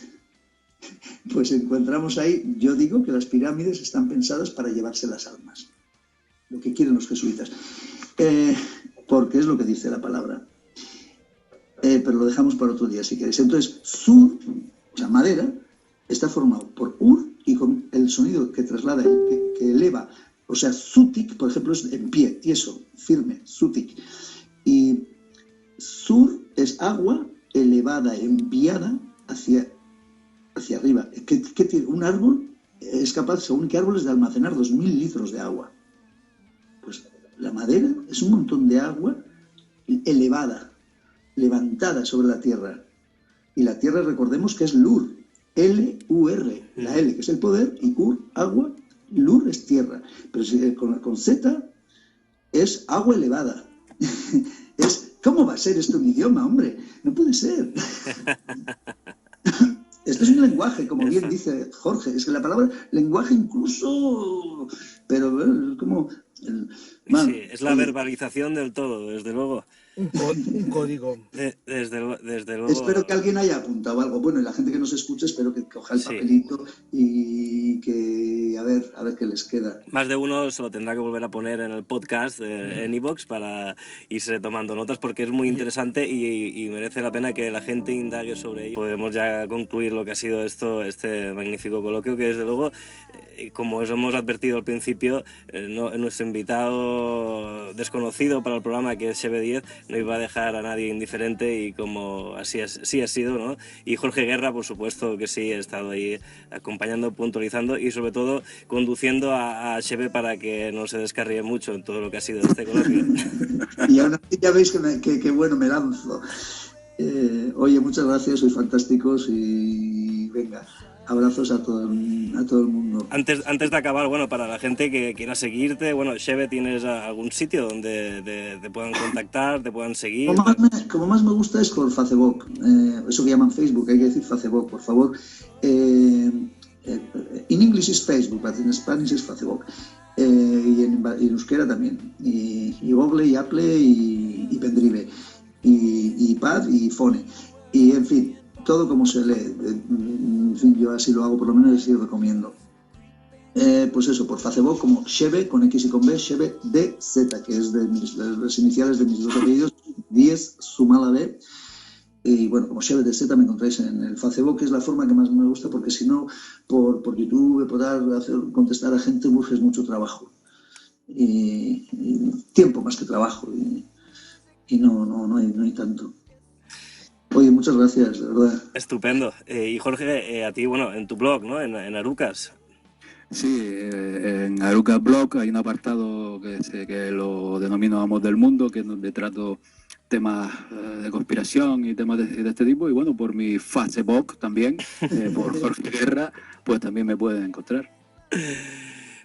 pues encontramos ahí, yo digo que las pirámides están pensadas para llevarse las almas, lo que quieren los jesuitas, porque es lo que dice la palabra. Pero lo dejamos para otro día si queréis. Entonces, sur, o sea, madera, está formado por ur y con el sonido que traslada, que eleva, o sea, zutik, por ejemplo, es en pie, tieso, firme, zutik. Y sur es agua elevada, enviada hacia arriba. ¿Qué tiene? Un árbol es capaz, según qué árboles, de almacenar 2000 litros de agua. Pues la madera es un montón de agua elevada, levantada sobre la tierra. Y la tierra, recordemos que es Lur, L-U-R, la L, que es el poder, y Ur, agua, Lur es tierra. Pero con Z es agua elevada. ¿Cómo va a ser esto un idioma, hombre? No puede ser. Esto es un lenguaje, como bien dice Jorge. Es que la palabra lenguaje incluso... Pero como... Sí, es la verbalización del todo, desde luego. Un código. Desde luego. Espero que alguien haya apuntado algo. Bueno, y la gente que nos escuche, espero que coja el papelito y que a ver qué les queda. Más de uno se lo tendrá que volver a poner en el podcast, en iVoox, para irse tomando notas, porque es muy interesante y merece la pena que la gente indague sobre ello. Podemos ya concluir lo que ha sido este magnífico coloquio, que desde luego, como os hemos advertido al principio, nuestro invitado desconocido para el programa, que es Xebe Díez, no iba a dejar a nadie indiferente, y como así ha sido, ¿no? Y Jorge Guerra, por supuesto que sí, ha estado ahí acompañando, puntualizando y sobre todo conduciendo a Xebe para que no se descarríe mucho en todo lo que ha sido este coloquio. Y ahora ya veis que bueno, me lanzo. Oye, muchas gracias, sois fantásticos y venga, Abrazos a todo el mundo. Antes de acabar, bueno, para la gente que quiera seguirte, bueno, Xebe, ¿tienes algún sitio donde te puedan contactar, te puedan seguir? Como más me gusta es por Facebook, eso que llaman Facebook, hay que decir Facebook, por favor. In English is Facebook, but in Spanish is Facebook. Y en euskera también. Y Google, y Apple, y Pendrive, y Pad, y Phone. Y en fin, todo como se lee. En fin, yo así lo hago, por lo menos así lo recomiendo. Pues eso, por Facebook como Xebe, con X y con B, Xebe DZ, que es de las iniciales de mis dos apellidos, 10 sumada B. Y bueno, como Xebe DZ me encontráis en el Facebook, que es la forma que más me gusta, porque si no, por YouTube, contestar a gente, es mucho trabajo. Y tiempo más que trabajo. Y no hay tanto. Oye, muchas gracias, de verdad. Estupendo. Y Jorge, a ti, bueno, en tu blog, ¿no? En Arucas. Sí, en Arucas Blog hay un apartado que lo denomino Amos del Mundo, que es donde trato temas de conspiración y temas de este tipo. Y bueno, por mi Facebook también, por Jorge Guerra, pues también me pueden encontrar.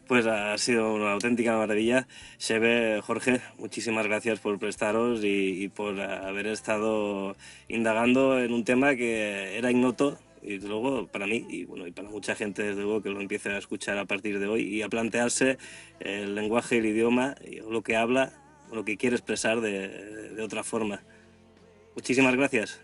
Pues ha sido una auténtica maravilla. Xebe, Jorge, muchísimas gracias por prestaros y por haber estado indagando en un tema que era ignoto, y desde luego para mí y bueno, y para mucha gente, desde luego, que lo empiece a escuchar a partir de hoy y a plantearse el lenguaje, el idioma, lo que habla, lo que quiere expresar de otra forma. Muchísimas gracias.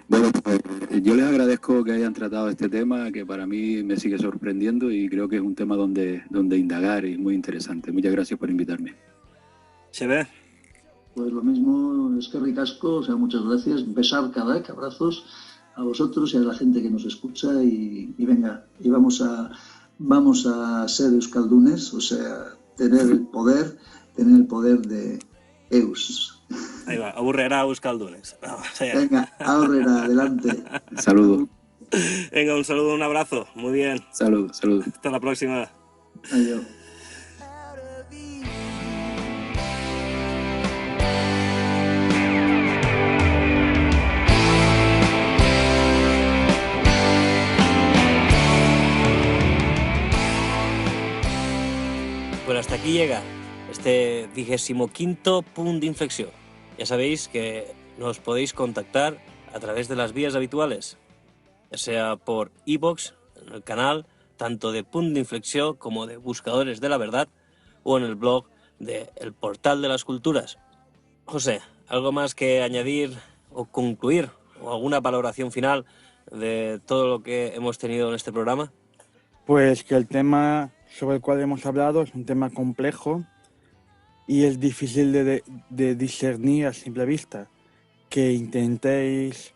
Bueno, pues, yo les agradezco que hayan tratado este tema, que para mí me sigue sorprendiendo y creo que es un tema donde indagar y muy interesante. Muchas gracias por invitarme. Xebe. Pues lo mismo, es que ricasco, o sea, muchas gracias. Besar Kadak, abrazos a vosotros y a la gente que nos escucha y venga, y vamos a ser euskaldunes, o sea, tener el poder de Eus. Ahí va, aburrerá euskaldunes. No, o sea. Venga, aurrera, adelante. Saludos. Venga, un saludo, un abrazo. Muy bien. Saludos. Hasta la próxima. Adiós. Pues hasta aquí llega este 25º punt d'inflexió. Ya sabéis que nos podéis contactar a través de las vías habituales, ya sea por iVoox, en el canal tanto de Punt d'Inflexió como de Buscadores de la Verdad, o en el blog de El Portal de las Culturas. José, ¿algo más que añadir o concluir, o alguna valoración final de todo lo que hemos tenido en este programa? Pues que el tema sobre el cual hemos hablado es un tema complejo y es difícil de discernir a simple vista. Que intentéis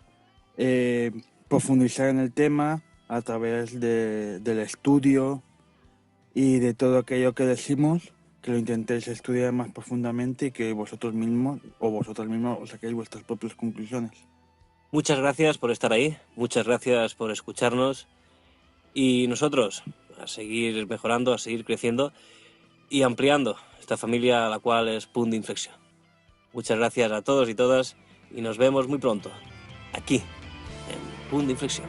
profundizar en el tema a través del estudio y de todo aquello que decimos, que lo intentéis estudiar más profundamente y que vosotros mismos o vosotras mismas os saquéis vuestras propias conclusiones. Muchas gracias por estar ahí, muchas gracias por escucharnos, y nosotros a seguir mejorando, a seguir creciendo y ampliando esta familia a la cual es Punt d'Inflexió. Muchas gracias a todos y todas y nos vemos muy pronto aquí en Punt d'Inflexió.